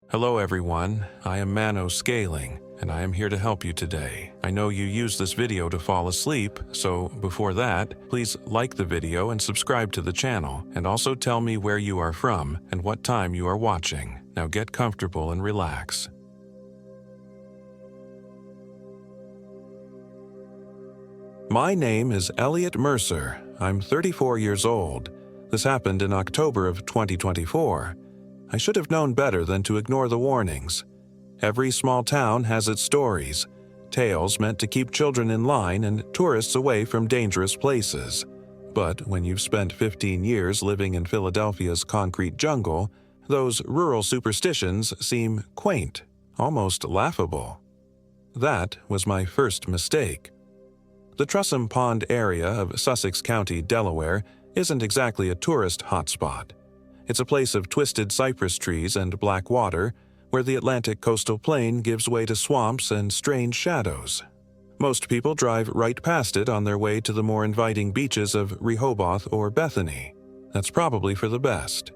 Hello everyone, I am MANO Scaling, and I am here to help you today. I know you use this video to fall asleep, so before that, please like the video and subscribe to the channel, and also tell me where you are from and what time you are watching. Now get comfortable and relax. My name is Elliot Mercer. I'm 34 years old. This happened in October of 2024. I should have known better than to ignore the warnings. Every small town has its stories, tales meant to keep children in line and tourists away from dangerous places. But when you've spent 15 years living in Philadelphia's concrete jungle, those rural superstitions seem quaint, almost laughable. That was my first mistake. The Truss Pond area of Sussex County, Delaware, isn't exactly a tourist hotspot. It's a place of twisted cypress trees and black water, where the Atlantic coastal plain gives way to swamps and strange shadows. Most people drive right past it on their way to the more inviting beaches of Rehoboth or Bethany. That's probably for the best.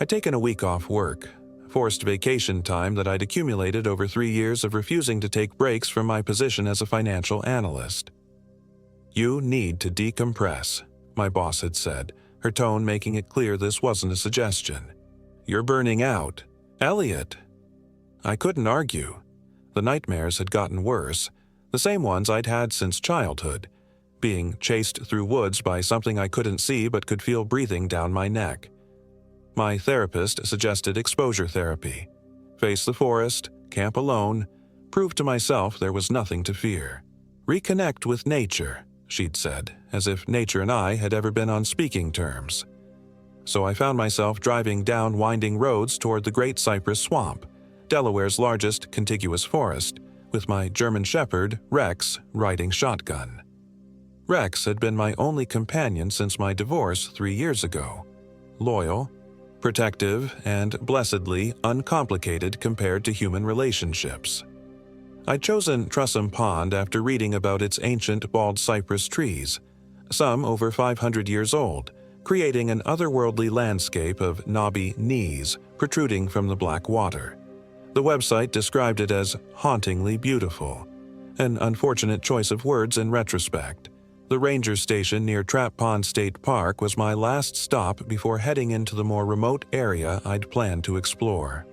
I'd taken a week off work, forced vacation time that I'd accumulated over 3 years of refusing to take breaks from my position as a financial analyst. "You need to decompress," my boss had said, her tone making it clear this wasn't a suggestion. "You're burning out. Elliot." I couldn't argue. The nightmares had gotten worse, the same ones I'd had since childhood, being chased through woods by something I couldn't see but could feel breathing down my neck. My therapist suggested exposure therapy. Face the forest, camp alone, prove to myself there was nothing to fear. Reconnect with nature, she'd said, as if nature and I had ever been on speaking terms. So I found myself driving down winding roads toward the Great Cypress Swamp, Delaware's largest contiguous forest, with my German Shepherd, Rex, riding shotgun. Rex had been my only companion since my divorce 3 years ago. Loyal, protective, and blessedly uncomplicated compared to human relationships. I'd chosen Truss Pond after reading about its ancient bald cypress trees, some over 500 years old, creating an otherworldly landscape of knobby knees protruding from the black water. The website described it as hauntingly beautiful, an unfortunate choice of words in retrospect. The ranger station near Trap Pond State Park was my last stop before heading into the more remote area I'd planned to explore.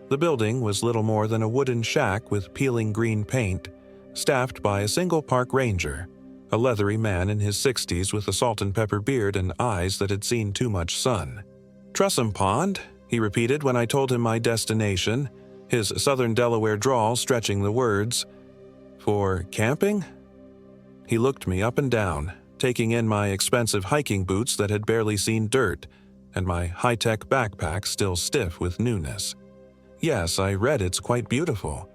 The building was little more than a wooden shack with peeling green paint, staffed by a single park ranger, a leathery man in his 60s with a salt and pepper beard and eyes that had seen too much sun. "Truss Pond?" he repeated when I told him my destination, his southern Delaware drawl stretching the words. "For camping?" He looked me up and down, taking in my expensive hiking boots that had barely seen dirt, and my high-tech backpack still stiff with newness. "Yes, I read it's quite beautiful."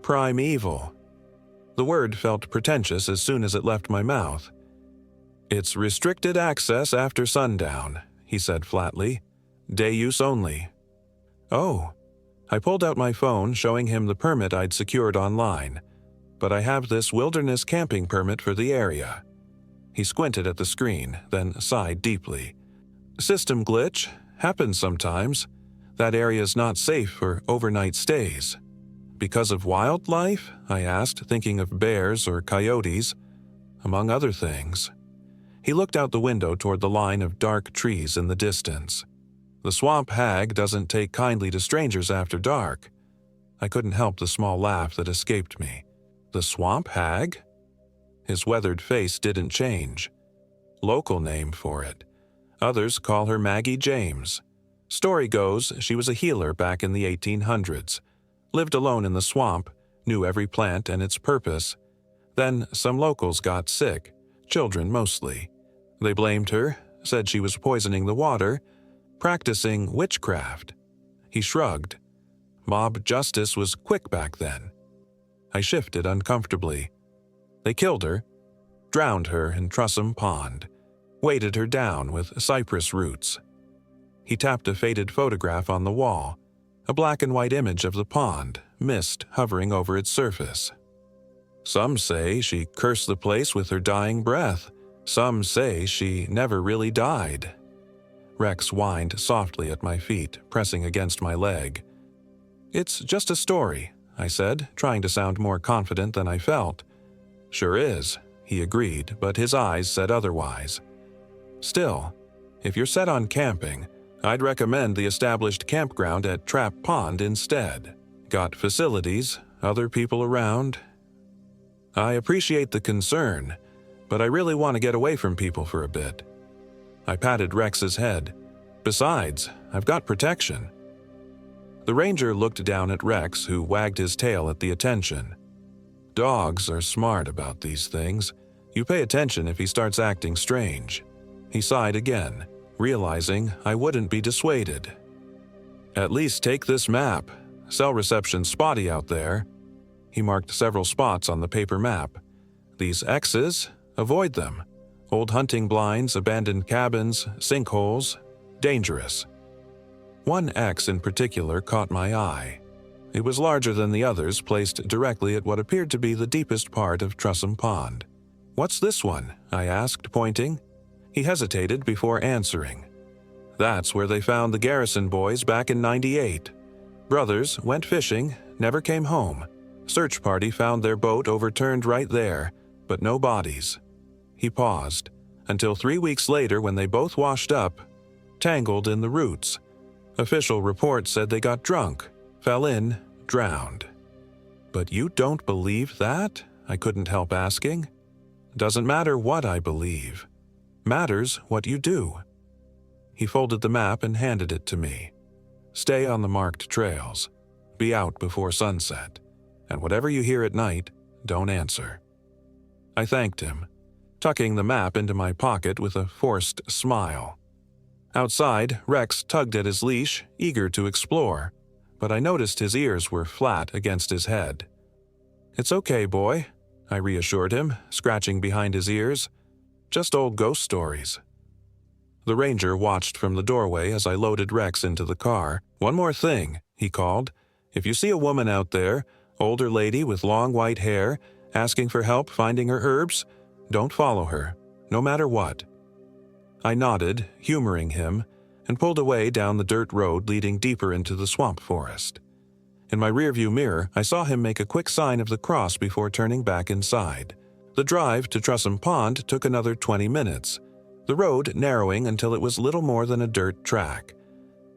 "Primeval." The word felt pretentious as soon as it left my mouth. "It's restricted access after sundown," he said flatly. "Day use only." "Oh." I pulled out my phone, showing him the permit I'd secured online. "But I have this wilderness camping permit for the area." He squinted at the screen, then sighed deeply. "System glitch. Happens sometimes. That area's not safe for overnight stays." "Because of wildlife?" I asked, thinking of bears or coyotes, among other things. He looked out the window toward the line of dark trees in the distance. "The swamp hag doesn't take kindly to strangers after dark." I couldn't help the small laugh that escaped me. "The swamp hag?" His weathered face didn't change. "Local name for it. Others call her Maggie James. Story goes she was a healer back in the 1800s, lived alone in the swamp, knew every plant and its purpose. Then some locals got sick, children mostly. They blamed her, said she was poisoning the water, practicing witchcraft." He shrugged. Mob justice was quick back then. I shifted uncomfortably. "They killed her, drowned her in Truss Pond, weighted her down with cypress roots." He tapped a faded photograph on the wall, a black and white image of the pond, mist hovering over its surface. "Some say she cursed the place with her dying breath. Some say she never really died." Rex whined softly at my feet, pressing against my leg. "It's just a story," I said, trying to sound more confident than I felt. "Sure is," he agreed, but his eyes said otherwise. "Still, if you're set on camping, I'd recommend the established campground at Trap Pond instead. Got facilities, other people around." "I appreciate the concern, but I really want to get away from people for a bit." I patted Rex's head. "Besides, I've got protection." The ranger looked down at Rex, who wagged his tail at the attention. "Dogs are smart about these things. You pay attention if he starts acting strange." He sighed again, realizing I wouldn't be dissuaded. "At least take this map. Cell reception's spotty out there." He marked several spots on the paper map. "These X's, avoid them. Old hunting blinds, abandoned cabins, sinkholes. Dangerous." One X in particular caught my eye. It was larger than the others, placed directly at what appeared to be the deepest part of Truss Pond. "What's this one?" I asked, pointing. He hesitated before answering. "That's where they found the Garrison boys back in '98. Brothers went fishing, never came home. Search party found their boat overturned right there, but no bodies." He paused, until 3 weeks later when they both washed up, tangled in the roots. Official report said they got drunk, fell in, drowned. "But you don't believe that?" I couldn't help asking. "Doesn't matter what I believe. Matters what you do." He folded the map and handed it to me. "Stay on the marked trails. Be out before sunset. And whatever you hear at night, don't answer." I thanked him, tucking the map into my pocket with a forced smile. Outside, Rex tugged at his leash, eager to explore, but I noticed his ears were flat against his head. "It's okay, boy," I reassured him, scratching behind his ears. "Just old ghost stories." The ranger watched from the doorway as I loaded Rex into the car. "One more thing," he called. "If you see a woman out there, older lady with long white hair, asking for help finding her herbs, don't follow her, no matter what." I nodded, humoring him, and pulled away down the dirt road leading deeper into the swamp forest. In my rearview mirror, I saw him make a quick sign of the cross before turning back inside. The drive to Truss Pond took another 20 minutes, the road narrowing until it was little more than a dirt track.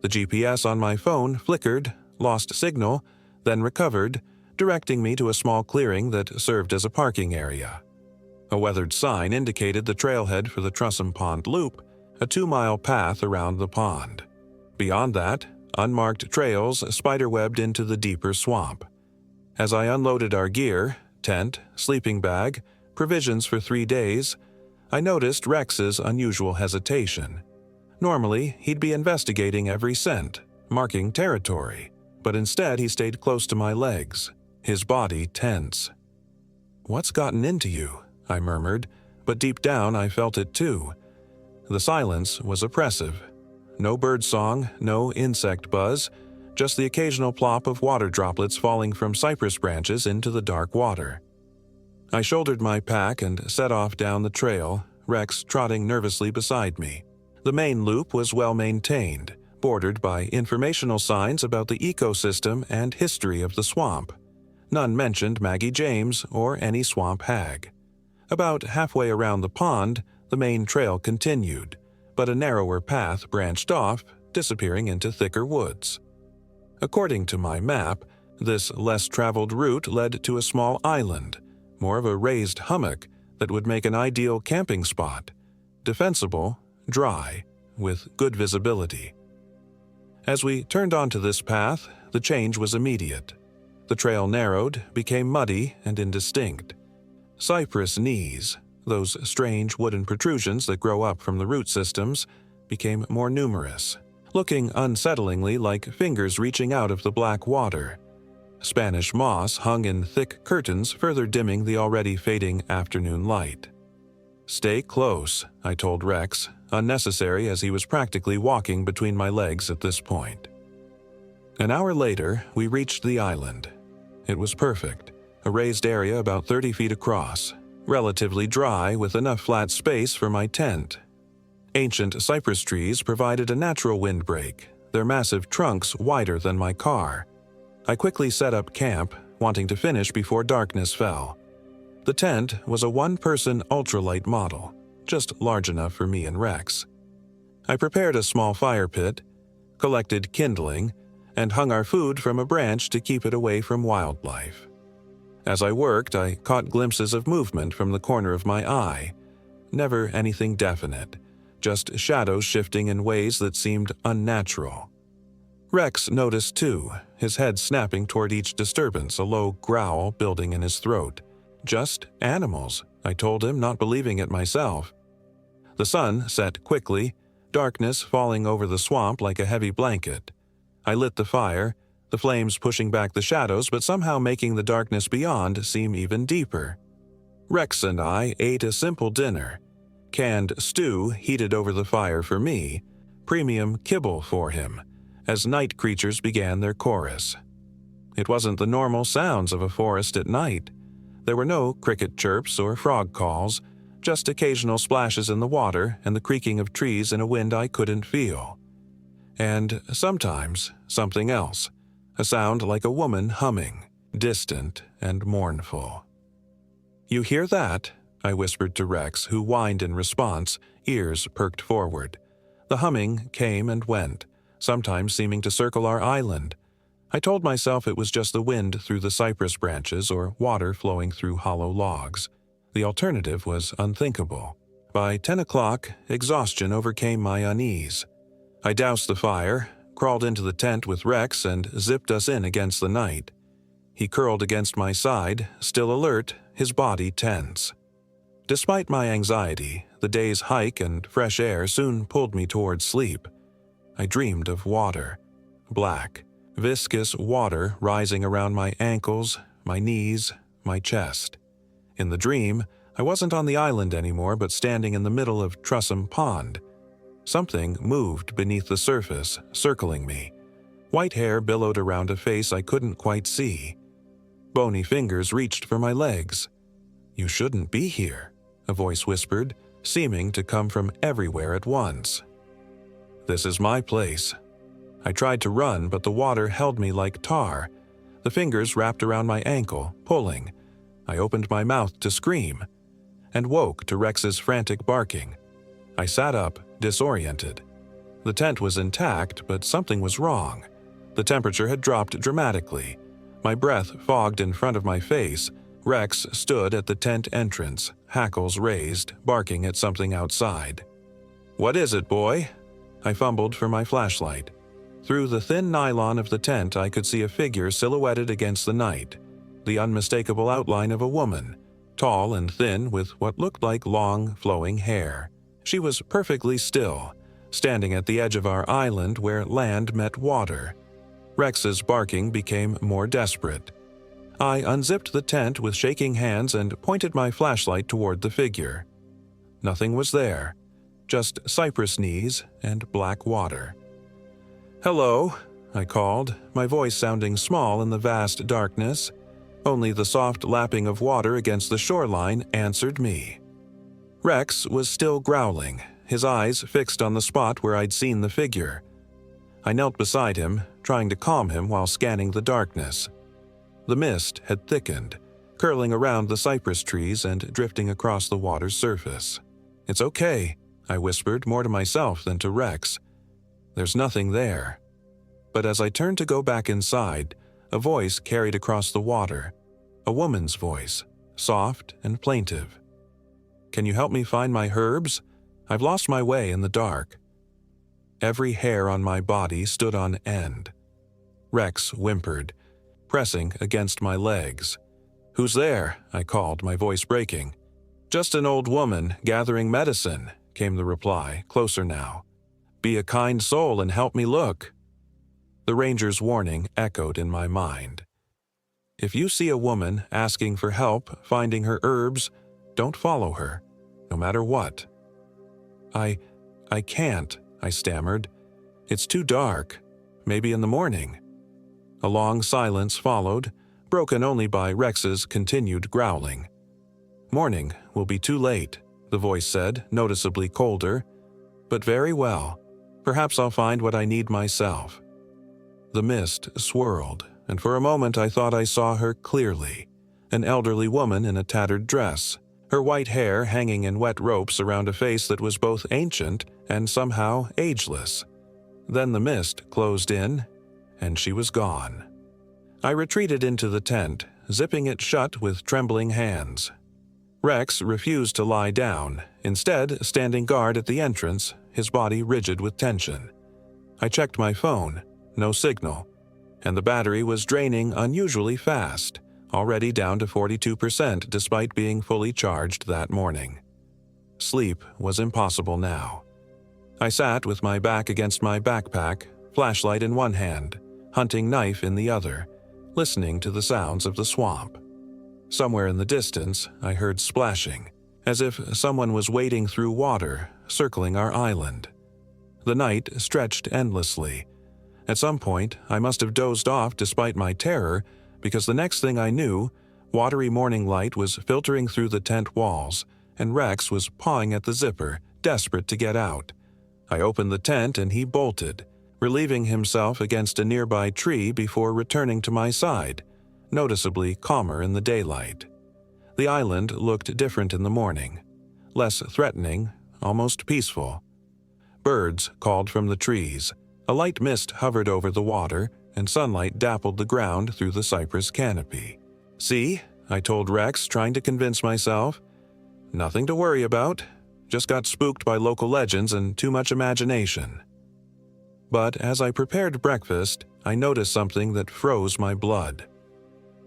The GPS on my phone flickered, lost signal, then recovered, directing me to a small clearing that served as a parking area. A weathered sign indicated the trailhead for the Truss Pond Loop, a 2-mile path around the pond. Beyond that, unmarked trails spiderwebbed into the deeper swamp. As I unloaded our gear, tent, sleeping bag, provisions for 3 days, I noticed Rex's unusual hesitation. Normally, he'd be investigating every scent, marking territory, but instead he stayed close to my legs, his body tense. "What's gotten into you?" I murmured, but deep down I felt it too. The silence was oppressive. No birdsong, no insect buzz, just the occasional plop of water droplets falling from cypress branches into the dark water. I shouldered my pack and set off down the trail, Rex trotting nervously beside me. The main loop was well maintained, bordered by informational signs about the ecosystem and history of the swamp. None mentioned Maggie James or any swamp hag. About halfway around the pond, the main trail continued, but a narrower path branched off, disappearing into thicker woods. According to my map, this less-traveled route led to a small island, more of a raised hummock that would make an ideal camping spot. Defensible, dry, with good visibility. As we turned onto this path, the change was immediate. The trail narrowed, became muddy and indistinct. Cypress knees, those strange wooden protrusions that grow up from the root systems, became more numerous, looking unsettlingly like fingers reaching out of the black water. Spanish moss hung in thick curtains, further dimming the already fading afternoon light. "Stay close," I told Rex, unnecessary as he was practically walking between my legs at this point. An hour later, we reached the island. It was perfect, a raised area about 30 feet across, relatively dry with enough flat space for my tent. Ancient cypress trees provided a natural windbreak, their massive trunks wider than my car. I quickly set up camp, wanting to finish before darkness fell. The tent was a one-person ultralight model, just large enough for me and Rex. I prepared a small fire pit, collected kindling, and hung our food from a branch to keep it away from wildlife. As I worked, I caught glimpses of movement from the corner of my eye. Never anything definite, just shadows shifting in ways that seemed unnatural. Rex noticed too, his head snapping toward each disturbance, a low growl building in his throat. Just animals, I told him, not believing it myself. The sun set quickly, darkness falling over the swamp like a heavy blanket. I lit the fire, the flames pushing back the shadows but somehow making the darkness beyond seem even deeper. Rex and I ate a simple dinner. Canned stew heated over the fire for me, premium kibble for him, as night creatures began their chorus. It wasn't the normal sounds of a forest at night. There were no cricket chirps or frog calls, just occasional splashes in the water and the creaking of trees in a wind I couldn't feel. And sometimes something else, a sound like a woman humming, distant and mournful. "You hear that?" I whispered to Rex, who whined in response, ears perked forward. The humming came and went, sometimes seeming to circle our island. I told myself it was just the wind through the cypress branches or water flowing through hollow logs. The alternative was unthinkable. By 10 o'clock, exhaustion overcame my unease. I doused the fire, crawled into the tent with Rex, and zipped us in against the night. He curled against my side, still alert, his body tense. Despite my anxiety, the day's hike and fresh air soon pulled me towards sleep. I dreamed of water. Black, viscous water rising around my ankles, my knees, my chest. In the dream, I wasn't on the island anymore but standing in the middle of Truss Pond. Something moved beneath the surface, circling me. White hair billowed around a face I couldn't quite see. Bony fingers reached for my legs. "You shouldn't be here," a voice whispered, seeming to come from everywhere at once. "This is my place." I tried to run, but the water held me like tar. The fingers wrapped around my ankle, pulling. I opened my mouth to scream, and woke to Rex's frantic barking. I sat up, disoriented. The tent was intact, but something was wrong. The temperature had dropped dramatically. My breath fogged in front of my face. Rex stood at the tent entrance, hackles raised, barking at something outside. "What is it, boy?" I fumbled for my flashlight. Through the thin nylon of the tent, I could see a figure silhouetted against the night. The unmistakable outline of a woman, tall and thin with what looked like long, flowing hair. She was perfectly still, standing at the edge of our island where land met water. Rex's barking became more desperate. I unzipped the tent with shaking hands and pointed my flashlight toward the figure. Nothing was there, just cypress knees and black water. "Hello," I called, my voice sounding small in the vast darkness. Only the soft lapping of water against the shoreline answered me. Rex was still growling, his eyes fixed on the spot where I'd seen the figure. I knelt beside him, trying to calm him while scanning the darkness. The mist had thickened, curling around the cypress trees and drifting across the water's surface. "It's okay," I whispered, more to myself than to Rex. "There's nothing there." But as I turned to go back inside, a voice carried across the water. A woman's voice, soft and plaintive. "Can you help me find my herbs? I've lost my way in the dark." Every hair on my body stood on end. Rex whimpered, pressing against my legs. "Who's there?" I called, my voice breaking. "Just an old woman gathering medicine," came the reply, closer now. "Be a kind soul and help me look." The ranger's warning echoed in my mind. If you see a woman asking for help finding her herbs, don't follow her, no matter what. I can't," I stammered. "It's too dark. Maybe in the morning." A long silence followed, broken only by Rex's continued growling. "Morning will be too late," the voice said, noticeably colder. "But very well. Perhaps I'll find what I need myself." The mist swirled, and for a moment I thought I saw her clearly. An elderly woman in a tattered dress, her white hair hanging in wet ropes around a face that was both ancient and somehow ageless. Then the mist closed in, and she was gone. I retreated into the tent, zipping it shut with trembling hands. Rex refused to lie down, instead standing guard at the entrance, his body rigid with tension. I checked my phone, no signal, and the battery was draining unusually fast, already down to 42% despite being fully charged that morning. Sleep was impossible now. I sat with my back against my backpack, flashlight in one hand, hunting knife in the other, listening to the sounds of the swamp. Somewhere in the distance, I heard splashing, as if someone was wading through water, circling our island. The night stretched endlessly. At some point, I must have dozed off despite my terror, because the next thing I knew, watery morning light was filtering through the tent walls, and Rex was pawing at the zipper, desperate to get out. I opened the tent and he bolted, relieving himself against a nearby tree before returning to my side, noticeably calmer in the daylight. The island looked different in the morning, less threatening, almost peaceful. Birds called from the trees, a light mist hovered over the water, and sunlight dappled the ground through the cypress canopy. "See?" I told Rex, trying to convince myself. "Nothing to worry about. Just got spooked by local legends and too much imagination." But as I prepared breakfast, I noticed something that froze my blood.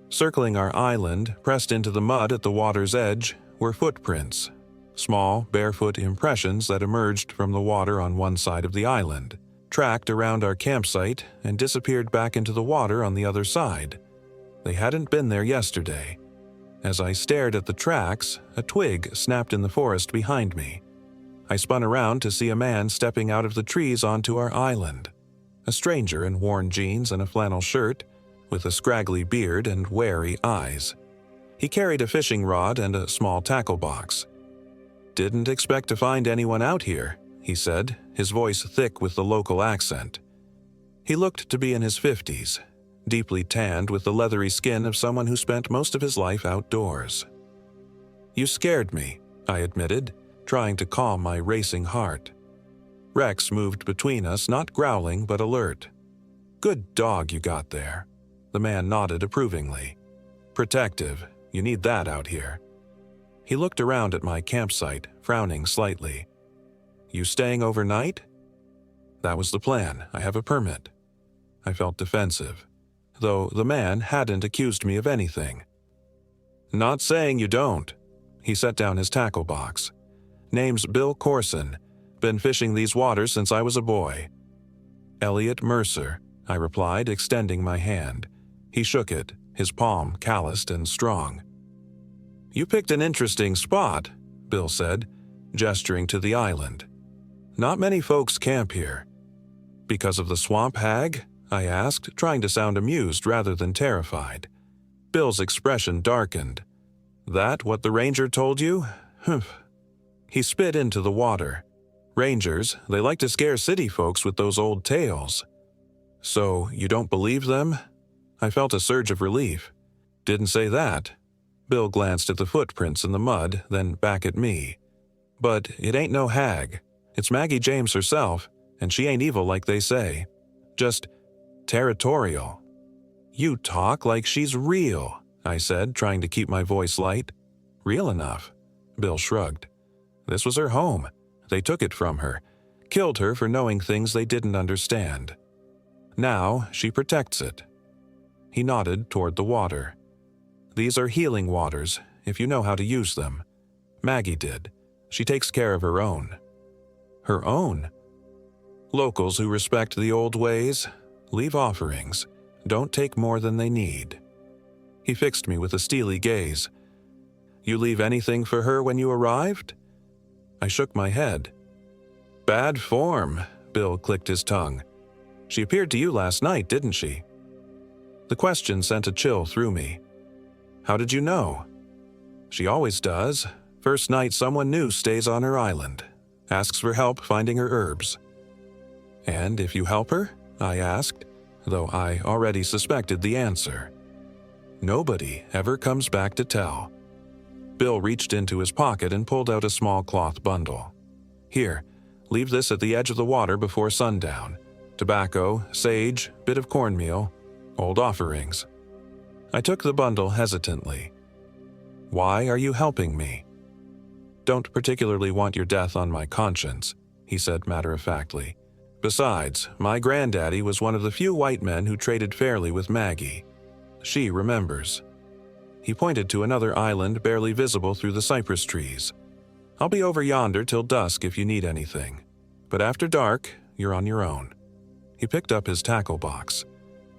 Circling our island, pressed into the mud at the water's edge, were footprints, small, barefoot impressions that emerged from the water on one side of the island, tracked around our campsite, and disappeared back into the water on the other side. They hadn't been there yesterday. As I stared at the tracks, a twig snapped in the forest behind me. I spun around to see a man stepping out of the trees onto our island. A stranger in worn jeans and a flannel shirt, with a scraggly beard and wary eyes. He carried a fishing rod and a small tackle box. "Didn't expect to find anyone out here," he said, his voice thick with the local accent. He looked to be in his 50s, deeply tanned with the leathery skin of someone who spent most of his life outdoors. "You scared me," I admitted, trying to calm my racing heart. Rex moved between us, not growling but alert. "Good dog you got there." The man nodded approvingly. "Protective. You need that out here." He looked around at my campsite, frowning slightly. "You staying overnight?" "That was the plan. I have a permit." I felt defensive, though the man hadn't accused me of anything. "Not saying you don't." He set down his tackle box. "Name's Bill Corson. Been fishing these waters since I was a boy." "Elliot Mercer," I replied, extending my hand. He shook it, his palm calloused and strong. "You picked an interesting spot," Bill said, gesturing to the island. "Not many folks camp here." "Because of the swamp hag?" I asked, trying to sound amused rather than terrified. Bill's expression darkened. "That what the ranger told you? Humph." He spit into the water. "Rangers, they like to scare city folks with those old tales." "So you don't believe them?" I felt a surge of relief. "Didn't say that." Bill glanced at the footprints in the mud, then back at me. "But it ain't no hag. It's Maggie James herself, and she ain't evil like they say. Just territorial." "You talk like she's real," I said, trying to keep my voice light. "Real enough." Bill shrugged. "This was her home. They took it from her, killed her for knowing things they didn't understand. Now she protects it." He nodded toward the water. "These are healing waters, if you know how to use them. Maggie did. She takes care of her own." "Her own?" "Locals who respect the old ways, leave offerings, don't take more than they need." He fixed me with a steely gaze. "You leave anything for her when you arrived?" I shook my head. "Bad form," Bill clicked his tongue. "She appeared to you last night, didn't she?" The question sent a chill through me. "How did you know?" "She always does. First night someone new stays on her island. Asks for help finding her herbs." "And if you help her?" I asked, though I already suspected the answer. Nobody ever comes back to tell. Bill reached into his pocket and pulled out a small cloth bundle. Here, leave this at the edge of the water before sundown. Tobacco, sage, bit of cornmeal, old offerings. I took the bundle hesitantly. Why are you helping me? Don't particularly want your death on my conscience, he said matter-of-factly. Besides, my granddaddy was one of the few white men who traded fairly with Maggie. She remembers. He pointed to another island barely visible through the cypress trees. I'll be over yonder till dusk if you need anything. But after dark, you're on your own. He picked up his tackle box.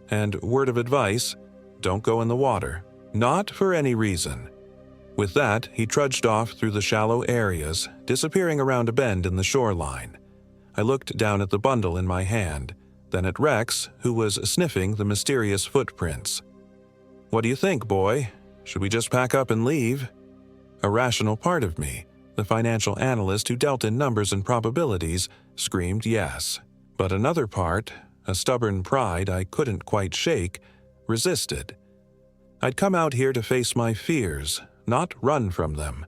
And word of advice, don't go in the water. Not for any reason. With that, he trudged off through the shallow areas, disappearing around a bend in the shoreline. I looked down at the bundle in my hand, then at Rex, who was sniffing the mysterious footprints. What do you think, boy? Should we just pack up and leave? A rational part of me, the financial analyst who dealt in numbers and probabilities, screamed yes. But another part, a stubborn pride I couldn't quite shake, resisted. I'd come out here to face my fears, not run from them.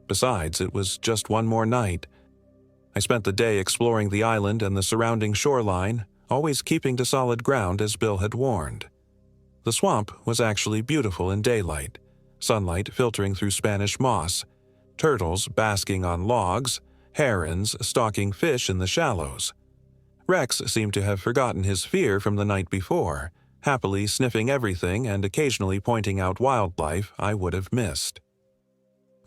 Besides, it was just one more night. I spent the day exploring the island and the surrounding shoreline, always keeping to solid ground as Bill had warned. The swamp was actually beautiful in daylight, sunlight filtering through Spanish moss, turtles basking on logs, herons stalking fish in the shallows. Rex seemed to have forgotten his fear from the night before, happily sniffing everything and occasionally pointing out wildlife I would have missed.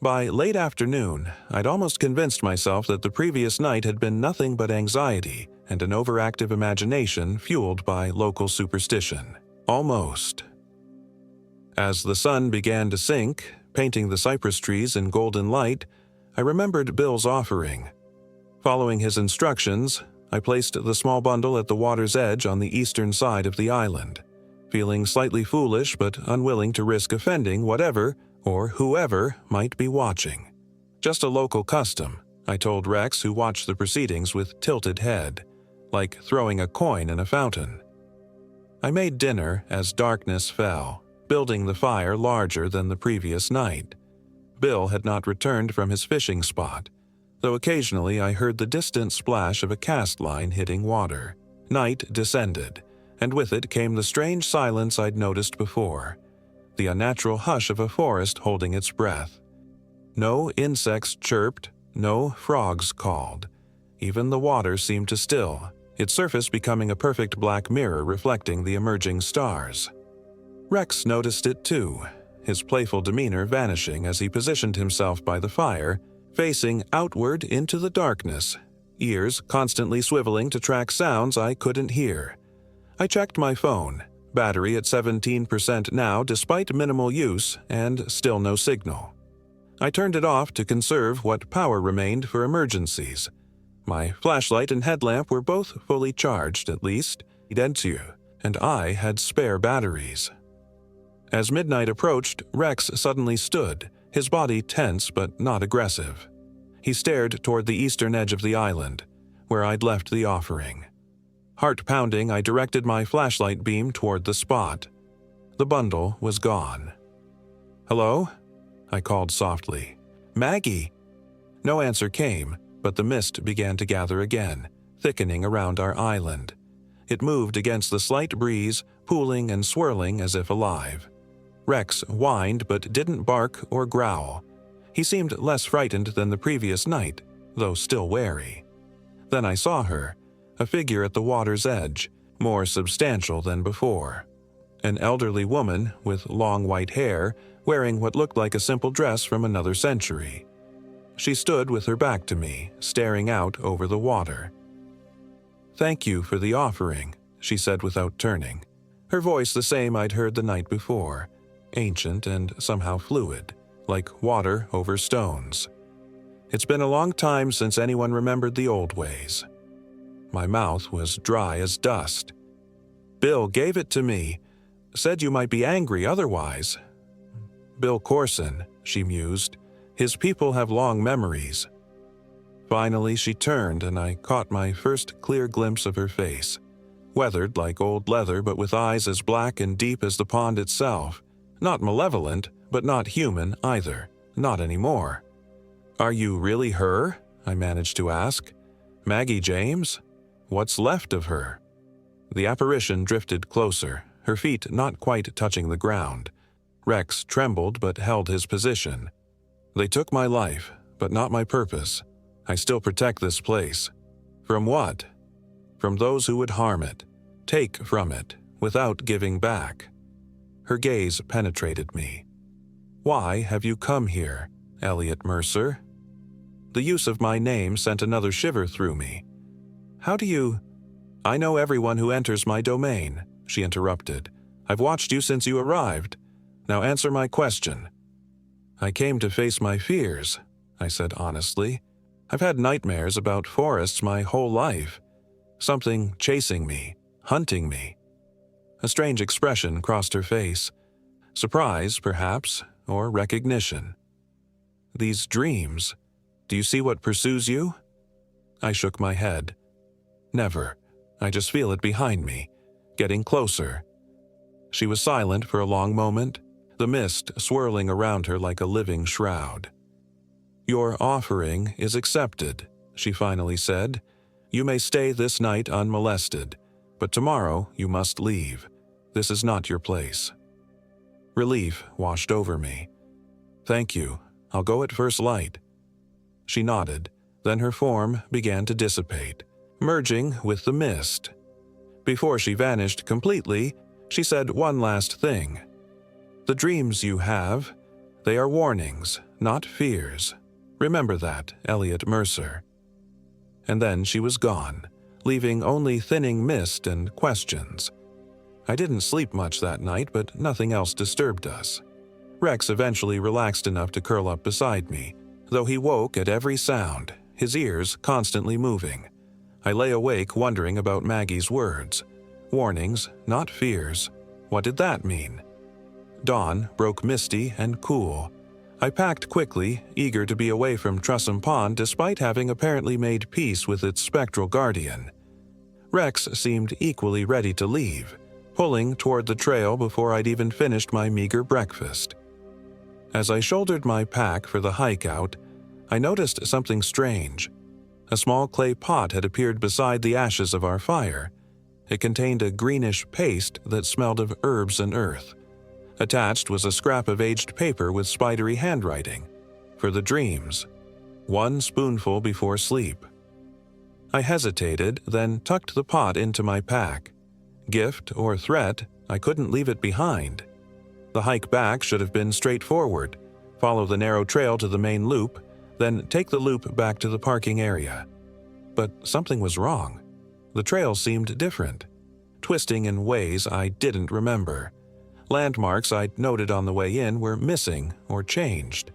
By late afternoon, I'd almost convinced myself that the previous night had been nothing but anxiety and an overactive imagination fueled by local superstition. Almost. As the sun began to sink, painting the cypress trees in golden light, I remembered Bill's offering. Following his instructions, I placed the small bundle at the water's edge on the eastern side of the island, feeling slightly foolish but unwilling to risk offending whatever or whoever might be watching. Just a local custom, I told Rex, who watched the proceedings with tilted head, like throwing a coin in a fountain. I made dinner as darkness fell, building the fire larger than the previous night. Bill had not returned from his fishing spot, though occasionally I heard the distant splash of a cast line hitting water. Night descended, and with it came the strange silence I'd noticed before, the unnatural hush of a forest holding its breath. No insects chirped, no frogs called. Even the water seemed to still, its surface becoming a perfect black mirror reflecting the emerging stars. Rex noticed it too, his playful demeanor vanishing as he positioned himself by the fire, facing outward into the darkness, ears constantly swiveling to track sounds I couldn't hear. I checked my phone, battery at 17% now despite minimal use and still no signal. I turned it off to conserve what power remained for emergencies. My flashlight and headlamp were both fully charged, at least, and I had spare batteries. As midnight approached, Rex suddenly stood, his body tense but not aggressive. He stared toward the eastern edge of the island, where I'd left the offering. Heart-pounding, I directed my flashlight beam toward the spot. The bundle was gone. "Hello?" I called softly. "Maggie!" No answer came, but the mist began to gather again, thickening around our island. It moved against the slight breeze, pooling and swirling as if alive. Rex whined but didn't bark or growl. He seemed less frightened than the previous night, though still wary. Then I saw her, a figure at the water's edge, more substantial than before. An elderly woman with long white hair, wearing what looked like a simple dress from another century. She stood with her back to me, staring out over the water. "Thank you for the offering," she said without turning, her voice the same I'd heard the night before, ancient and somehow fluid, like water over stones. It's been a long time since anyone remembered the old ways. My mouth was dry as dust. "Bill gave it to me. Said you might be angry otherwise." "Bill Corson," she mused. "His people have long memories." Finally, she turned and I caught my first clear glimpse of her face. weathered like old leather but with eyes as black and deep as the pond itself. Not malevolent, but not human either. Not anymore. "Are you really her?" I managed to ask. "Maggie James? What's left of her?" The apparition drifted closer, her feet not quite touching the ground. Rex trembled but held his position. "They took my life, but not my purpose. I still protect this place." "From what?" "From those who would harm it, take from it, without giving back." Her gaze penetrated me. "Why have you come here, Elliot Mercer?" The use of my name sent another shiver through me. "How do you—" "I know everyone who enters my domain," she interrupted. "I've watched you since you arrived. Now answer my question." "I came to face my fears," I said honestly. "I've had nightmares about forests my whole life. Something chasing me, hunting me." A strange expression crossed her face. Surprise, perhaps, or recognition. "These dreams, do you see what pursues you?" I shook my head. "Never. I just feel it behind me, getting closer." She was silent for a long moment, the mist swirling around her like a living shroud. "Your offering is accepted," she finally said. "You may stay this night unmolested, but tomorrow you must leave. This is not your place." Relief washed over me. "Thank you. I'll go at first light." She nodded, then her form began to dissipate, merging with the mist. Before she vanished completely, she said one last thing. "The dreams you have, they are warnings, not fears. Remember that, Elliot Mercer." And then she was gone, leaving only thinning mist and questions. I didn't sleep much that night, but nothing else disturbed us. Rex eventually relaxed enough to curl up beside me, though he woke at every sound, his ears constantly moving. I lay awake wondering about Maggie's words. Warnings, not fears. What did that mean? Dawn broke misty and cool. I packed quickly, eager to be away from Truss Pond despite having apparently made peace with its spectral guardian. Rex seemed equally ready to leave, pulling toward the trail before I'd even finished my meager breakfast. As I shouldered my pack for the hike out, I noticed something strange. A small clay pot had appeared beside the ashes of our fire. It contained a greenish paste that smelled of herbs and earth. Attached was a scrap of aged paper with spidery handwriting. For the dreams. 1 spoonful before sleep. I hesitated, then tucked the pot into my pack. Gift or threat, I couldn't leave it behind. The hike back should have been straightforward. Follow the narrow trail to the main loop, then take the loop back to the parking area. But something was wrong. The trail seemed different, twisting in ways I didn't remember. Landmarks I'd noted on the way in were missing or changed.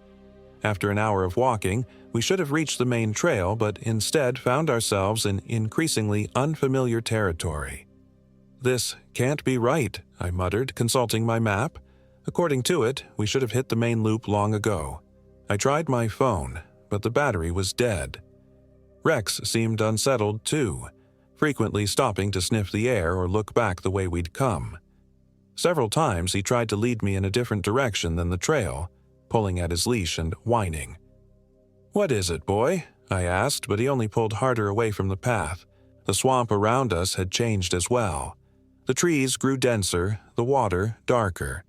After an hour of walking, we should have reached the main trail, but instead found ourselves in increasingly unfamiliar territory. "This can't be right," I muttered, consulting my map. According to it, we should have hit the main loop long ago. I tried my phone, but the battery was dead. Rex seemed unsettled too, frequently stopping to sniff the air or look back the way we'd come. Several times he tried to lead me in a different direction than the trail, pulling at his leash and whining. "What is it, boy?" I asked, but he only pulled harder away from the path. The swamp around us had changed as well. The trees grew denser, the water darker.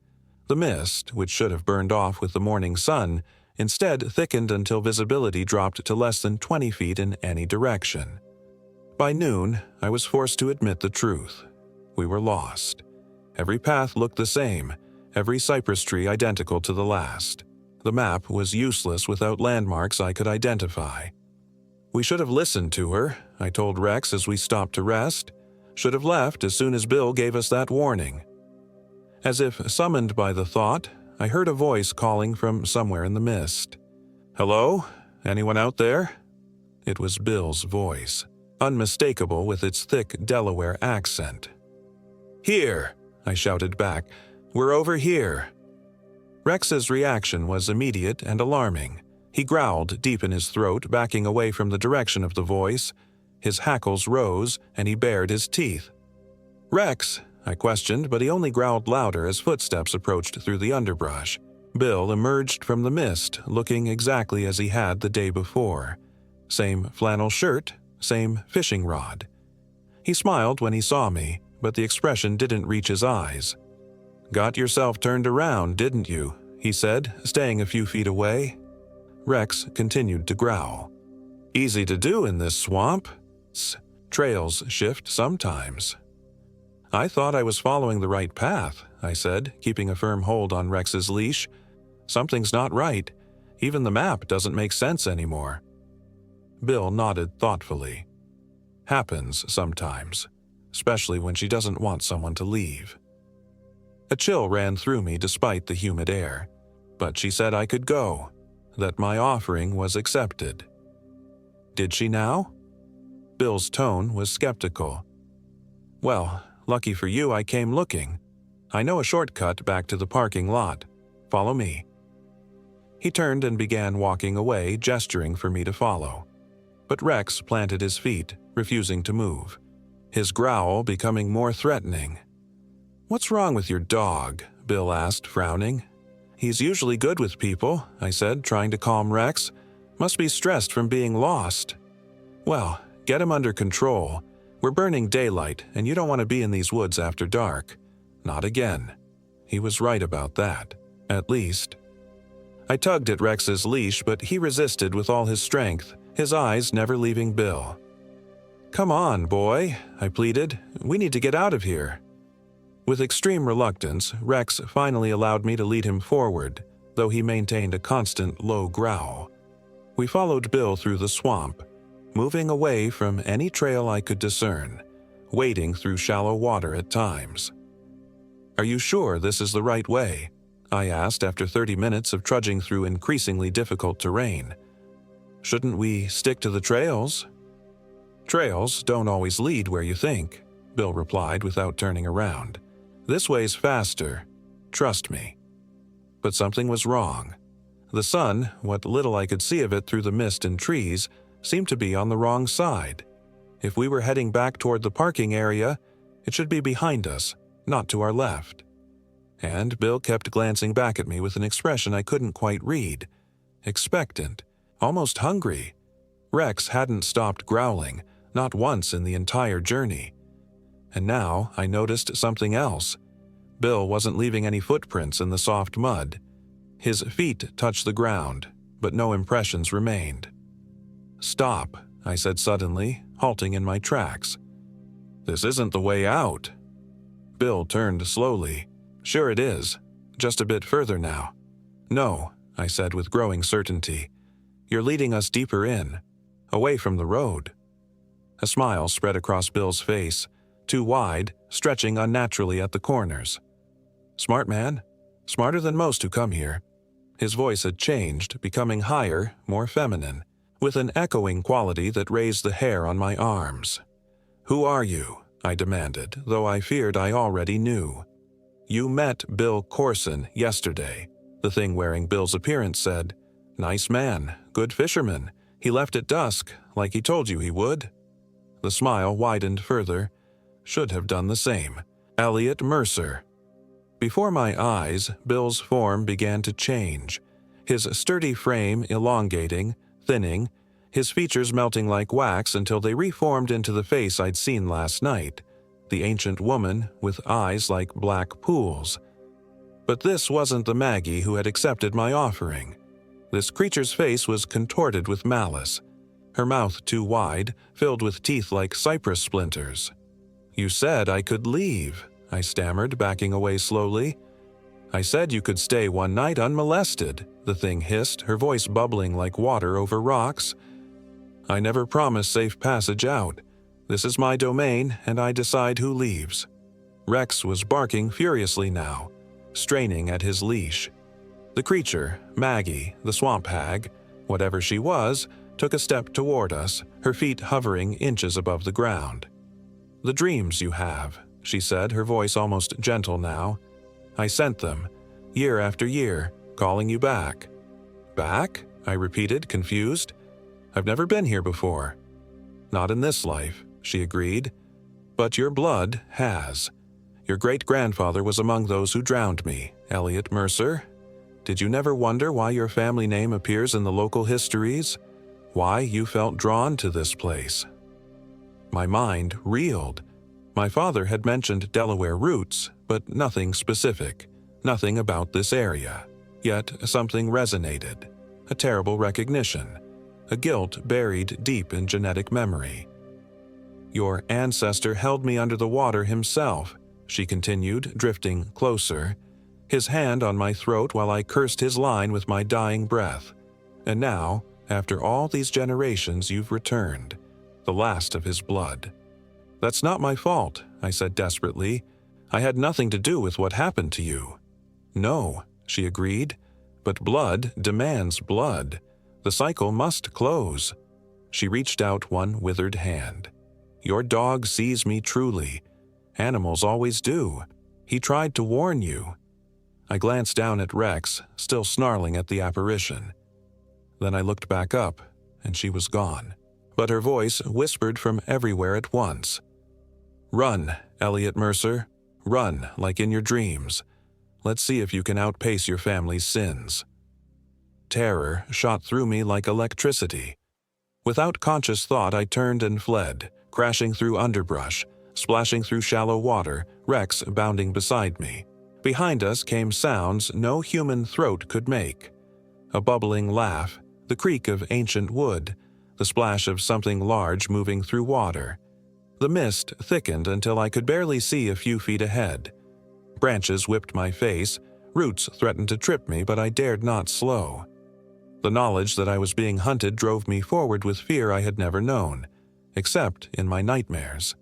The mist, which should have burned off with the morning sun, instead thickened until visibility dropped to less than 20 feet in any direction. By noon, I was forced to admit the truth. We were lost. Every path looked the same, every cypress tree identical to the last. The map was useless without landmarks I could identify. "We should have listened to her," I told Rex as we stopped to rest. "Should have left as soon as Bill gave us that warning." As if summoned by the thought, I heard a voice calling from somewhere in the mist. "Hello? Anyone out there?" It was Bill's voice, unmistakable with its thick Delaware accent. "Here!" I shouted back. "We're over here." Rex's reaction was immediate and alarming. He growled deep in his throat, backing away from the direction of the voice. His hackles rose, and he bared his teeth. "Rex?" I questioned, but he only growled louder as footsteps approached through the underbrush. Bill emerged from the mist, looking exactly as he had the day before. Same flannel shirt, same fishing rod. He smiled when he saw me, but the expression didn't reach his eyes. "Got yourself turned around, didn't you?" he said, staying a few feet away. Rex continued to growl. "Easy to do in this swamp. Trails shift sometimes." "I thought I was following the right path," I said, keeping a firm hold on Rex's leash. "Something's not right. Even the map doesn't make sense anymore." Bill nodded thoughtfully. "Happens sometimes, especially when she doesn't want someone to leave." A chill ran through me despite the humid air, but she said I could go, that my offering was accepted. Did she now? Bill's tone was skeptical. "Well, lucky for you I came looking. I know a shortcut back to the parking lot. Follow me." He turned and began walking away, gesturing for me to follow. But Rex planted his feet, refusing to move, his growl becoming more threatening. "What's wrong with your dog?" Bill asked, frowning. "He's usually good with people," I said, trying to calm Rex. "Must be stressed from being lost." "Well, get him under control. We're burning daylight, and you don't want to be in these woods after dark. Not again." He was right about that, at least. I tugged at Rex's leash, but he resisted with all his strength, his eyes never leaving Bill. "Come on, boy," I pleaded. "We need to get out of here." With extreme reluctance, Rex finally allowed me to lead him forward, though he maintained a constant low growl. We followed Bill through the swamp, moving away from any trail I could discern, wading through shallow water at times. "Are you sure this is the right way?" I asked after 30 minutes of trudging through increasingly difficult terrain. "Shouldn't we stick to the trails?" "Trails don't always lead where you think," Bill replied without turning around. "This way's faster. Trust me." But something was wrong. The sun, what little I could see of it through the mist and trees, seemed to be on the wrong side. If we were heading back toward the parking area, it should be behind us, not to our left. And Bill kept glancing back at me with an expression I couldn't quite read. Expectant, almost hungry. Rex hadn't stopped growling, not once in the entire journey. And now I noticed something else. Bill wasn't leaving any footprints in the soft mud. His feet touched the ground, but no impressions remained. "Stop," I said suddenly, halting in my tracks. "This isn't the way out." Bill turned slowly. "Sure it is. Just a bit further now." "No," I said with growing certainty. "You're leading us deeper in, away from the road." A smile spread across Bill's face, too wide, stretching unnaturally at the corners. "Smart man. Smarter than most who come here." His voice had changed, becoming higher, more feminine, with an echoing quality that raised the hair on my arms. "Who are you?" I demanded, though I feared I already knew. "You met Bill Corson yesterday," the thing wearing Bill's appearance said. "Nice man, good fisherman. He left at dusk, like he told you he would." The smile widened further. Should have done the same. Elliot Mercer. Before my eyes, Bill's form began to change, his sturdy frame elongating, thinning, his features melting like wax until they reformed into the face I'd seen last night, the ancient woman with eyes like black pools. But this wasn't the Maggie who had accepted my offering. This creature's face was contorted with malice, her mouth too wide, filled with teeth like cypress splinters. "You said I could leave," I stammered, backing away slowly. "I said you could stay one night unmolested," the thing hissed, her voice bubbling like water over rocks. "I never promised safe passage out. This is my domain, and I decide who leaves." Rex was barking furiously now, straining at his leash. The creature, Maggie, the swamp hag, whatever she was, took a step toward us, her feet hovering inches above the ground. "The dreams you have," she said, her voice almost gentle now. "I sent them, year after year, calling you back." "Back?" I repeated, confused. "I've never been here before." "Not in this life," she agreed. But your blood has. Your great-grandfather was among those who drowned me, Elliot Mercer. Did you never wonder why your family name appears in the local histories? Why you felt drawn to this place?" My mind reeled. My father had mentioned Delaware roots, but nothing specific, nothing about this area. Yet something resonated, a terrible recognition, a guilt buried deep in genetic memory. "Your ancestor held me under the water himself," she continued, drifting closer, his hand on my throat while I cursed his line with my dying breath. "And now, after all these generations, you've returned, the last of his blood." "That's not my fault," I said desperately. "I had nothing to do with what happened to you." "No," she agreed, "but blood demands blood. The cycle must close." She reached out one withered hand. "Your dog sees me truly. Animals always do. He tried to warn you." I glanced down at Rex, still snarling at the apparition. Then I looked back up, and she was gone. But her voice whispered from everywhere at once. "Run, Elliot Mercer. Run like in your dreams. Let's see if you can outpace your family's sins." Terror shot through me like electricity. Without conscious thought, I turned and fled, crashing through underbrush, splashing through shallow water, Rex bounding beside me. Behind us came sounds no human throat could make. A bubbling laugh, the creak of ancient wood, the splash of something large moving through water. The mist thickened until I could barely see a few feet ahead. Branches whipped my face, roots threatened to trip me, but I dared not slow. The knowledge that I was being hunted drove me forward with fear I had never known, except in my nightmares.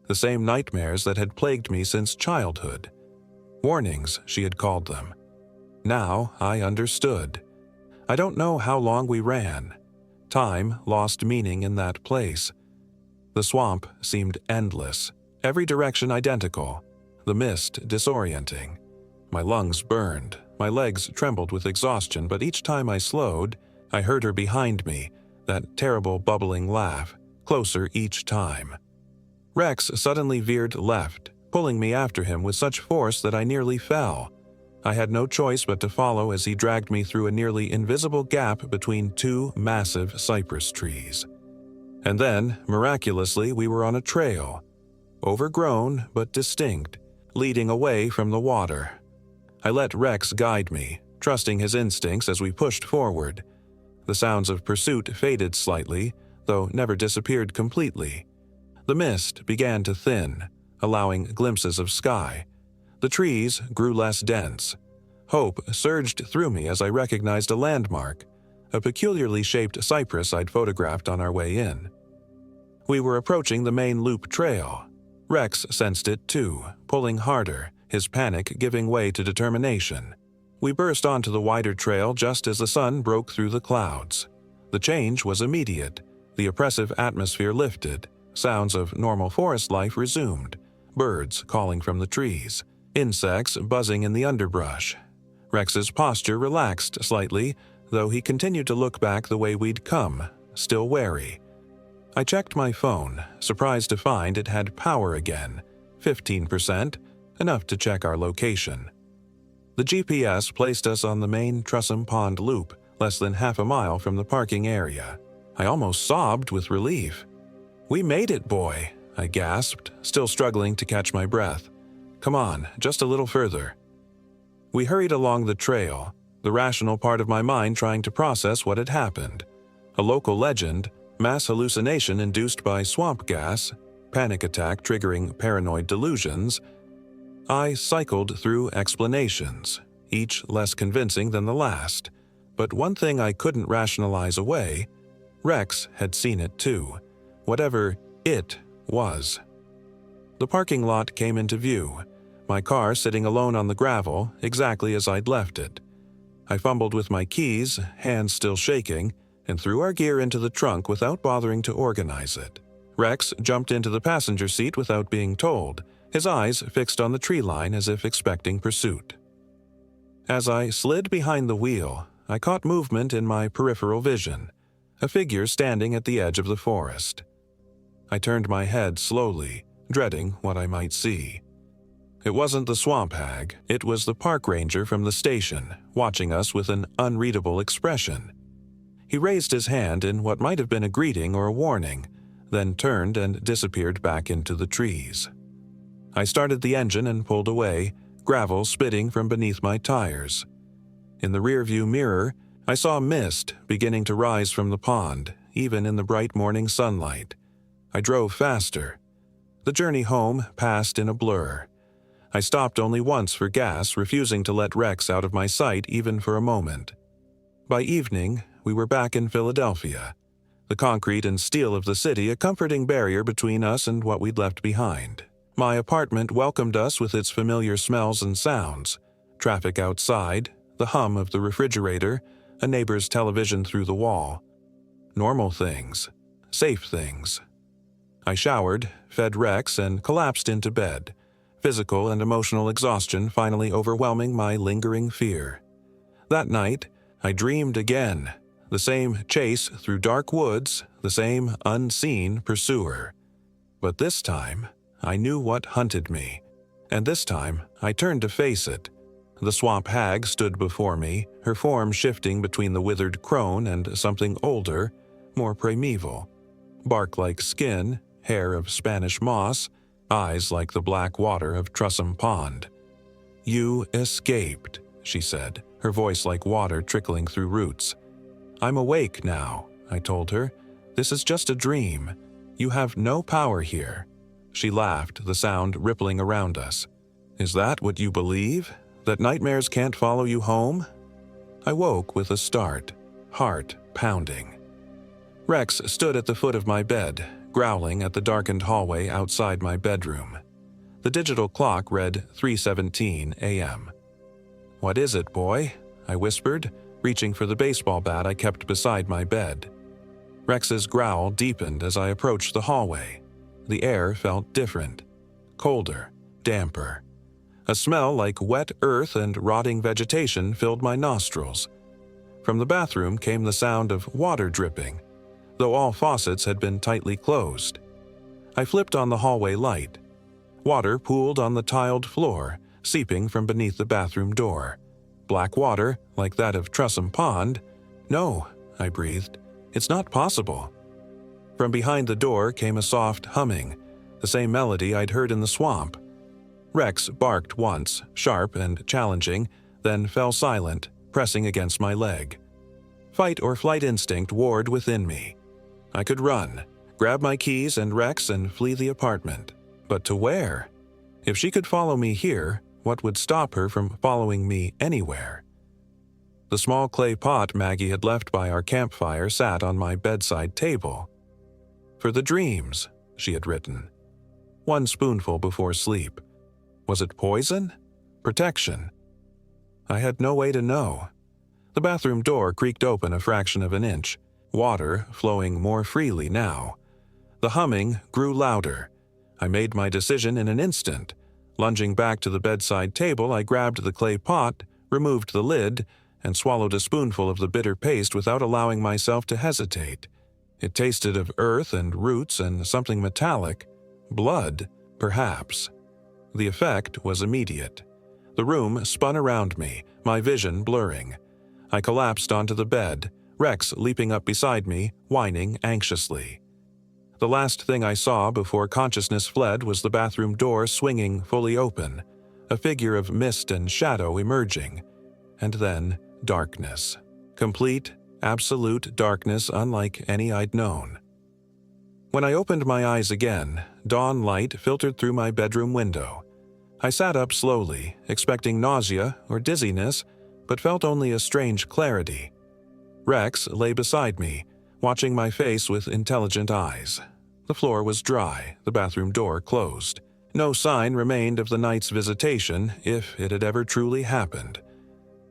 The same nightmares that had plagued me since childhood. Warnings, she had called them. Now I understood. I don't know how long we ran. Time lost meaning in that place. The swamp seemed endless, every direction identical, the mist disorienting. My lungs burned, my legs trembled with exhaustion, but each time I slowed, I heard her behind me, that terrible bubbling laugh, closer each time. Rex suddenly veered left, pulling me after him with such force that I nearly fell. I had no choice but to follow as he dragged me through a nearly invisible gap between two massive cypress trees. And then, miraculously, we were on a trail, overgrown but distinct, leading away from the water. I let Rex guide me, trusting his instincts as we pushed forward. The sounds of pursuit faded slightly, though never disappeared completely. The mist began to thin, allowing glimpses of sky. The trees grew less dense. Hope surged through me as I recognized a landmark, a peculiarly shaped cypress I'd photographed on our way in. We were approaching the main loop trail. Rex sensed it too, pulling harder, his panic giving way to determination. We burst onto the wider trail just as the sun broke through the clouds. The change was immediate. The oppressive atmosphere lifted. Sounds of normal forest life resumed. Birds calling from the trees. Insects buzzing in the underbrush. Rex's posture relaxed slightly, though he continued to look back the way we'd come, still wary. I checked my phone, surprised to find it had power again, 15%, enough to check our location. The GPS placed us on the main Trussum Pond loop, less than half a mile from the parking area. I almost sobbed with relief. "We made it, boy," I gasped, still struggling to catch my breath. "Come on, just a little further." We hurried along the trail, the rational part of my mind trying to process what had happened. A local legend, mass hallucination induced by swamp gas, panic attack triggering paranoid delusions. I cycled through explanations, each less convincing than the last. But one thing I couldn't rationalize away, Rex had seen it too, whatever it was. The parking lot came into view, my car sitting alone on the gravel, exactly as I'd left it. I fumbled with my keys, hands still shaking, and threw our gear into the trunk without bothering to organize it. Rex jumped into the passenger seat without being told, his eyes fixed on the tree line as if expecting pursuit. As I slid behind the wheel, I caught movement in my peripheral vision, a figure standing at the edge of the forest. I turned my head slowly, dreading what I might see. It wasn't the swamp hag, it was the park ranger from the station, watching us with an unreadable expression. He raised his hand in what might have been a greeting or a warning, then turned and disappeared back into the trees. I started the engine and pulled away, gravel spitting from beneath my tires. In the rearview mirror, I saw mist beginning to rise from the pond, even in the bright morning sunlight. I drove faster. The journey home passed in a blur. I stopped only once for gas, refusing to let Rex out of my sight even for a moment. By evening, we were back in Philadelphia. The concrete and steel of the city a comforting barrier between us and what we'd left behind. My apartment welcomed us with its familiar smells and sounds. Traffic outside, the hum of the refrigerator, a neighbor's television through the wall. Normal things. Safe things. I showered, fed Rex, and collapsed into bed, physical and emotional exhaustion finally overwhelming my lingering fear. That night, I dreamed again. The same chase through dark woods, the same unseen pursuer. But this time, I knew what hunted me. And this time, I turned to face it. The swamp hag stood before me, her form shifting between the withered crone and something older, more primeval. Bark-like skin, hair of Spanish moss, eyes like the black water of Truss Pond. "You escaped," she said, her voice like water trickling through roots. "I'm awake now," I told her. "This is just a dream. You have no power here." She laughed, the sound rippling around us. "Is that what you believe? That nightmares can't follow you home?" I woke with a start, heart pounding. Rex stood at the foot of my bed, growling at the darkened hallway outside my bedroom. The digital clock read 3:17 a.m. "What is it, boy?" I whispered, reaching for the baseball bat I kept beside my bed. Rex's growl deepened as I approached the hallway. The air felt different, colder, damper. A smell like wet earth and rotting vegetation filled my nostrils. From the bathroom came the sound of water dripping, though all faucets had been tightly closed. I flipped on the hallway light. Water pooled on the tiled floor, seeping from beneath the bathroom door. Black water, like that of Truss Pond. "No," I breathed. "It's not possible." From behind the door came a soft humming, the same melody I'd heard in the swamp. Rex barked once, sharp and challenging, then fell silent, pressing against my leg. Fight or flight instinct warred within me. I could run, grab my keys and Rex and flee the apartment. But to where? If she could follow me here, what would stop her from following me anywhere? The small clay pot Maggie had left by our campfire sat on my bedside table. "For the dreams," she had written. 1 spoonful before sleep. Was it poison? Protection? I had no way to know. The bathroom door creaked open a fraction of an inch, water flowing more freely now. The humming grew louder. I made my decision in an instant. Lunging back to the bedside table, I grabbed the clay pot, removed the lid, and swallowed a spoonful of the bitter paste without allowing myself to hesitate. It tasted of earth and roots and something metallic. Blood, perhaps. The effect was immediate. The room spun around me, my vision blurring. I collapsed onto the bed, Rex leaping up beside me, whining anxiously. The last thing I saw before consciousness fled was the bathroom door swinging fully open, a figure of mist and shadow emerging, and then darkness. Complete, absolute darkness unlike any I'd known. When I opened my eyes again, dawn light filtered through my bedroom window. I sat up slowly, expecting nausea or dizziness, but felt only a strange clarity. Rex lay beside me, watching my face with intelligent eyes. The floor was dry, the bathroom door closed. No sign remained of the night's visitation, if it had ever truly happened.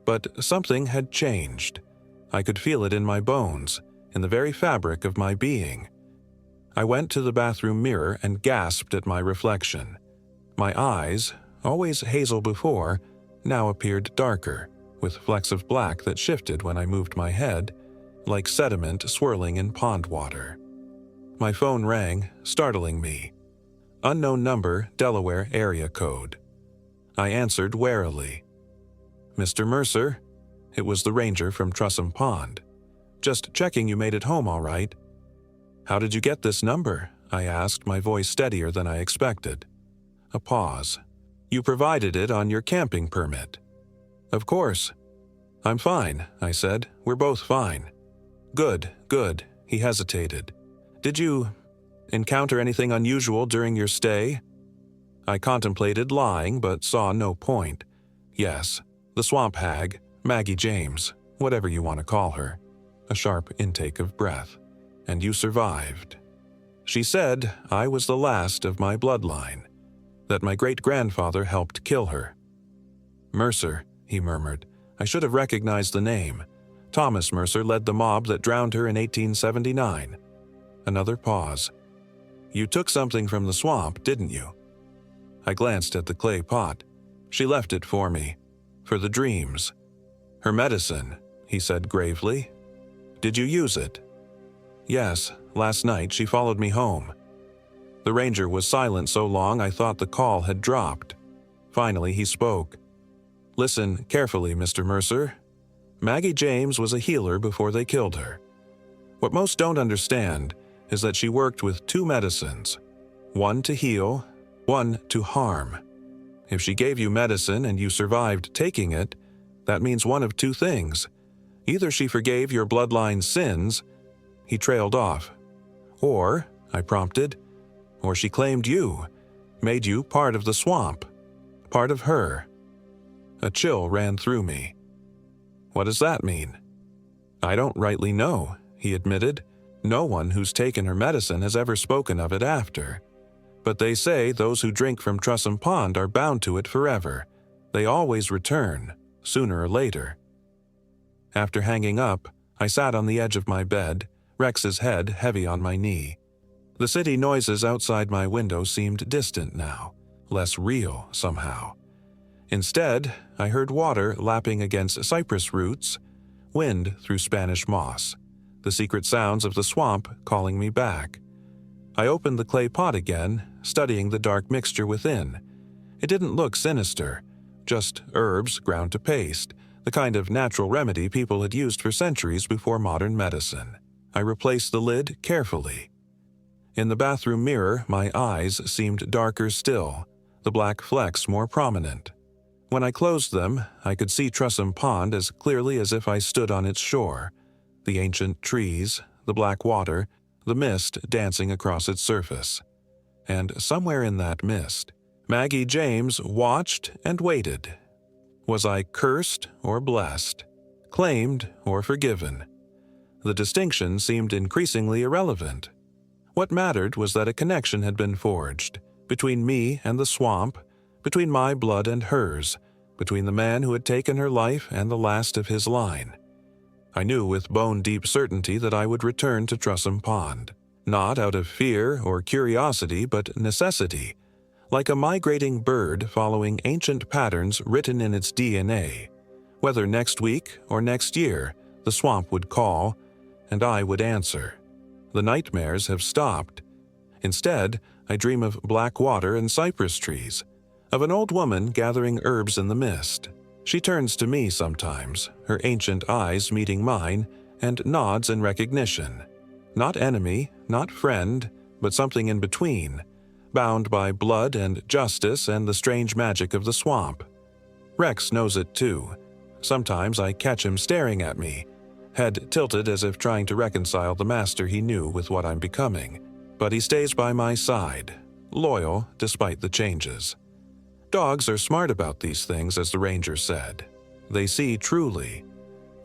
But something had changed. I could feel it in my bones, in the very fabric of my being. I went to the bathroom mirror and gasped at my reflection. My eyes, always hazel before, now appeared darker, with flecks of black that shifted when I moved my head, like sediment swirling in pond water. My phone rang, startling me. unknown number, Delaware area code. I answered warily. "Mr. Mercer?" It was the ranger from Truss Pond. "Just checking you made it home all right." "How did you get this number?" I asked, my voice steadier than I expected. A pause. "You provided it on your camping permit." "Of course." "I'm fine," I said. "We're both fine." Good. He hesitated. "Did you encounter anything unusual during your stay?" I contemplated lying, but saw no point. Yes, the swamp hag, Maggie James, whatever you want to call her. A sharp intake of breath. "And you survived." "She said I was the last of my bloodline, that my great-grandfather helped kill her." "Mercer," he murmured. "I should have recognized the name. Thomas Mercer led the mob that drowned her in 1879. Another pause. "You took something from the swamp, didn't you?" I glanced at the clay pot. "She left it for me. For the dreams." "Her medicine," he said gravely. "Did you use it?" "Yes, last night she followed me home." The ranger was silent so long I thought the call had dropped. Finally he spoke. "Listen carefully, Mr. Mercer. Maggie James was a healer before they killed her. What most don't understand is that she worked with two medicines, one to heal, one to harm. If she gave you medicine and you survived taking it, that means one of two things. Either she forgave your bloodline's sins," he trailed off, "or," I prompted, "or she claimed you, made you part of the swamp, part of her." A chill ran through me. "What does that mean?" "I don't rightly know," he admitted. "No one who's taken her medicine has ever spoken of it after. But they say those who drink from Truss Pond are bound to it forever. They always return, sooner or later." After hanging up, I sat on the edge of my bed, Rex's head heavy on my knee. The city noises outside my window seemed distant now, less real somehow. Instead, I heard water lapping against cypress roots, wind through Spanish moss, the secret sounds of the swamp calling me back. I opened the clay pot again, studying the dark mixture within. It didn't look sinister, just herbs ground to paste, the kind of natural remedy people had used for centuries before modern medicine. I replaced the lid carefully. In the bathroom mirror, my eyes seemed darker still, the black flecks more prominent. When I closed them, I could see Truss Pond as clearly as if I stood on its shore. The ancient trees, the black water, the mist dancing across its surface. And somewhere in that mist, Maggie James watched and waited. Was I cursed or blessed? Claimed or forgiven? The distinction seemed increasingly irrelevant. What mattered was that a connection had been forged, between me and the swamp, between my blood and hers, between the man who had taken her life and the last of his line. I knew with bone-deep certainty that I would return to Truss Pond, not out of fear or curiosity but necessity, like a migrating bird following ancient patterns written in its DNA. Whether next week or next year, the swamp would call, and I would answer. The nightmares have stopped. Instead, I dream of black water and cypress trees, of an old woman gathering herbs in the mist. She turns to me sometimes, her ancient eyes meeting mine, and nods in recognition. Not enemy, not friend, but something in between, bound by blood and justice and the strange magic of the swamp. Rex knows it too. Sometimes I catch him staring at me, head tilted as if trying to reconcile the master he knew with what I'm becoming. But he stays by my side, loyal despite the changes. Dogs are smart about these things, as the ranger said. They see truly.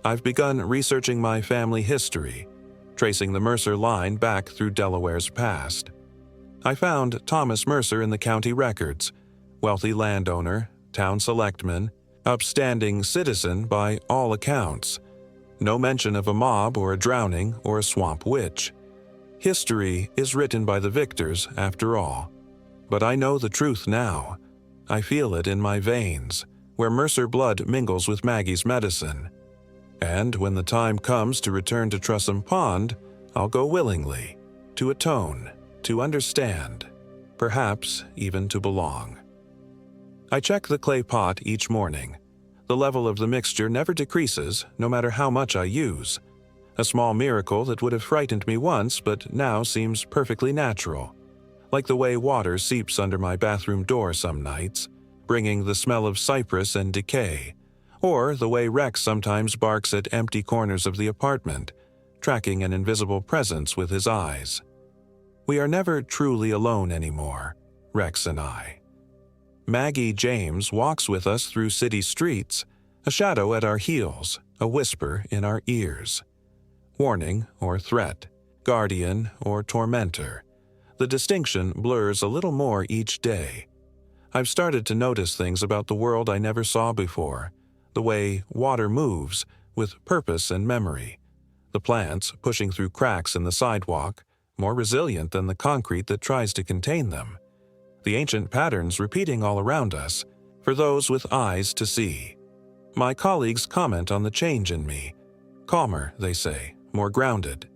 I've begun researching my family history, tracing the Mercer line back through Delaware's past. I found Thomas Mercer in the county records, wealthy landowner, town selectman, upstanding citizen by all accounts. No mention of a mob or a drowning or a swamp witch. History is written by the victors, after all. But I know the truth now. I feel it in my veins, where Mercer blood mingles with Maggie's medicine. And when the time comes to return to Truss Pond, I'll go willingly, to atone, to understand. perhaps even to belong. I check the clay pot each morning. The level of the mixture never decreases, no matter how much I use. A small miracle that would have frightened me once, but now seems perfectly natural. Like the way water seeps under my bathroom door some nights, bringing the smell of cypress and decay, or the way Rex sometimes barks at empty corners of the apartment, tracking an invisible presence with his eyes. We are never truly alone anymore, Rex and I. Maggie James walks with us through city streets, a shadow at our heels, a whisper in our ears. Warning or threat, guardian or tormentor. The distinction blurs a little more each day. I've started to notice things about the world I never saw before. The way water moves, with purpose and memory. The plants pushing through cracks in the sidewalk, more resilient than the concrete that tries to contain them. The ancient patterns repeating all around us, for those with eyes to see. My colleagues comment on the change in me. Calmer, they say, more grounded.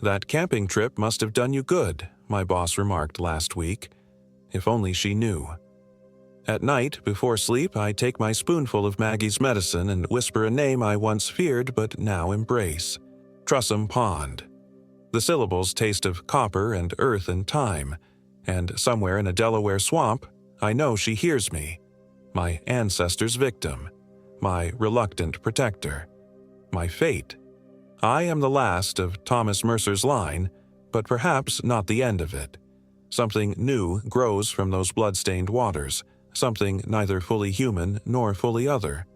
"That camping trip must have done you good," my boss remarked last week. If only she knew. At night, before sleep, I take my spoonful of Maggie's medicine and whisper a name I once feared but now embrace. Trussum Pond. The syllables taste of copper and earth and time, and somewhere in a Delaware swamp, I know she hears me. My ancestor's victim. My reluctant protector. My fate. I am the last of Thomas Mercer's line, but perhaps not the end of it. Something new grows from those blood-stained waters, something neither fully human nor fully other.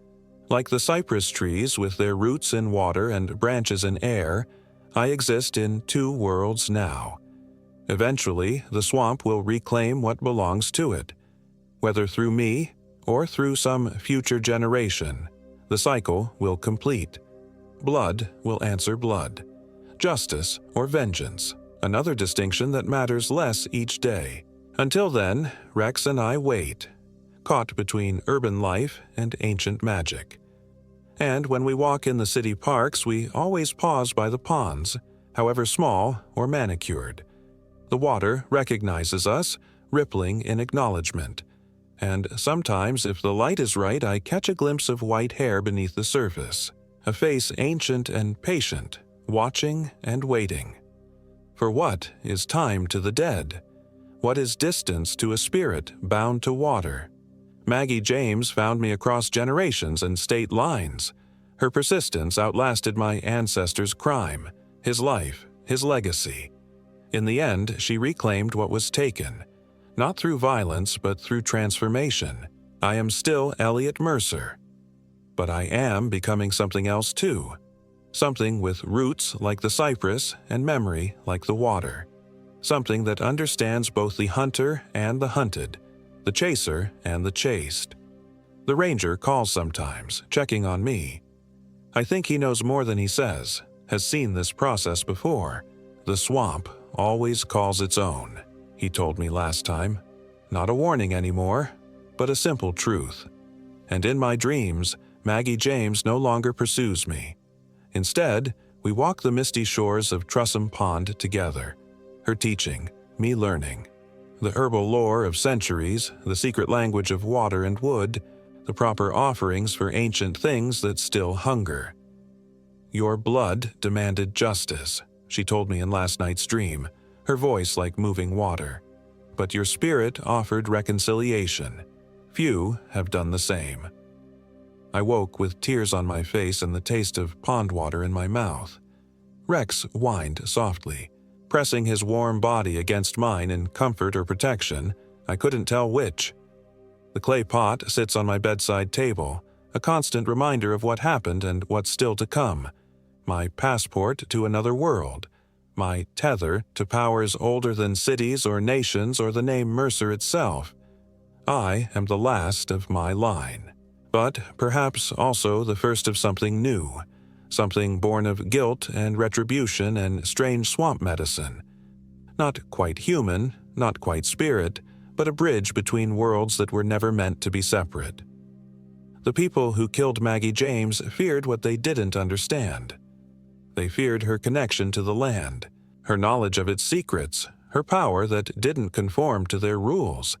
Like the cypress trees with their roots in water and branches in air, I exist in two worlds now. Eventually, the swamp will reclaim what belongs to it. Whether through me or through some future generation, the cycle will complete. Blood will answer blood. Justice or vengeance, another distinction that matters less each day. Until then, Rex and I wait, caught between urban life and ancient magic. And when we walk in the city parks, we always pause by the ponds, however small or manicured. The water recognizes us, rippling in acknowledgement. And sometimes, if the light is right, I catch a glimpse of white hair beneath the surface, a face ancient and patient, watching and waiting. For what is time to the dead? What is distance to a spirit bound to water? Maggie James found me across generations and state lines. Her persistence outlasted my ancestor's crime, his life, his legacy. In the end, she reclaimed what was taken, not through violence but through transformation. I am still Elliot Mercer. But I am becoming something else too. Something with roots like the cypress and memory like the water. Something that understands both the hunter and the hunted, the chaser and the chased. The ranger calls sometimes, checking on me. I think he knows more than he says, has seen this process before. The swamp always calls its own, he told me last time. Not a warning anymore, but a simple truth. And in my dreams, Maggie James no longer pursues me. Instead, we walk the misty shores of Trussum Pond together. Her teaching, me learning. The herbal lore of centuries, the secret language of water and wood, the proper offerings for ancient things that still hunger. "Your blood demanded justice," she told me in last night's dream, her voice like moving water. "But your spirit offered reconciliation. Few have done the same." I woke with tears on my face and the taste of pond water in my mouth. Rex whined softly, pressing his warm body against mine in comfort or protection. I couldn't tell which. The clay pot sits on my bedside table, a constant reminder of what happened and what's still to come. My passport to another world. My tether to powers older than cities or nations or the name Mercer itself. I am the last of my line. But perhaps also the first of something new. Something born of guilt and retribution and strange swamp medicine. Not quite human, not quite spirit, but a bridge between worlds that were never meant to be separate. The people who killed Maggie James feared what they didn't understand. They feared her connection to the land, her knowledge of its secrets, her power that didn't conform to their rules.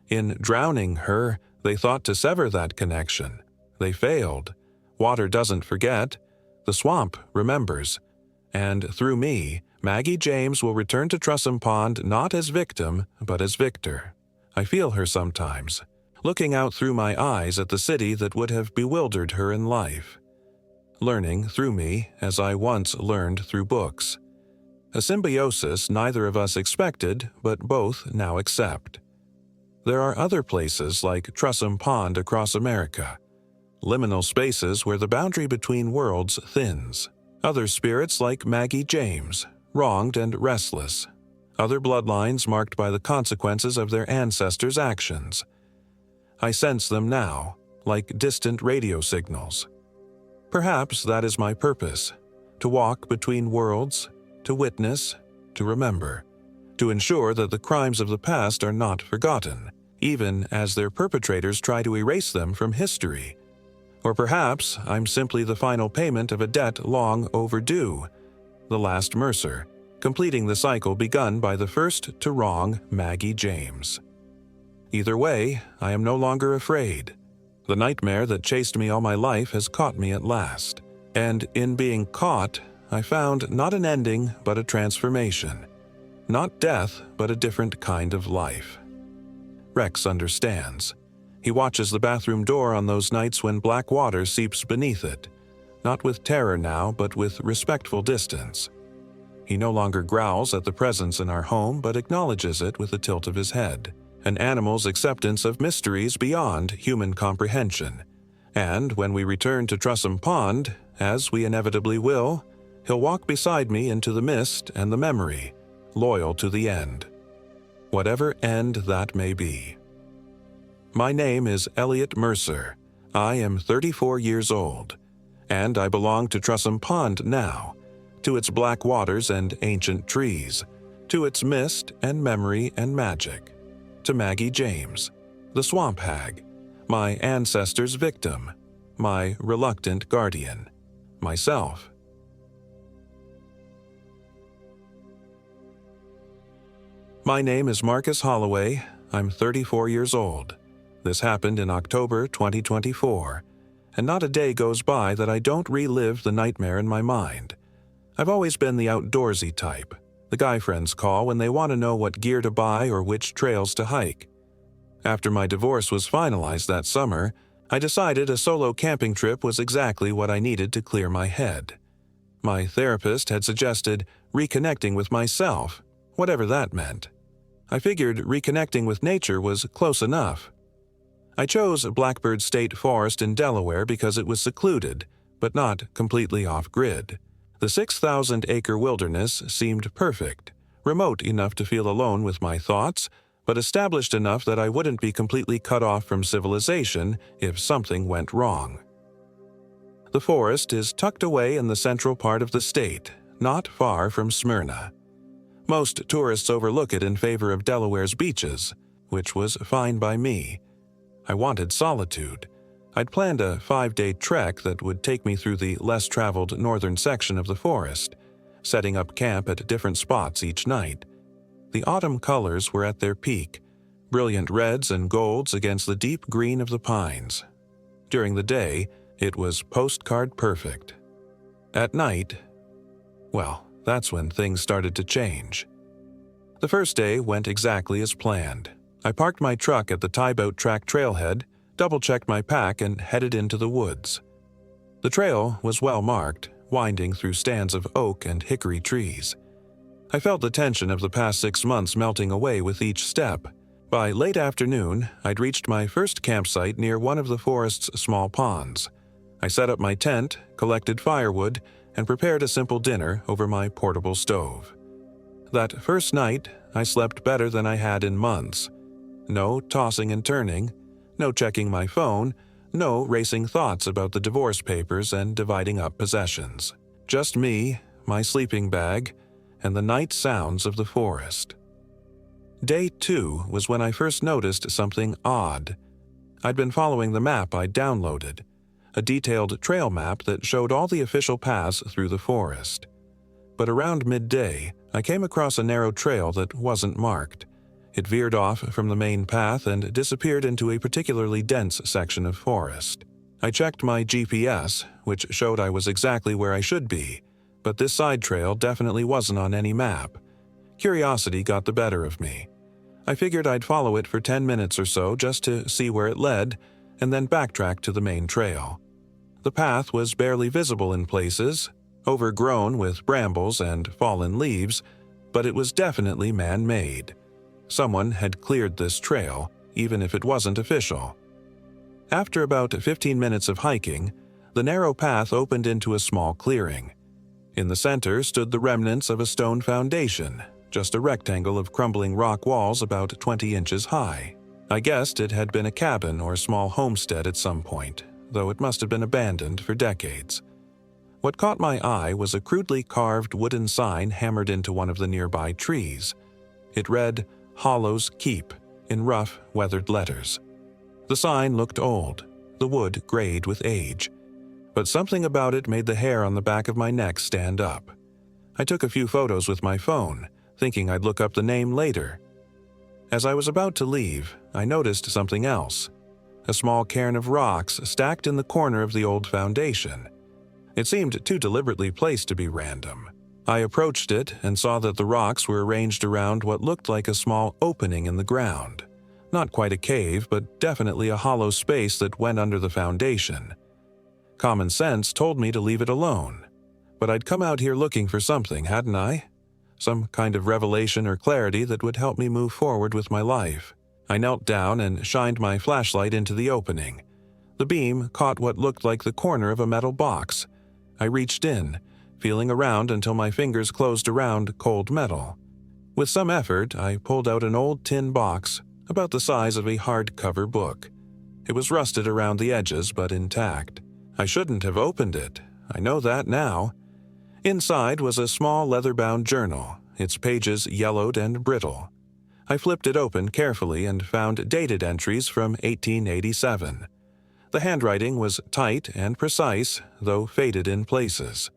In drowning her, they thought to sever that connection. They failed. Water doesn't forget. The swamp remembers. And through me, Maggie James will return to Truss Pond not as victim, but as victor. I feel her sometimes, looking out through my eyes at the city that would have bewildered her in life. Learning through me as I once learned through books. A symbiosis neither of us expected, but both now accept. There are other places like Truss Pond across America. Liminal spaces where the boundary between worlds thins. Other spirits like Maggie James, wronged and restless. Other bloodlines marked by the consequences of their ancestors' actions. I sense them now, like distant radio signals. Perhaps that is my purpose, to walk between worlds, to witness, to remember, to ensure that the crimes of the past are not forgotten, even as their perpetrators try to erase them from history. Or perhaps I'm simply the final payment of a debt long overdue, the last Mercer, completing the cycle begun by the first to wrong Maggie James. Either way, I am no longer afraid. The nightmare that chased me all my life has caught me at last, and in being caught, I found not an ending but a transformation. Not death, but a different kind of life. Rex understands. He watches the bathroom door on those nights when black water seeps beneath it, not with terror now, but with respectful distance. He no longer growls at the presence in our home, but acknowledges it with a tilt of his head, an animal's acceptance of mysteries beyond human comprehension. And when we return to Truss Pond, as we inevitably will, he'll walk beside me into the mist and the memory, loyal to the end. Whatever end that may be. My name is Elliot Mercer. I am 34 years old, and I belong to Truss Pond now, to its black waters and ancient trees, to its mist and memory and magic, to Maggie James, the swamp hag, my ancestors' victim, my reluctant guardian, myself. My name is Marcus Holloway. I'm 34 years old. This happened in October 2024, and not a day goes by that I don't relive the nightmare in my mind. I've always been the outdoorsy type, the guy friends call when they want to know what gear to buy or which trails to hike. After my divorce was finalized that summer, I decided a solo camping trip was exactly what I needed to clear my head. My therapist had suggested reconnecting with myself, whatever that meant. I figured reconnecting with nature was close enough. I chose Blackbird State Forest in Delaware because it was secluded, but not completely off-grid. The 6,000-acre wilderness seemed perfect, remote enough to feel alone with my thoughts, but established enough that I wouldn't be completely cut off from civilization if something went wrong. The forest is tucked away in the central part of the state, not far from Smyrna. Most tourists overlook it in favor of Delaware's beaches, which was fine by me. I wanted solitude. I'd planned a 5-day trek that would take me through the less-traveled northern section of the forest, setting up camp at different spots each night. The autumn colors were at their peak, brilliant reds and golds against the deep green of the pines. During the day, it was postcard perfect. At night, well, that's when things started to change. The first day went exactly as planned. I parked my truck at the Tie-Boat Track trailhead, double-checked my pack, and headed into the woods. The trail was well marked, winding through stands of oak and hickory trees. I felt the tension of the past 6 months melting away with each step. By late afternoon, I'd reached my first campsite near one of the forest's small ponds. I set up my tent, collected firewood, and prepared a simple dinner over my portable stove. That first night, I slept better than I had in months. No tossing and turning, no checking my phone, no racing thoughts about the divorce papers and dividing up possessions. Just me, my sleeping bag, and the night sounds of the forest. Day 2 was when I first noticed something odd. I'd been following the map I'd downloaded, a detailed trail map that showed all the official paths through the forest. But around midday, I came across a narrow trail that wasn't marked. It veered off from the main path and disappeared into a particularly dense section of forest. I checked my GPS, which showed I was exactly where I should be, but this side trail definitely wasn't on any map. Curiosity got the better of me. I figured I'd follow it for 10 minutes or so just to see where it led, and then backtrack to the main trail. The path was barely visible in places, overgrown with brambles and fallen leaves, but it was definitely man-made. Someone had cleared this trail, even if it wasn't official. After about 15 minutes of hiking, the narrow path opened into a small clearing. In the center stood the remnants of a stone foundation, just a rectangle of crumbling rock walls about 20 inches high. I guessed it had been a cabin or small homestead at some point, though it must have been abandoned for decades. What caught my eye was a crudely carved wooden sign hammered into one of the nearby trees. It read, "Hollow's Keep," in rough, weathered letters. The sign looked old, the wood grayed with age, but something about it made the hair on the back of my neck stand up. I took a few photos with my phone, thinking I'd look up the name later. As I was about to leave, I noticed something else. A small cairn of rocks stacked in the corner of the old foundation. It seemed too deliberately placed to be random. I approached it and saw that the rocks were arranged around what looked like a small opening in the ground. Not quite a cave, but definitely a hollow space that went under the foundation. Common sense told me to leave it alone. But I'd come out here looking for something, hadn't I? Some kind of revelation or clarity that would help me move forward with my life. I knelt down and shined my flashlight into the opening. The beam caught what looked like the corner of a metal box. I reached in, feeling around until my fingers closed around cold metal. With some effort, I pulled out an old tin box, about the size of a hardcover book. It was rusted around the edges, but intact. I shouldn't have opened it. I know that now. Inside was a small leather-bound journal, its pages yellowed and brittle. I flipped it open carefully and found dated entries from 1887. The handwriting was tight and precise, though faded in places.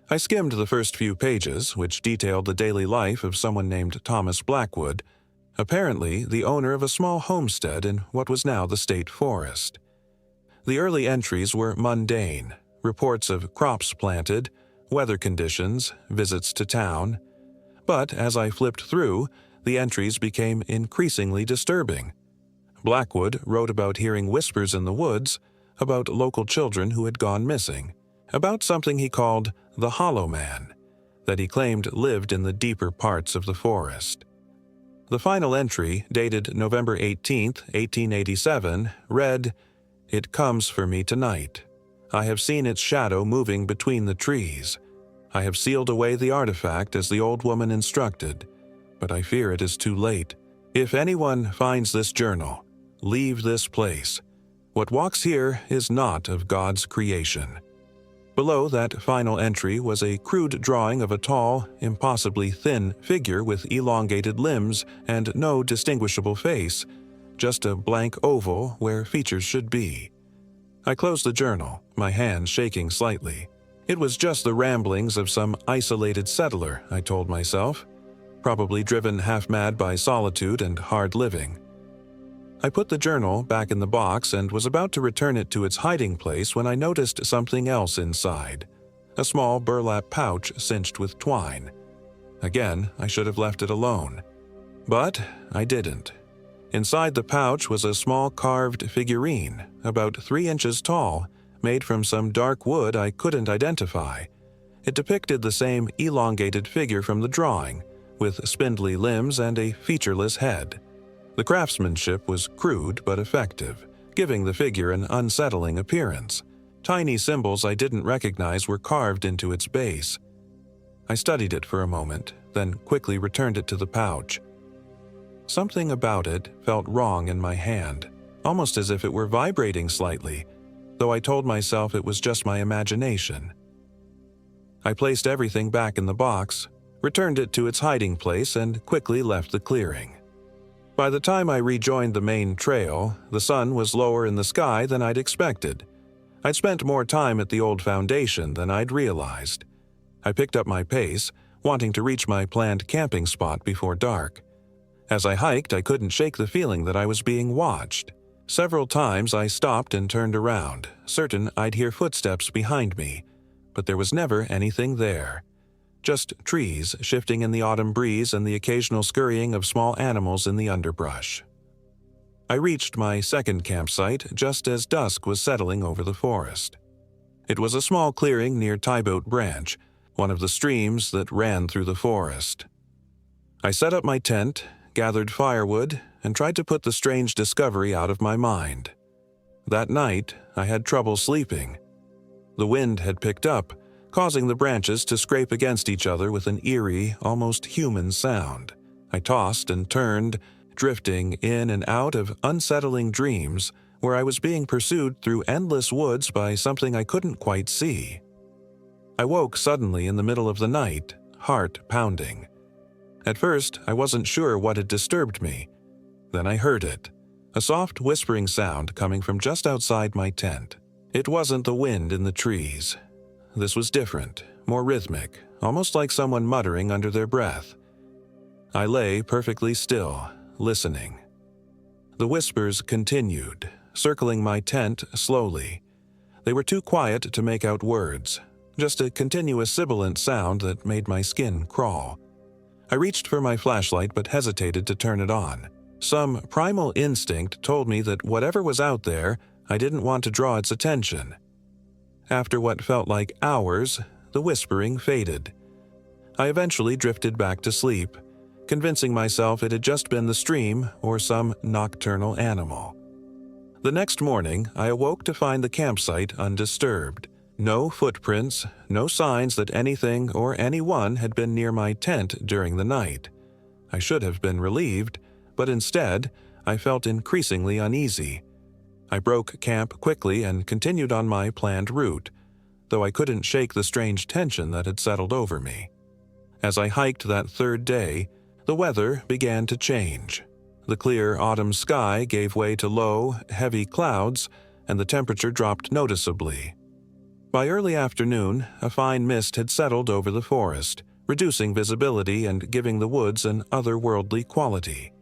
I skimmed the first few pages, which detailed the daily life of someone named Thomas Blackwood, apparently the owner of a small homestead in what was now the state forest. The early entries were mundane, reports of crops planted, weather conditions, visits to town. But as I flipped through, the entries became increasingly disturbing. Blackwood wrote about hearing whispers in the woods, about local children who had gone missing, about something he called the Hollow Man, that he claimed lived in the deeper parts of the forest. The final entry, dated November 18, 1887, read, "It comes for me tonight. I have seen its shadow moving between the trees. I have sealed away the artifact as the old woman instructed, but I fear it is too late. If anyone finds this journal, leave this place. What walks here is not of God's creation." Below that final entry was a crude drawing of a tall, impossibly thin figure with elongated limbs and no distinguishable face, just a blank oval where features should be. I closed the journal, my hand shaking slightly. It was just the ramblings of some isolated settler, I told myself, probably driven half-mad by solitude and hard living. I put the journal back in the box and was about to return it to its hiding place when I noticed something else inside, a small burlap pouch cinched with twine. Again, I should have left it alone. But I didn't. Inside the pouch was a small carved figurine, about 3 inches tall, made from some dark wood I couldn't identify. It depicted the same elongated figure from the drawing, with spindly limbs and a featureless head. The craftsmanship was crude but effective, giving the figure an unsettling appearance. Tiny symbols I didn't recognize were carved into its base. I studied it for a moment, then quickly returned it to the pouch. Something about it felt wrong in my hand, almost as if it were vibrating slightly, though I told myself it was just my imagination. I placed everything back in the box, returned it to its hiding place, and quickly left the clearing. By the time I rejoined the main trail, the sun was lower in the sky than I'd expected. I'd spent more time at the old foundation than I'd realized. I picked up my pace, wanting to reach my planned camping spot before dark. As I hiked, I couldn't shake the feeling that I was being watched. Several times I stopped and turned around, certain I'd hear footsteps behind me, but there was never anything there. Just trees shifting in the autumn breeze and the occasional scurrying of small animals in the underbrush. I reached my second campsite just as dusk was settling over the forest. It was a small clearing near Tyboat Branch, one of the streams that ran through the forest. I set up my tent, gathered firewood, and tried to put the strange discovery out of my mind. That night, I had trouble sleeping. The wind had picked up, causing the branches to scrape against each other with an eerie, almost human sound. I tossed and turned, drifting in and out of unsettling dreams where I was being pursued through endless woods by something I couldn't quite see. I woke suddenly in the middle of the night, heart pounding. At first, I wasn't sure what had disturbed me. Then I heard it, a soft whispering sound coming from just outside my tent. It wasn't the wind in the trees. This was different, more rhythmic, almost like someone muttering under their breath. I lay perfectly still, listening. The whispers continued, circling my tent slowly. They were too quiet to make out words, just a continuous sibilant sound that made my skin crawl. I reached for my flashlight but hesitated to turn it on. Some primal instinct told me that whatever was out there, I didn't want to draw its attention. After what felt like hours, the whispering faded. I eventually drifted back to sleep, convincing myself it had just been the stream or some nocturnal animal. The next morning, I awoke to find the campsite undisturbed. No footprints, no signs that anything or anyone had been near my tent during the night. I should have been relieved, but instead, I felt increasingly uneasy. I broke camp quickly and continued on my planned route, though I couldn't shake the strange tension that had settled over me. As I hiked that third day, the weather began to change. The clear autumn sky gave way to low, heavy clouds, and the temperature dropped noticeably. By early afternoon, a fine mist had settled over the forest, reducing visibility and giving the woods an otherworldly quality.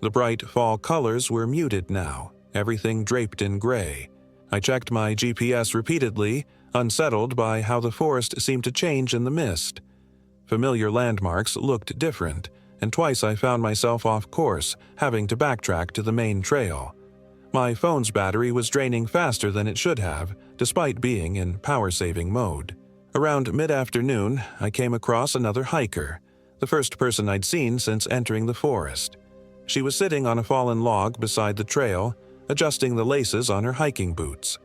The bright fall colors were muted now, everything draped in gray. I checked my GPS repeatedly, unsettled by how the forest seemed to change in the mist. Familiar landmarks looked different, and twice I found myself off course, having to backtrack to the main trail. My phone's battery was draining faster than it should have, despite being in power-saving mode. Around mid-afternoon, I came across another hiker, the first person I'd seen since entering the forest. She was sitting on a fallen log beside the trail, adjusting the laces on her hiking boots.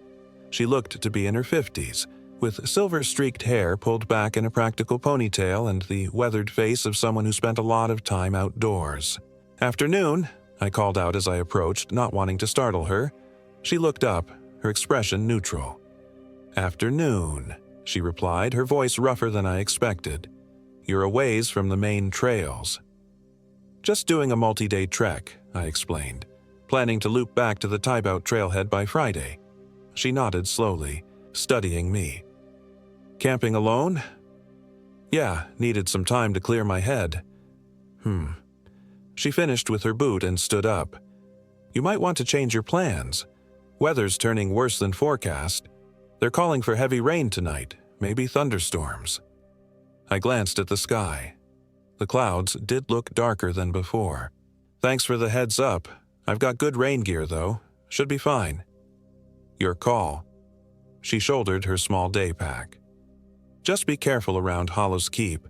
She looked to be in her 50s, with silver-streaked hair pulled back in a practical ponytail and the weathered face of someone who spent a lot of time outdoors. "Afternoon," I called out as I approached, not wanting to startle her. She looked up, her expression neutral. "Afternoon," she replied, her voice rougher than I expected. "You're a ways from the main trails." "Just doing a multi-day trek," I explained, planning to loop back to the Tybout trailhead by Friday. She nodded slowly, studying me. "Camping alone?" "Yeah, needed some time to clear my head." She finished with her boot and stood up. "You might want to change your plans. Weather's turning worse than forecast. They're calling for heavy rain tonight, maybe thunderstorms." I glanced at the sky. The clouds did look darker than before. "Thanks for the heads up. I've got good rain gear, though. Should be fine." "Your call." She shouldered her small day pack. "Just be careful around Hollow's Keep.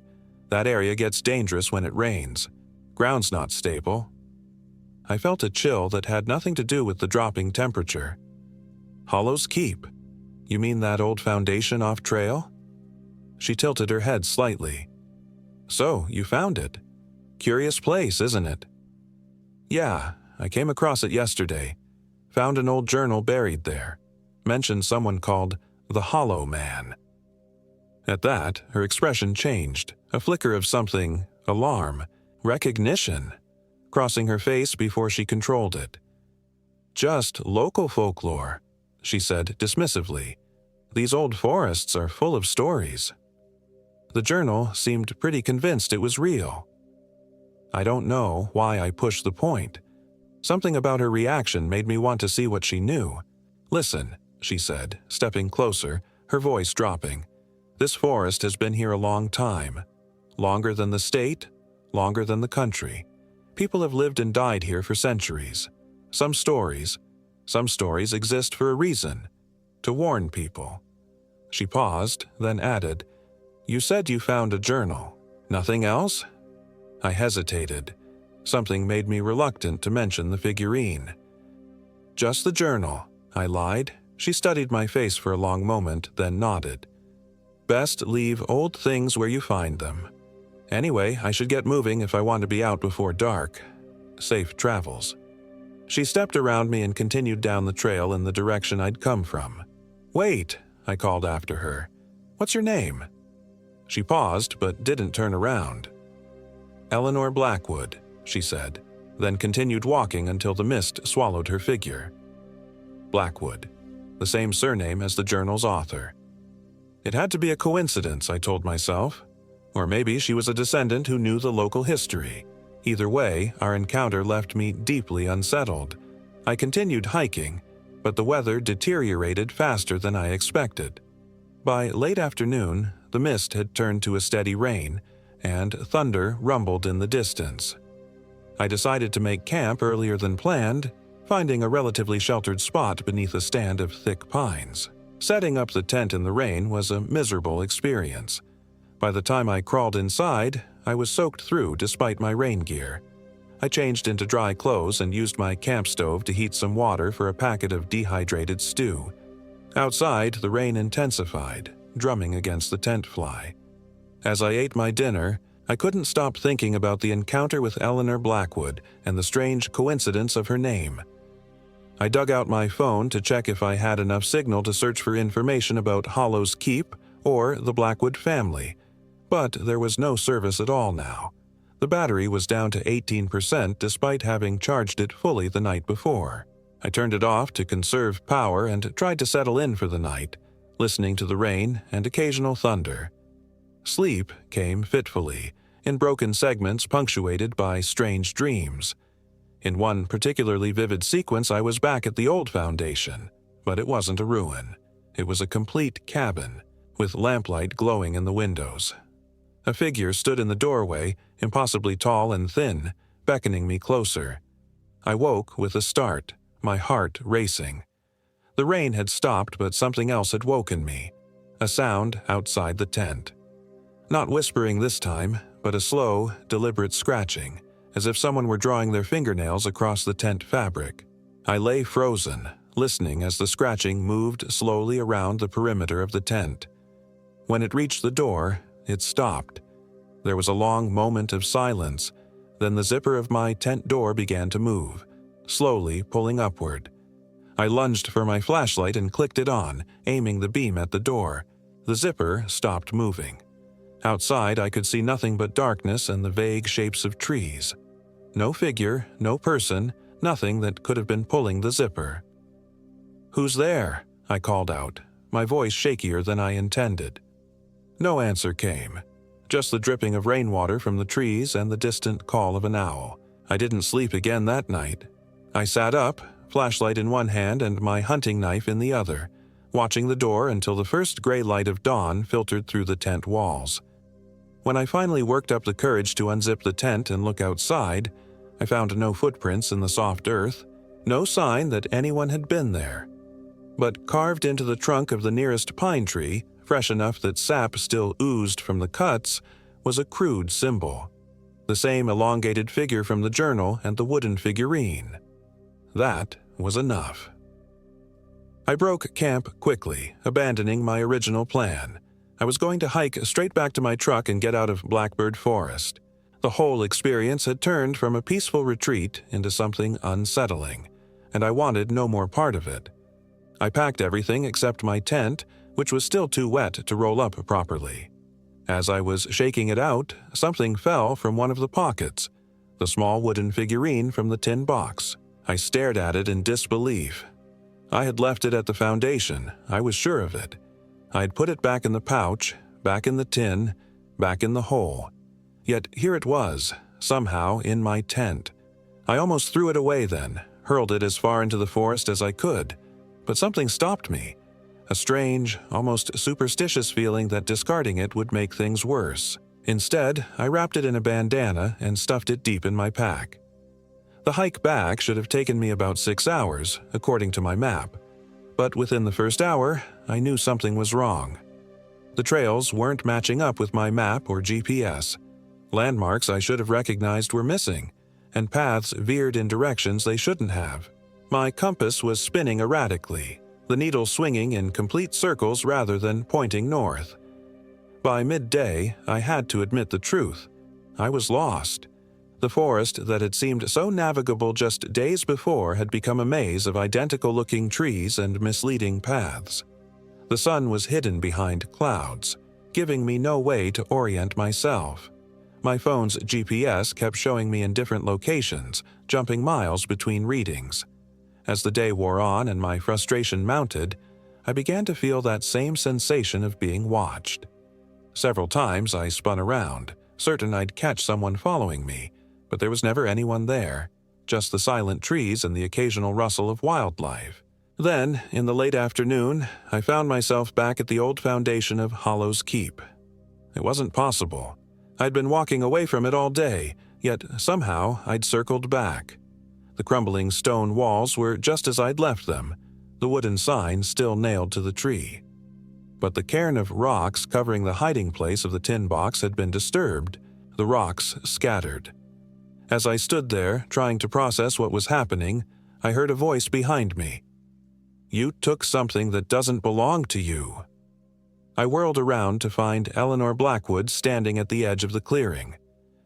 That area gets dangerous when it rains. Ground's not stable." I felt a chill that had nothing to do with the dropping temperature. "Hollow's Keep? You mean that old foundation off trail?" She tilted her head slightly. "So, you found it. Curious place, isn't it?" "Yeah, I came across it yesterday. Found an old journal buried there. Mentioned someone called the Hollow Man." At that, her expression changed, a flicker of something, alarm, recognition, crossing her face before she controlled it. "Just local folklore," she said dismissively. "These old forests are full of stories." The journal seemed pretty convinced it was real. I don't know why I pushed the point. Something about her reaction made me want to see what she knew. "Listen," she said, stepping closer, her voice dropping. "This forest has been here a long time. Longer than the state, longer than the country. People have lived and died here for centuries. Some stories exist for a reason, to warn people." She paused, then added, "You said you found a journal. Nothing else?" I hesitated. Something made me reluctant to mention the figurine. "Just the journal," I lied. She studied my face for a long moment, then nodded. "Best leave old things where you find them. Anyway, I should get moving if I want to be out before dark. Safe travels." She stepped around me and continued down the trail in the direction I'd come from. "Wait," I called after her. "What's your name?" She paused, but didn't turn around. "Eleanor Blackwood," she said, then continued walking until the mist swallowed her figure. Blackwood, the same surname as the journal's author. It had to be a coincidence, I told myself. Or maybe she was a descendant who knew the local history. Either way, our encounter left me deeply unsettled. I continued hiking, but the weather deteriorated faster than I expected. By late afternoon, the mist had turned to a steady rain, and thunder rumbled in the distance. I decided to make camp earlier than planned, finding a relatively sheltered spot beneath a stand of thick pines. Setting up the tent in the rain was a miserable experience. By the time I crawled inside, I was soaked through despite my rain gear. I changed into dry clothes and used my camp stove to heat some water for a packet of dehydrated stew. Outside, the rain intensified, drumming against the tent fly. As I ate my dinner, I couldn't stop thinking about the encounter with Eleanor Blackwood and the strange coincidence of her name. I dug out my phone to check if I had enough signal to search for information about Hollow's Keep or the Blackwood family, but there was no service at all now. The battery was down to 18% despite having charged it fully the night before. I turned it off to conserve power and tried to settle in for the night, listening to the rain and occasional thunder. Sleep came fitfully, in broken segments punctuated by strange dreams. In one particularly vivid sequence, I was back at the old foundation, but it wasn't a ruin. It was a complete cabin, with lamplight glowing in the windows. A figure stood in the doorway, impossibly tall and thin, beckoning me closer. I woke with a start, my heart racing. The rain had stopped, but something else had woken me. A sound outside the tent. Not whispering this time, but a slow, deliberate scratching, as if someone were drawing their fingernails across the tent fabric. I lay frozen, listening as the scratching moved slowly around the perimeter of the tent. When it reached the door, it stopped. There was a long moment of silence, then the zipper of my tent door began to move, slowly pulling upward. I lunged for my flashlight and clicked it on, aiming the beam at the door. The zipper stopped moving. Outside, I could see nothing but darkness and the vague shapes of trees. No figure, no person, nothing that could have been pulling the zipper. "Who's there?" I called out, my voice shakier than I intended. No answer came, just the dripping of rainwater from the trees and the distant call of an owl. I didn't sleep again that night. I sat up, flashlight in one hand and my hunting knife in the other, watching the door until the first gray light of dawn filtered through the tent walls. When I finally worked up the courage to unzip the tent and look outside, I found no footprints in the soft earth, no sign that anyone had been there. But carved into the trunk of the nearest pine tree, fresh enough that sap still oozed from the cuts, was a crude symbol. The same elongated figure from the journal and the wooden figurine. That was enough. I broke camp quickly, abandoning my original plan. I was going to hike straight back to my truck and get out of Blackbird Forest. The whole experience had turned from a peaceful retreat into something unsettling, and I wanted no more part of it. I packed everything except my tent, which was still too wet to roll up properly. As I was shaking it out, something fell from one of the pockets, the small wooden figurine from the tin box. I stared at it in disbelief. I had left it at the foundation, I was sure of it. I had put it back in the pouch, back in the tin, back in the hole. Yet here it was, somehow in my tent. I almost threw it away then, hurled it as far into the forest as I could, but something stopped me. A strange, almost superstitious feeling that discarding it would make things worse. Instead, I wrapped it in a bandana and stuffed it deep in my pack. The hike back should have taken me about 6 hours, according to my map. But within the first hour, I knew something was wrong. The trails weren't matching up with my map or GPS. Landmarks I should have recognized were missing, and paths veered in directions they shouldn't have. My compass was spinning erratically, the needle swinging in complete circles rather than pointing north. By midday, I had to admit the truth. I was lost. The forest that had seemed so navigable just days before had become a maze of identical-looking trees and misleading paths. The sun was hidden behind clouds, giving me no way to orient myself. My phone's GPS kept showing me in different locations, jumping miles between readings. As the day wore on and my frustration mounted, I began to feel that same sensation of being watched. Several times I spun around, certain I'd catch someone following me, but there was never anyone there, just the silent trees and the occasional rustle of wildlife. Then, in the late afternoon, I found myself back at the old foundation of Hollow's Keep. It wasn't possible. I'd been walking away from it all day, yet somehow I'd circled back. The crumbling stone walls were just as I'd left them, the wooden sign still nailed to the tree. But the cairn of rocks covering the hiding place of the tin box had been disturbed, the rocks scattered. As I stood there, trying to process what was happening, I heard a voice behind me. "You took something that doesn't belong to you." I whirled around to find Eleanor Blackwood standing at the edge of the clearing.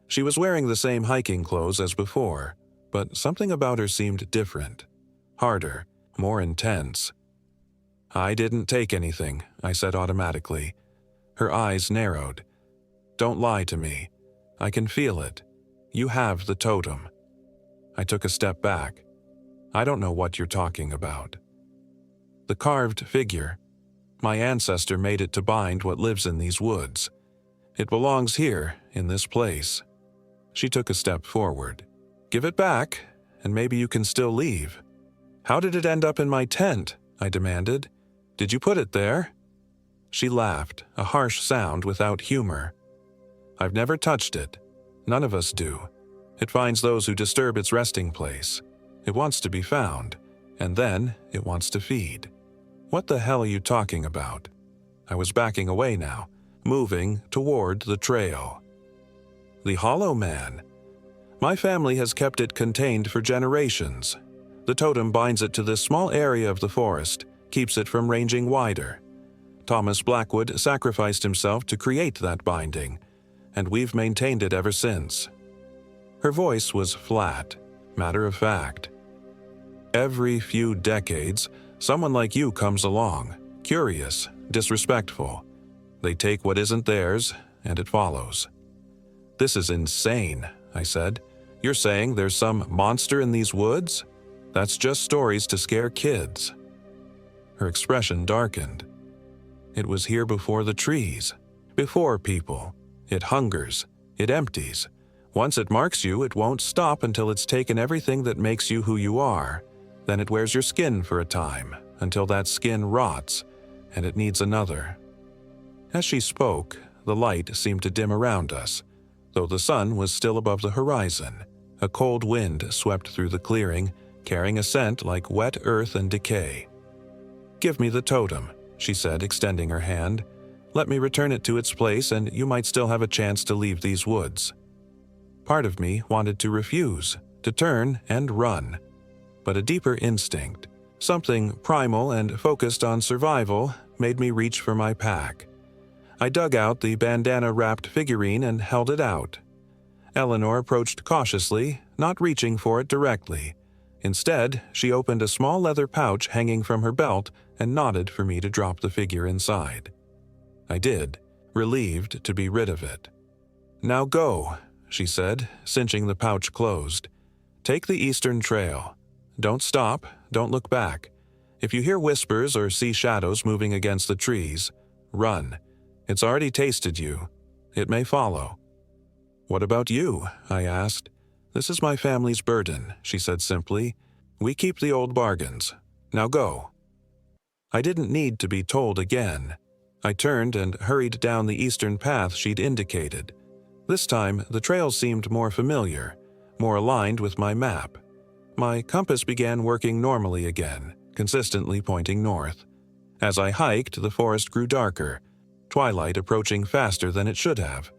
She was wearing the same hiking clothes as before, but something about her seemed different, harder, more intense. "I didn't take anything," I said automatically. Her eyes narrowed. "Don't lie to me. I can feel it. You have the totem." I took a step back. "I don't know what you're talking about." "The carved figure. My ancestor made it to bind what lives in these woods. It belongs here, in this place." She took a step forward. "Give it back, and maybe you can still leave." "How did it end up in my tent?" I demanded. "Did you put it there?" She laughed, a harsh sound without humor. "I've never touched it. None of us do. It finds those who disturb its resting place. It wants to be found, and then it wants to feed." "What the hell are you talking about?" I was backing away now, moving toward the trail. "The Hollow Man. My family has kept it contained for generations. The totem binds it to this small area of the forest, keeps it from ranging wider. Thomas Blackwood sacrificed himself to create that binding, and we've maintained it ever since." Her voice was flat, matter of fact. "Every few decades, someone like you comes along, curious, disrespectful. They take what isn't theirs, and it follows." "This is insane," I said. "You're saying there's some monster in these woods? That's just stories to scare kids." Her expression darkened. "It was here before the trees, before people. It hungers, it empties. Once it marks you, it won't stop until it's taken everything that makes you who you are. Then it wears your skin for a time, until that skin rots, and it needs another." As she spoke, the light seemed to dim around us, though the sun was still above the horizon. A cold wind swept through the clearing, carrying a scent like wet earth and decay. "Give me the totem," she said, extending her hand. "Let me return it to its place, and you might still have a chance to leave these woods." Part of me wanted to refuse, to turn and run. But a deeper instinct, something primal and focused on survival, made me reach for my pack. I dug out the bandana-wrapped figurine and held it out. Eleanor approached cautiously, not reaching for it directly. Instead, she opened a small leather pouch hanging from her belt and nodded for me to drop the figure inside. I did, relieved to be rid of it. "Now go," she said, cinching the pouch closed. "Take the eastern trail. Don't stop, don't look back. If you hear whispers or see shadows moving against the trees, run. It's already tasted you. It may follow." "What about you?" I asked. "This is my family's burden," she said simply. "We keep the old bargains. Now go." I didn't need to be told again. I turned and hurried down the eastern path she'd indicated. This time, the trail seemed more familiar, more aligned with my map. My compass began working normally again, consistently pointing north. As I hiked, the forest grew darker, twilight approaching faster than it should have.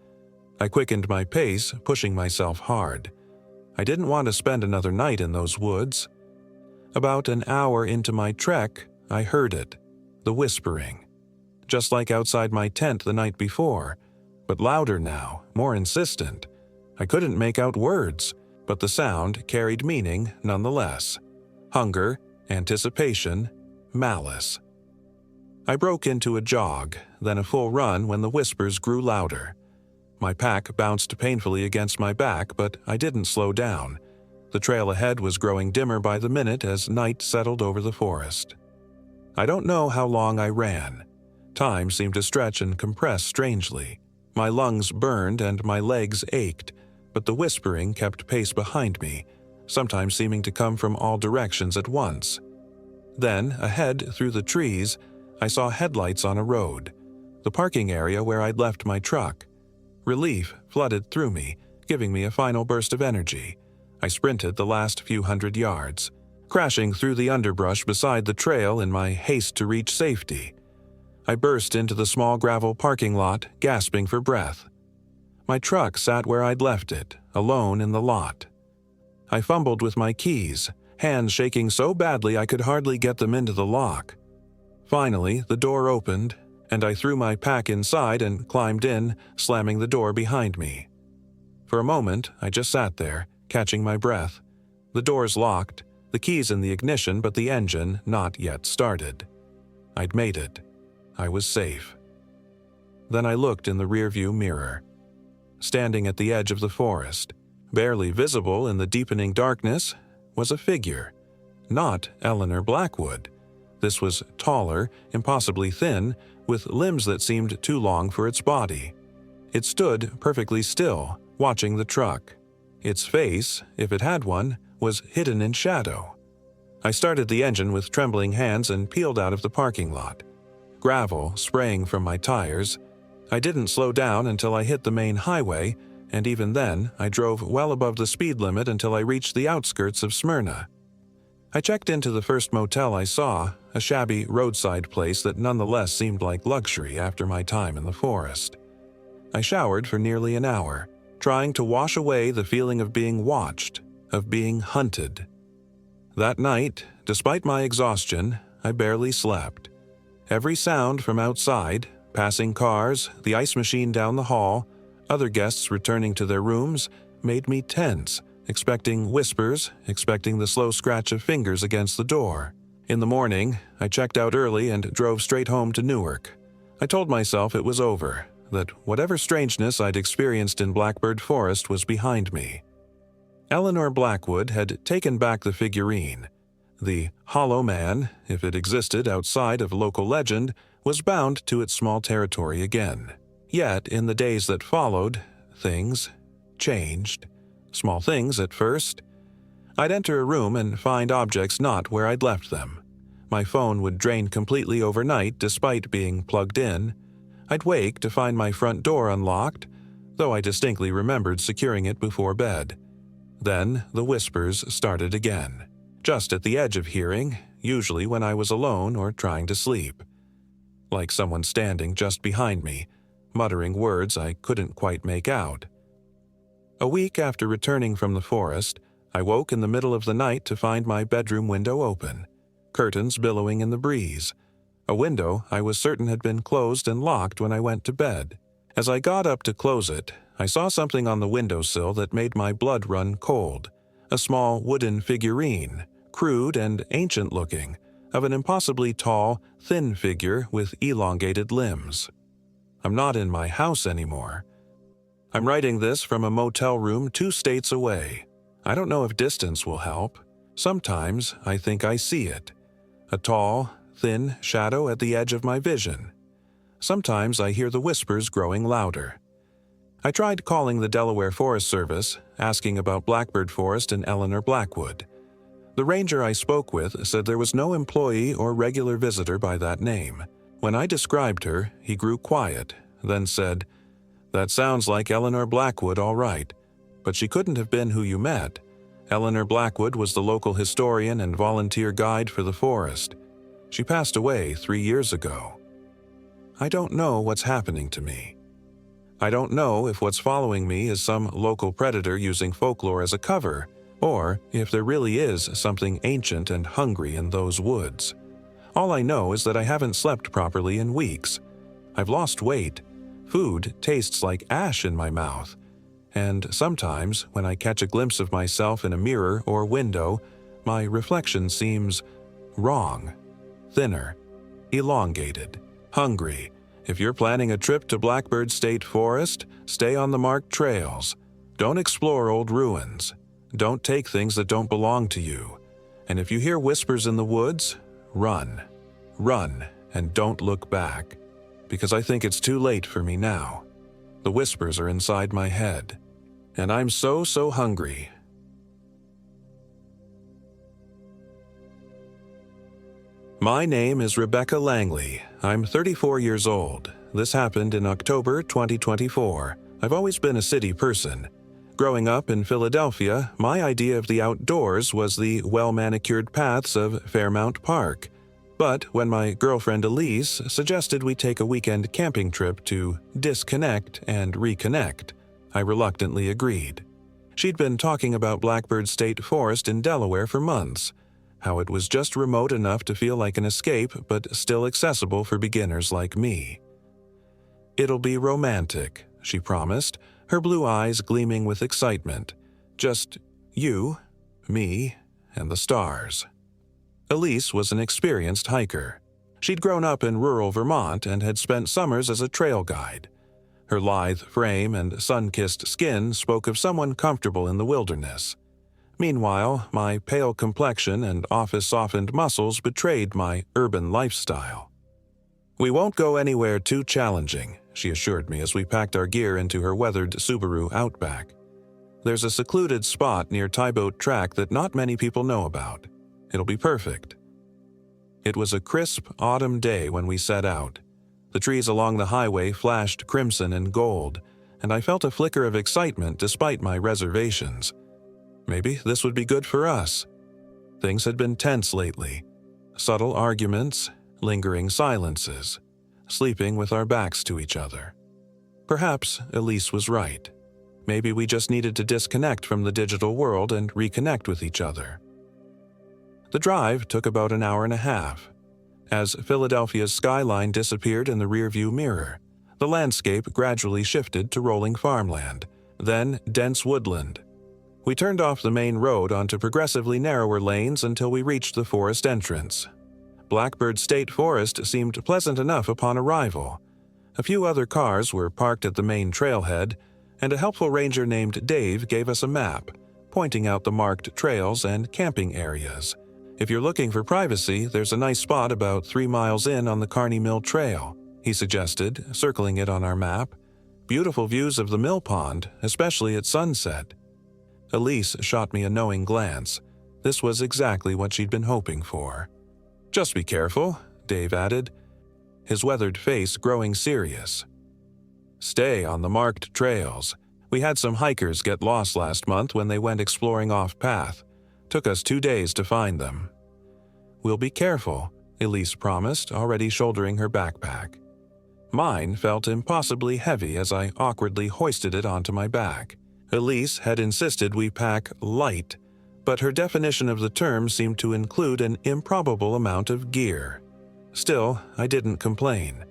I quickened my pace, pushing myself hard. I didn't want to spend another night in those woods. About an hour into my trek, I heard it, the whispering. Just like outside my tent the night before, but louder now, more insistent. I couldn't make out words, but the sound carried meaning nonetheless. Hunger, anticipation, malice. I broke into a jog, then a full run when the whispers grew louder. My pack bounced painfully against my back, but I didn't slow down. The trail ahead was growing dimmer by the minute as night settled over the forest. I don't know how long I ran. Time seemed to stretch and compress strangely. My lungs burned and my legs ached, but the whispering kept pace behind me, sometimes seeming to come from all directions at once. Then, ahead through the trees, I saw headlights on a road, the parking area where I'd left my truck. Relief flooded through me, giving me a final burst of energy. I sprinted the last few hundred yards, crashing through the underbrush beside the trail in my haste to reach safety. I burst into the small gravel parking lot, gasping for breath. My truck sat where I'd left it, alone in the lot. I fumbled with my keys, hands shaking so badly I could hardly get them into the lock. Finally, the door opened, and I threw my pack inside and climbed in, slamming the door behind me. For a moment, I just sat there, catching my breath. The doors locked, the keys in the ignition, but the engine not yet started. I'd made it. I was safe. Then I looked in the rearview mirror. Standing at the edge of the forest, barely visible in the deepening darkness, was a figure. Not Eleanor Blackwood. This was taller, impossibly thin, with limbs that seemed too long for its body. It stood perfectly still, watching the truck. Its face, if it had one, was hidden in shadow. I started the engine with trembling hands and peeled out of the parking lot. Gravel spraying from my tires. I didn't slow down until I hit the main highway, and even then, I drove well above the speed limit until I reached the outskirts of Smyrna. I checked into the first motel I saw, a shabby roadside place that nonetheless seemed like luxury after my time in the forest. I showered for nearly an hour, trying to wash away the feeling of being watched, of being hunted. That night, despite my exhaustion, I barely slept. Every sound from outside, passing cars, the ice machine down the hall, other guests returning to their rooms, made me tense, expecting whispers, expecting the slow scratch of fingers against the door. In the morning, I checked out early and drove straight home to Newark. I told myself it was over, that whatever strangeness I'd experienced in Blackbird Forest was behind me. Eleanor Blackwood had taken back the figurine. The hollow man, if it existed outside of local legend, was bound to its small territory again. Yet, in the days that followed, things changed. Small things at first. I'd enter a room and find objects not where I'd left them. My phone would drain completely overnight despite being plugged in. I'd wake to find my front door unlocked, though I distinctly remembered securing it before bed. Then the whispers started again, just at the edge of hearing, usually when I was alone or trying to sleep. Like someone standing just behind me, muttering words I couldn't quite make out. A week after returning from the forest, I woke in the middle of the night to find my bedroom window open, curtains billowing in the breeze. A window I was certain had been closed and locked when I went to bed. As I got up to close it, I saw something on the windowsill that made my blood run cold. A small wooden figurine, crude and ancient-looking, of an impossibly tall, thin figure with elongated limbs. I'm not in my house anymore. I'm writing this from a motel room 2 states away. I don't know if distance will help. Sometimes I think I see it. A tall, thin shadow at the edge of my vision. Sometimes I hear the whispers growing louder. I tried calling the Delaware Forest Service, asking about Blackbird Forest and Eleanor Blackwood. The ranger I spoke with said there was no employee or regular visitor by that name. When I described her, he grew quiet, then said, "That sounds like Eleanor Blackwood, all right, but she couldn't have been who you met. Eleanor Blackwood was the local historian and volunteer guide for the forest. She passed away 3 years ago. I don't know what's happening to me. I don't know if what's following me is some local predator using folklore as a cover, or if there really is something ancient and hungry in those woods. All I know is that I haven't slept properly in weeks. I've lost weight. Food tastes like ash in my mouth. And sometimes, when I catch a glimpse of myself in a mirror or window, my reflection seems wrong, thinner, elongated, hungry. If you're planning a trip to Blackbird State Forest, stay on the marked trails. Don't explore old ruins. Don't take things that don't belong to you. And if you hear whispers in the woods, run. Run, and don't look back. Because I think it's too late for me now. The whispers are inside my head. And I'm so hungry." My name is Rebecca Langley. I'm 34 years old. This happened in October 2024. I've always been a city person. Growing up in Philadelphia, my idea of the outdoors was the well-manicured paths of Fairmount Park. But when my girlfriend Elise suggested we take a weekend camping trip to disconnect and reconnect, I reluctantly agreed. She'd been talking about Blackbird State Forest in Delaware for months, how it was just remote enough to feel like an escape but still accessible for beginners like me. "It'll be romantic," she promised, her blue eyes gleaming with excitement. "Just you, me, and the stars." Elise was an experienced hiker. She'd grown up in rural Vermont and had spent summers as a trail guide. Her lithe frame and sun-kissed skin spoke of someone comfortable in the wilderness. Meanwhile, my pale complexion and office-softened muscles betrayed my urban lifestyle. "We won't go anywhere too challenging," she assured me as we packed our gear into her weathered Subaru Outback. "There's a secluded spot near Tiebaut Track that not many people know about. It'll be perfect." It was a crisp autumn day when we set out. The trees along the highway flashed crimson and gold, and I felt a flicker of excitement despite my reservations. Maybe this would be good for us. Things had been tense lately. Subtle arguments, lingering silences, sleeping with our backs to each other. Perhaps Elise was right. Maybe we just needed to disconnect from the digital world and reconnect with each other. The drive took about an hour and a half. As Philadelphia's skyline disappeared in the rearview mirror, the landscape gradually shifted to rolling farmland, then dense woodland. We turned off the main road onto progressively narrower lanes until we reached the forest entrance. Blackbird State Forest seemed pleasant enough upon arrival. A few other cars were parked at the main trailhead, and a helpful ranger named Dave gave us a map, pointing out the marked trails and camping areas. "If you're looking for privacy, there's a nice spot about 3 miles in on the Kearney Mill Trail," he suggested, circling it on our map. "Beautiful views of the mill pond, especially at sunset." Elise shot me a knowing glance. This was exactly what she'd been hoping for. "Just be careful," Dave added, his weathered face growing serious. "Stay on the marked trails. We had some hikers get lost last month when they went exploring off-path. Took us 2 days to find them." "We'll be careful," Elise promised, already shouldering her backpack. Mine felt impossibly heavy as I awkwardly hoisted it onto my back. Elise had insisted we pack light, but her definition of the term seemed to include an improbable amount of gear. Still, I didn't complain.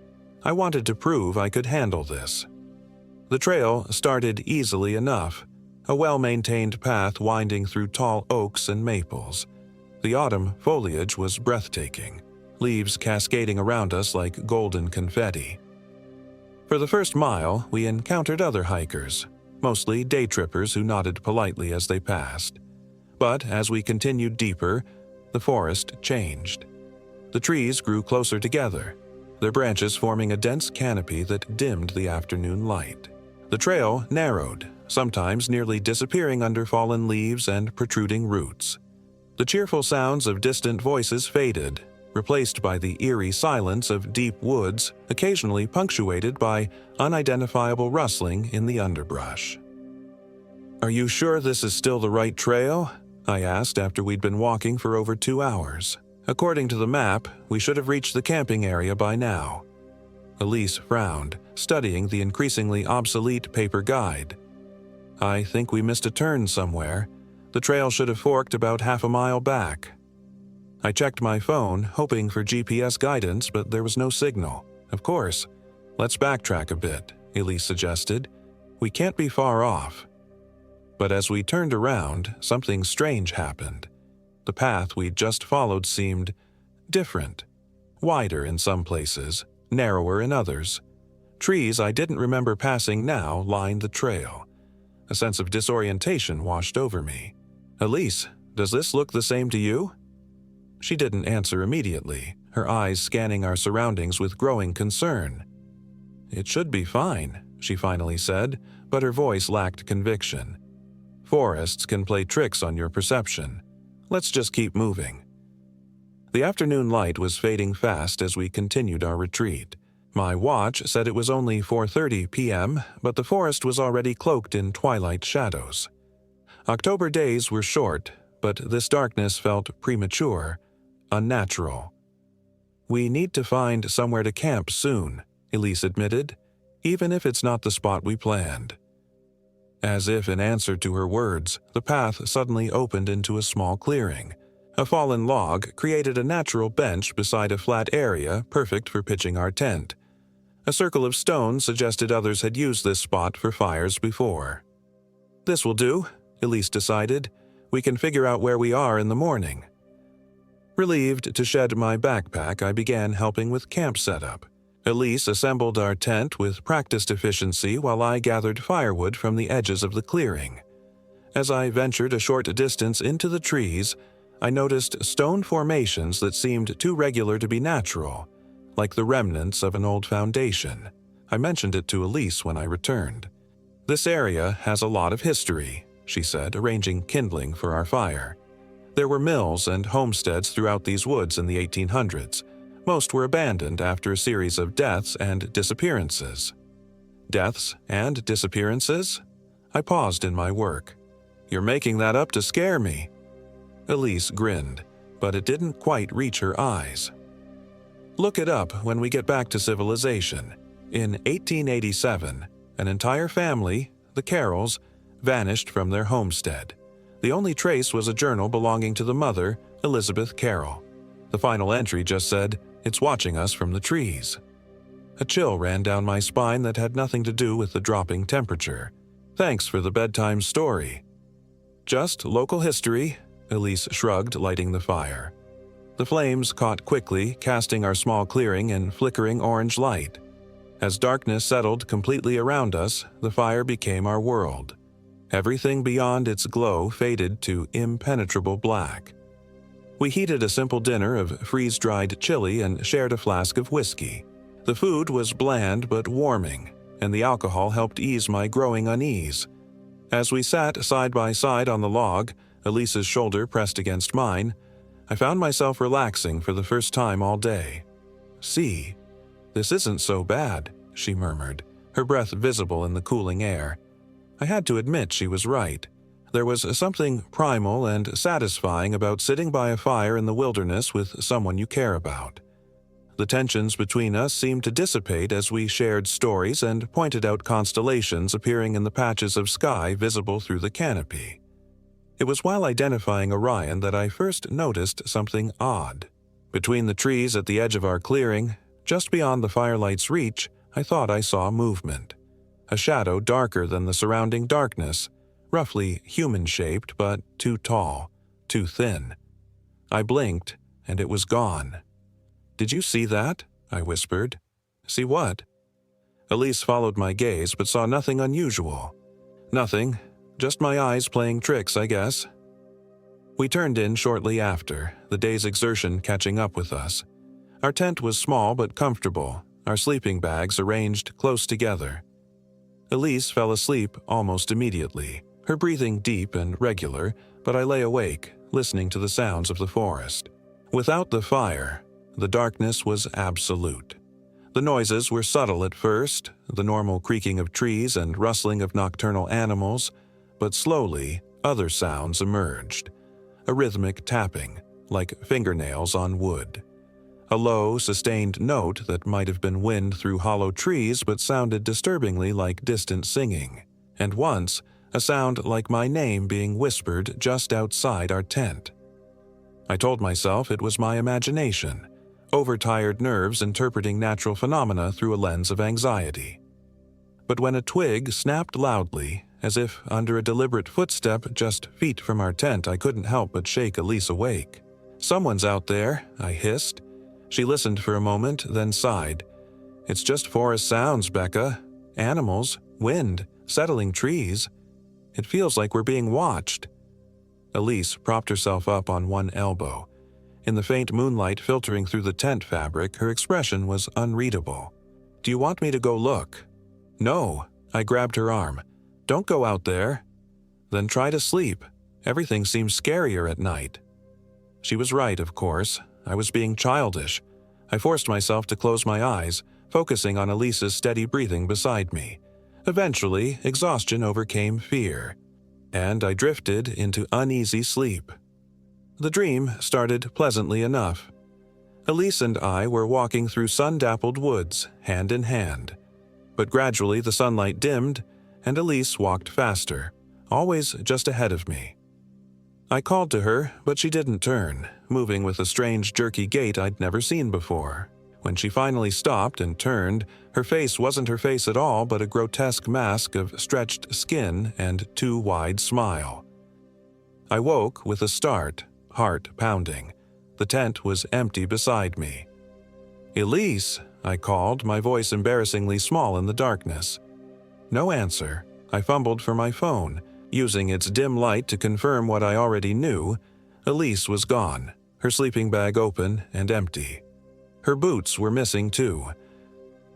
I wanted to prove I could handle this. The trail started easily enough, a well-maintained path winding through tall oaks and maples. The autumn foliage was breathtaking, leaves cascading around us like golden confetti. For the first mile, we encountered other hikers, mostly day trippers who nodded politely as they passed. But as we continued deeper, the forest changed. The trees grew closer together, their branches forming a dense canopy that dimmed the afternoon light. The trail narrowed, sometimes nearly disappearing under fallen leaves and protruding roots. The cheerful sounds of distant voices faded, replaced by the eerie silence of deep woods, occasionally punctuated by unidentifiable rustling in the underbrush. "Are you sure this is still the right trail?" I asked after we'd been walking for over 2 hours. According to the map, we should have reached the camping area by now. Elise frowned, studying the increasingly obsolete paper guide. "I think we missed a turn somewhere. The trail should have forked about half a mile back." I checked my phone, hoping for GPS guidance, but there was no signal. "Of course. Let's backtrack a bit," Elise suggested. "We can't be far off." But as we turned around, something strange happened. The path we'd just followed seemed different. Wider in some places, narrower in others. Trees I didn't remember passing now lined the trail. A sense of disorientation washed over me. "Elise, does this look the same to you?" She didn't answer immediately, her eyes scanning our surroundings with growing concern. "It should be fine," she finally said, but her voice lacked conviction. "Forests can play tricks on your perception. Let's just keep moving." The afternoon light was fading fast as we continued our retreat. My watch said it was only 4:30 p.m., but the forest was already cloaked in twilight shadows. October days were short, but this darkness felt premature, unnatural. "We need to find somewhere to camp soon," Elise admitted, "even if it's not the spot we planned." As if in answer to her words, the path suddenly opened into a small clearing. A fallen log created a natural bench beside a flat area perfect for pitching our tent. A circle of stones suggested others had used this spot for fires before. "This will do," Elise decided. "We can figure out where we are in the morning." Relieved to shed my backpack, I began helping with camp setup. Elise assembled our tent with practiced efficiency while I gathered firewood from the edges of the clearing. As I ventured a short distance into the trees, I noticed stone formations that seemed too regular to be natural, like the remnants of an old foundation. I mentioned it to Elise when I returned. "This area has a lot of history," she said, arranging kindling for our fire. "There were mills and homesteads throughout these woods in the 1800s. Most were abandoned after a series of deaths and disappearances." "Deaths and disappearances?" I paused in my work. "You're making that up to scare me." Elise grinned, but it didn't quite reach her eyes. "Look it up when we get back to civilization. In 1887, an entire family, the Carrolls, vanished from their homestead. The only trace was a journal belonging to the mother, Elizabeth Carroll. The final entry just said, 'It's watching us from the trees.'" A chill ran down my spine that had nothing to do with the dropping temperature. "Thanks for the bedtime story." "Just local history," Elise shrugged, lighting the fire. The flames caught quickly, casting our small clearing in flickering orange light. As darkness settled completely around us, the fire became our world. Everything beyond its glow faded to impenetrable black. We heated a simple dinner of freeze-dried chili and shared a flask of whiskey. The food was bland but warming, and the alcohol helped ease my growing unease. As we sat side by side on the log, Elise's shoulder pressed against mine, I found myself relaxing for the first time all day. "See, this isn't so bad," she murmured, her breath visible in the cooling air. I had to admit she was right. There was something primal and satisfying about sitting by a fire in the wilderness with someone you care about. The tensions between us seemed to dissipate as we shared stories and pointed out constellations appearing in the patches of sky visible through the canopy. It was while identifying Orion that I first noticed something odd. Between the trees at the edge of our clearing, just beyond the firelight's reach, I thought I saw movement. A shadow darker than the surrounding darkness, roughly human-shaped but too tall, too thin. I blinked, and it was gone. "Did you see that?" I whispered. "See what?" Elise followed my gaze but saw nothing unusual. "Nothing. Just my eyes playing tricks, I guess." We turned in shortly after, the day's exertion catching up with us. Our tent was small but comfortable, our sleeping bags arranged close together. Elise fell asleep almost immediately, her breathing deep and regular, but I lay awake, listening to the sounds of the forest. Without the fire, the darkness was absolute. The noises were subtle at first, the normal creaking of trees and rustling of nocturnal animals, but slowly other sounds emerged. A rhythmic tapping, like fingernails on wood. A low, sustained note that might have been wind through hollow trees but sounded disturbingly like distant singing. And once, a sound like my name being whispered just outside our tent. I told myself it was my imagination, overtired nerves interpreting natural phenomena through a lens of anxiety. But when a twig snapped loudly, as if under a deliberate footstep just feet from our tent, I couldn't help but shake Elise awake. "Someone's out there," I hissed. She listened for a moment, then sighed. "It's just forest sounds, Becca. Animals, wind, settling trees. It feels like we're being watched." Elise propped herself up on one elbow. In the faint moonlight filtering through the tent fabric, her expression was unreadable. "Do you want me to go look?" "No." I grabbed her arm. "Don't go out there." "Then try to sleep. Everything seems scarier at night." She was right, of course. I was being childish. I forced myself to close my eyes, focusing on Elise's steady breathing beside me. Eventually, exhaustion overcame fear, and I drifted into uneasy sleep. The dream started pleasantly enough. Elise and I were walking through sun-dappled woods, hand in hand. But gradually the sunlight dimmed, and Elise walked faster, always just ahead of me. I called to her, but she didn't turn, moving with a strange jerky gait I'd never seen before. When she finally stopped and turned, her face wasn't her face at all but a grotesque mask of stretched skin and too wide smile. I woke with a start, heart pounding. The tent was empty beside me. "Elise," I called, my voice embarrassingly small in the darkness. No answer. I fumbled for my phone, using its dim light to confirm what I already knew. Elise was gone, her sleeping bag open and empty. Her boots were missing too.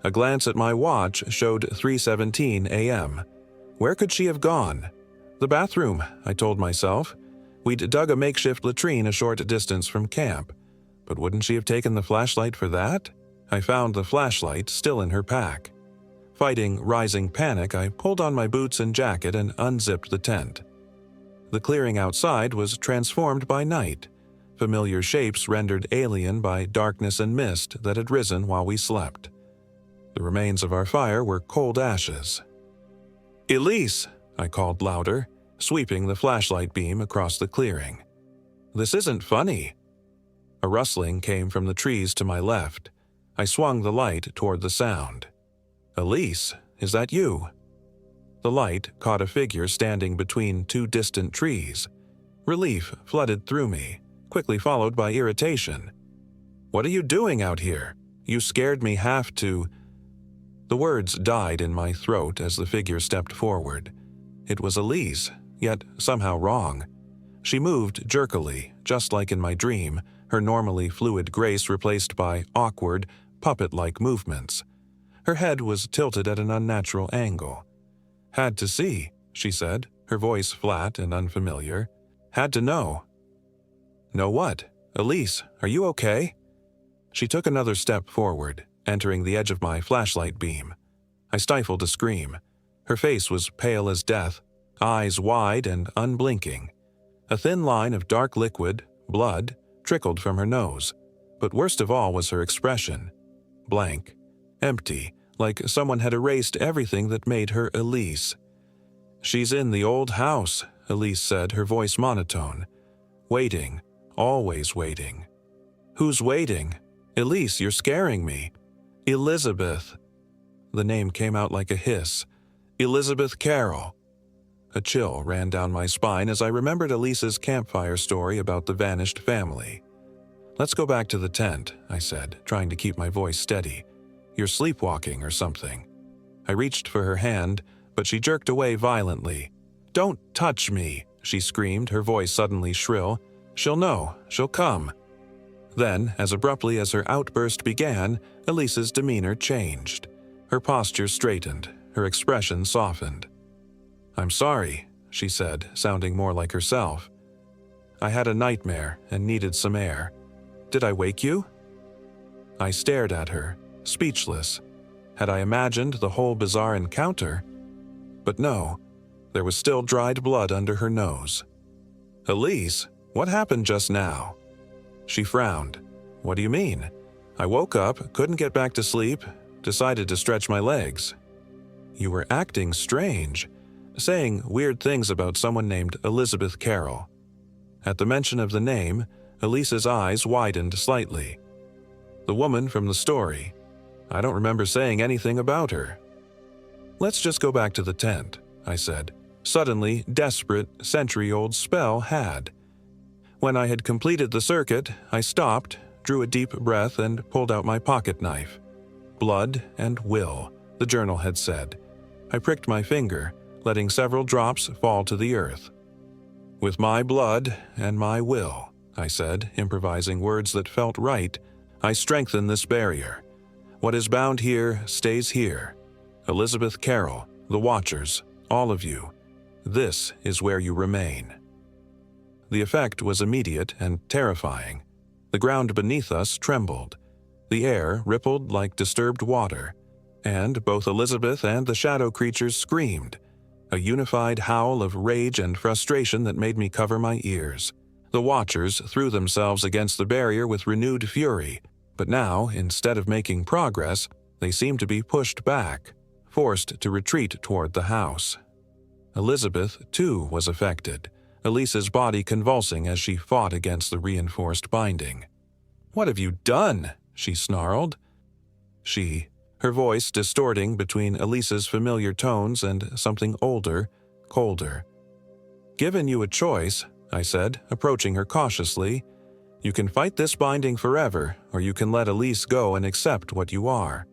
A glance at my watch showed 3:17 a.m. Where could she have gone? The bathroom, I told myself. We'd dug a makeshift latrine a short distance from camp. But wouldn't she have taken the flashlight for that? I found the flashlight still in her pack. Fighting rising panic, I pulled on my boots and jacket and unzipped the tent. The clearing outside was transformed by night, familiar shapes rendered alien by darkness and mist that had risen while we slept. The remains of our fire were cold ashes. "Elise!" I called louder, sweeping the flashlight beam across the clearing. "This isn't funny." A rustling came from the trees to my left. I swung the light toward the sound. "Elise, is that you?" The light caught a figure standing between two distant trees. Relief flooded through me, quickly followed by irritation. "What are you doing out here? You scared me half to—" The words died in my throat as the figure stepped forward. It was Elise, yet somehow wrong. She moved jerkily, just like in my dream, her normally fluid grace replaced by awkward, puppet-like movements. Her head was tilted at an unnatural angle. "Had to see," she said, her voice flat and unfamiliar. "Had to know." "Know what? Elise, are you okay?" She took another step forward, entering the edge of my flashlight beam. I stifled a scream. Her face was pale as death, eyes wide and unblinking. A thin line of dark liquid, blood, trickled from her nose. But worst of all was her expression. Blank, empty, like someone had erased everything that made her Elise. "She's in the old house," Elise said, her voice monotone. "Waiting, always waiting." "Who's waiting?" "Elise, you're scaring me." "Elizabeth." The name came out like a hiss. "Elizabeth Carroll." A chill ran down my spine as I remembered Elise's campfire story about the vanished family. "Let's go back to the tent," I said, trying to keep my voice steady. "You're sleepwalking or something." I reached for her hand, but she jerked away violently. "Don't touch me," she screamed, her voice suddenly shrill. "She'll know. She'll come." Then, as abruptly as her outburst began, Elise's demeanor changed. Her posture straightened, her expression softened. "I'm sorry," she said, sounding more like herself. "I had a nightmare and needed some air. Did I wake you?" I stared at her, speechless. Had I imagined the whole bizarre encounter? But no, there was still dried blood under her nose. "Elise, what happened just now?" She frowned. "What do you mean?" "I woke up, couldn't get back to sleep, decided to stretch my legs." "You were acting strange, saying weird things about someone named Elizabeth Carroll." At the mention of the name, Elise's eyes widened slightly. "The woman from the story. I don't remember saying anything about her." "Let's just go back to the tent," I said. Suddenly, desperate, century-old spell had. When I had completed the circuit, I stopped, drew a deep breath, and pulled out my pocket knife. "Blood and will," the journal had said. I pricked my finger, letting several drops fall to the earth. "With my blood and my will," I said, improvising words that felt right, "I strengthen this barrier. What is bound here stays here. Elizabeth Carroll, the Watchers, all of you, this is where you remain." The effect was immediate and terrifying. The ground beneath us trembled. The air rippled like disturbed water, and both Elizabeth and the shadow creatures screamed, a unified howl of rage and frustration that made me cover my ears. The Watchers threw themselves against the barrier with renewed fury, but now, instead of making progress, they seemed to be pushed back, forced to retreat toward the house. Elizabeth, too, was affected, Elise's body convulsing as she fought against the reinforced binding. "What have you done?" she snarled. Her voice distorting between Elise's familiar tones and something older, colder. "Given you a choice," I said, approaching her cautiously, "you can fight this binding forever, or you can let Elise go and accept what you are."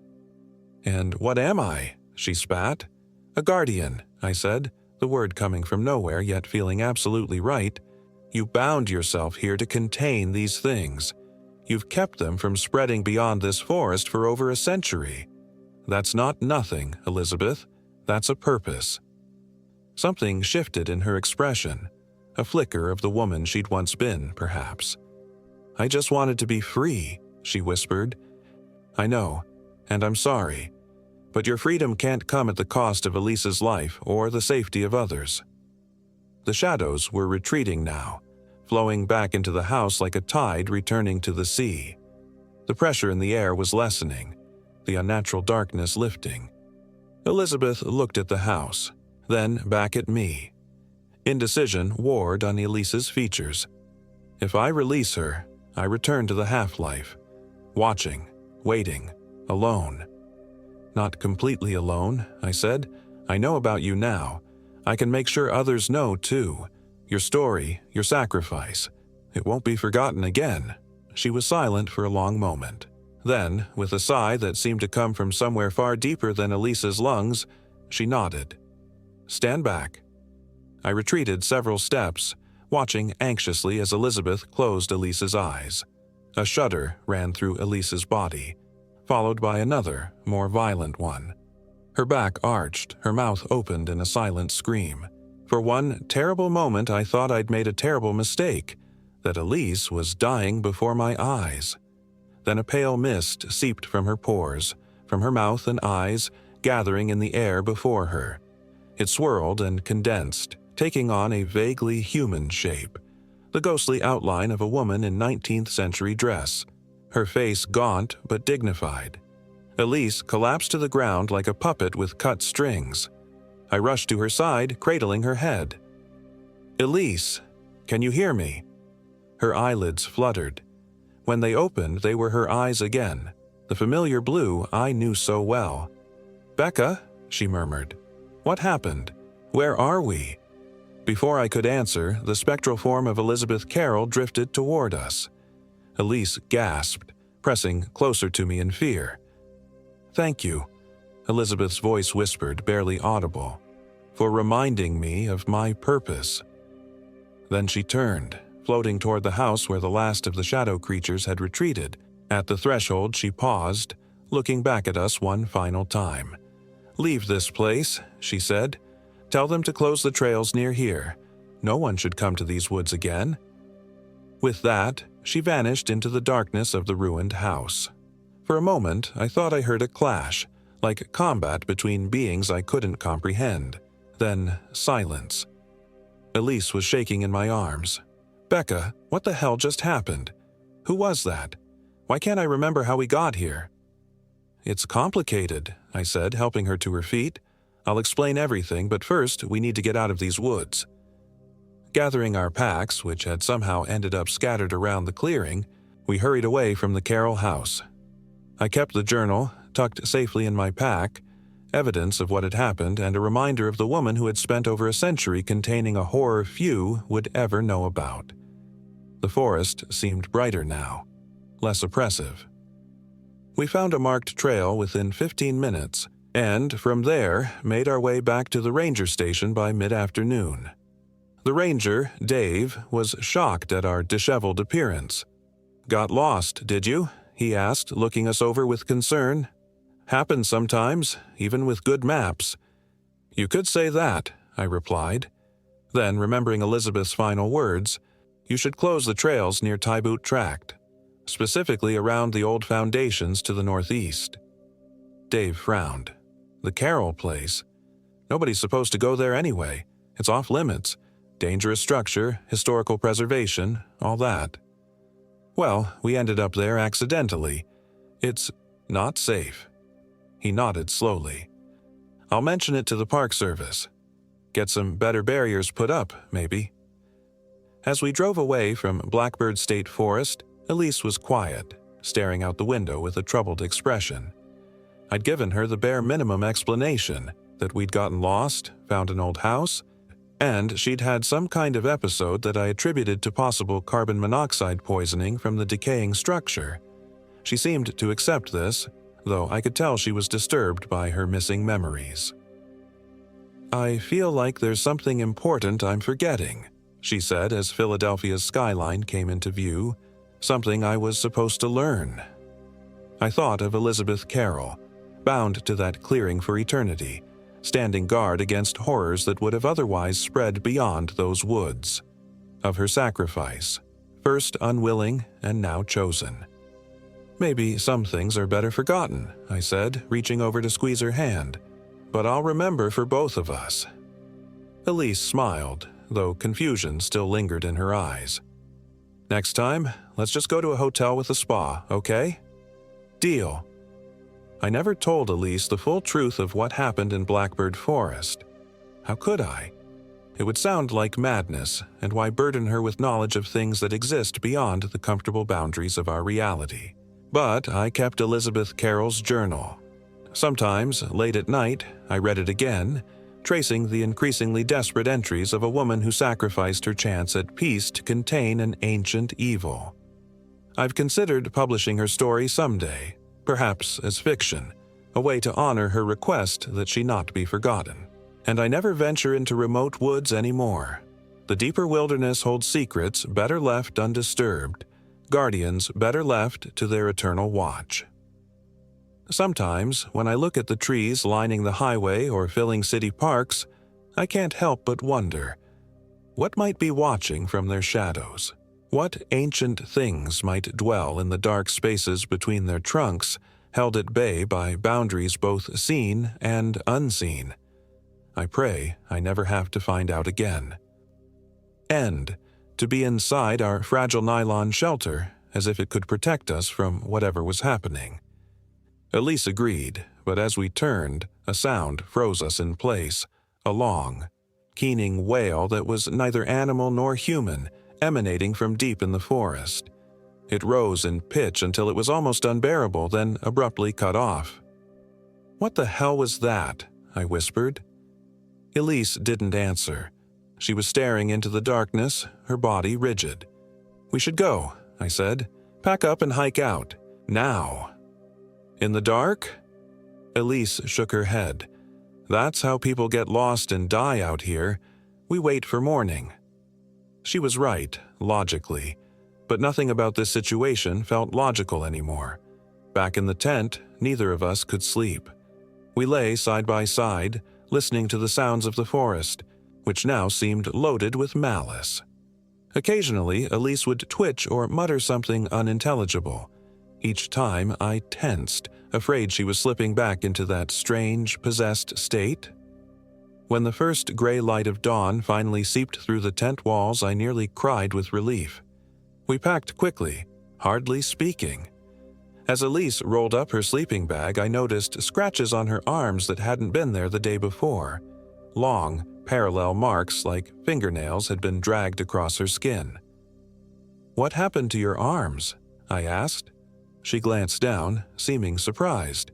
"And what am I?" she spat. "A guardian," I said, the word coming from nowhere yet feeling absolutely right. "You bound yourself here to contain these things. You've kept them from spreading beyond this forest for over a century. That's not nothing, Elizabeth. That's a purpose." Something shifted in her expression, a flicker of the woman she'd once been, perhaps. "I just wanted to be free," she whispered. "I know, and I'm sorry. But your freedom can't come at the cost of Elise's life or the safety of others." The shadows were retreating now, flowing back into the house like a tide returning to the sea. The pressure in the air was lessening, the unnatural darkness lifting. Elizabeth looked at the house, then back at me. Indecision warred on Elise's features. If I release her, I return to the half-life, watching, waiting, alone. "Not completely alone," I said. "I know about you now. I can make sure others know, too. Your story, your sacrifice. It won't be forgotten again." She was silent for a long moment. Then, with a sigh that seemed to come from somewhere far deeper than Elise's lungs, she nodded. "Stand back." I retreated several steps, watching anxiously as Elizabeth closed Elise's eyes. A shudder ran through Elise's body, followed by another, more violent one. Her back arched, her mouth opened in a silent scream. For one terrible moment I thought I'd made a terrible mistake, that Elise was dying before my eyes. Then a pale mist seeped from her pores, from her mouth and eyes, gathering in the air before her. It swirled and condensed, taking on a vaguely human shape, the ghostly outline of a woman in 19th century dress, her face gaunt but dignified. Elise collapsed to the ground like a puppet with cut strings. I rushed to her side, cradling her head. "Elise, can you hear me?" Her eyelids fluttered. When they opened, they were her eyes again, the familiar blue I knew so well. "Becca," she murmured. "What happened? Where are we?" Before I could answer, the spectral form of Elizabeth Carroll drifted toward us. Elise gasped, pressing closer to me in fear. "Thank you," Elizabeth's voice whispered, barely audible, "for reminding me of my purpose." Then she turned, floating toward the house where the last of the shadow creatures had retreated. At the threshold she paused, looking back at us one final time. "Leave this place," she said. "Tell them to close the trails near here. No one should come to these woods again." With that, she vanished into the darkness of the ruined house. For a moment, I thought I heard a clash, like combat between beings I couldn't comprehend. Then silence. Elise was shaking in my arms. "Becca, what the hell just happened? Who was that? Why can't I remember how we got here?" "It's complicated," I said, helping her to her feet. "I'll explain everything, but first we need to get out of these woods." Gathering our packs, which had somehow ended up scattered around the clearing, we hurried away from the Carroll house. I kept the journal, tucked safely in my pack, evidence of what had happened and a reminder of the woman who had spent over a century containing a horror few would ever know about. The forest seemed brighter now, less oppressive. We found a marked trail within 15 minutes, and from there made our way back to the ranger station by mid-afternoon. The ranger, Dave, was shocked at our disheveled appearance. "Got lost, did you?" he asked, looking us over with concern. "Happens sometimes, even with good maps." "You could say that," I replied. Then, remembering Elizabeth's final words, "You should close the trails near Tyboot Tract, specifically around the old foundations to the northeast." Dave frowned. "The Carroll place? Nobody's supposed to go there anyway. It's off limits. Dangerous structure, historical preservation, all that." "Well, we ended up there accidentally. It's not safe." He nodded slowly. "I'll mention it to the Park Service. Get some better barriers put up, maybe." As we drove away from Blackbird State Forest, Elise was quiet, staring out the window with a troubled expression. I'd given her the bare minimum explanation that we'd gotten lost, found an old house, and she'd had some kind of episode that I attributed to possible carbon monoxide poisoning from the decaying structure. She seemed to accept this, though I could tell she was disturbed by her missing memories. "I feel like there's something important I'm forgetting," she said as Philadelphia's skyline came into view, "something I was supposed to learn." I thought of Elizabeth Carroll, bound to that clearing for eternity, standing guard against horrors that would have otherwise spread beyond those woods. Of her sacrifice, first unwilling and now chosen. "Maybe some things are better forgotten," I said, reaching over to squeeze her hand. "But I'll remember for both of us." Elise smiled, though confusion still lingered in her eyes. "Next time, let's just go to a hotel with a spa, okay?" "Deal." I never told Elise the full truth of what happened in Blackbird Forest. How could I? It would sound like madness, and why burden her with knowledge of things that exist beyond the comfortable boundaries of our reality? But I kept Elizabeth Carroll's journal. Sometimes, late at night, I read it again, tracing the increasingly desperate entries of a woman who sacrificed her chance at peace to contain an ancient evil. I've considered publishing her story someday, perhaps as fiction, a way to honor her request that she not be forgotten. And I never venture into remote woods anymore. The deeper wilderness holds secrets better left undisturbed, guardians better left to their eternal watch. Sometimes, when I look at the trees lining the highway or filling city parks, I can't help but wonder, what might be watching from their shadows? What ancient things might dwell in the dark spaces between their trunks, held at bay by boundaries both seen and unseen? I pray I never have to find out again. And to be inside our fragile nylon shelter, as if it could protect us from whatever was happening. Elise agreed, but as we turned, a sound froze us in place, a long, keening wail that was neither animal nor human, emanating from deep in the forest. It rose in pitch until it was almost unbearable, then abruptly cut off. "What the hell was that?" I whispered. Elise didn't answer. She was staring into the darkness, her body rigid. "We should go," I said. "Pack up and hike out. Now." "In the dark?" Elise shook her head. "That's how people get lost and die out here. We wait for morning." She was right, logically, but nothing about this situation felt logical anymore. Back in the tent, neither of us could sleep. We lay side by side, listening to the sounds of the forest, which now seemed loaded with malice. Occasionally, Elise would twitch or mutter something unintelligible. Each time, I tensed, afraid she was slipping back into that strange, possessed state. When the first gray light of dawn finally seeped through the tent walls, I nearly cried with relief. We packed quickly, hardly speaking. As Elise rolled up her sleeping bag, I noticed scratches on her arms that hadn't been there the day before. Long, parallel marks like fingernails had been dragged across her skin. "What happened to your arms?" I asked. She glanced down, seeming surprised.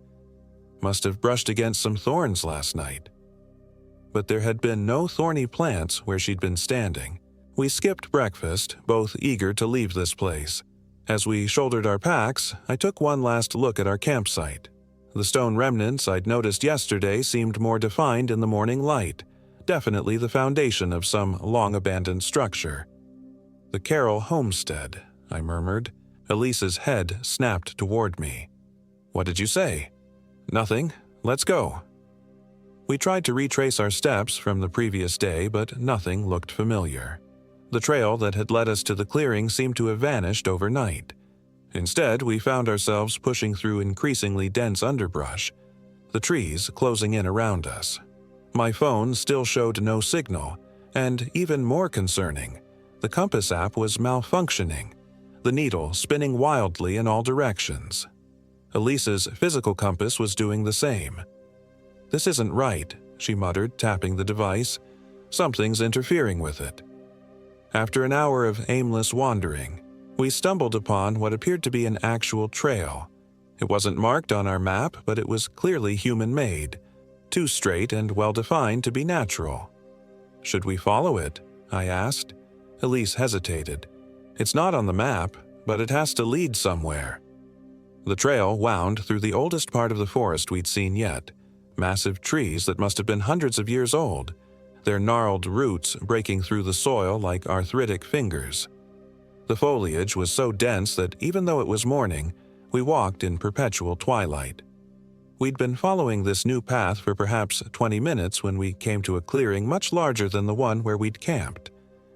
"Must have brushed against some thorns last night." But there had been no thorny plants where she'd been standing. We skipped breakfast, both eager to leave this place. As we shouldered our packs, I took one last look at our campsite. The stone remnants I'd noticed yesterday seemed more defined in the morning light, definitely the foundation of some long-abandoned structure. "The Carroll homestead," I murmured. Elise's head snapped toward me. "What did you say?" "Nothing. Let's go." We tried to retrace our steps from the previous day, but nothing looked familiar. The trail that had led us to the clearing seemed to have vanished overnight. Instead, we found ourselves pushing through increasingly dense underbrush, the trees closing in around us. My phone still showed no signal, and even more concerning, the compass app was malfunctioning, the needle spinning wildly in all directions. Elise's physical compass was doing the same. "This isn't right," she muttered, tapping the device. "Something's interfering with it." After an hour of aimless wandering, we stumbled upon what appeared to be an actual trail. It wasn't marked on our map, but it was clearly human-made, too straight and well-defined to be natural. "Should we follow it?" I asked. Elise hesitated. "It's not on the map, but it has to lead somewhere." The trail wound through the oldest part of the forest we'd seen yet, massive trees that must have been hundreds of years old, their gnarled roots breaking through the soil like arthritic fingers. The foliage was so dense that even though it was morning, we walked in perpetual twilight. We'd been following this new path for perhaps 20 minutes when we came to a clearing much larger than the one where we'd camped.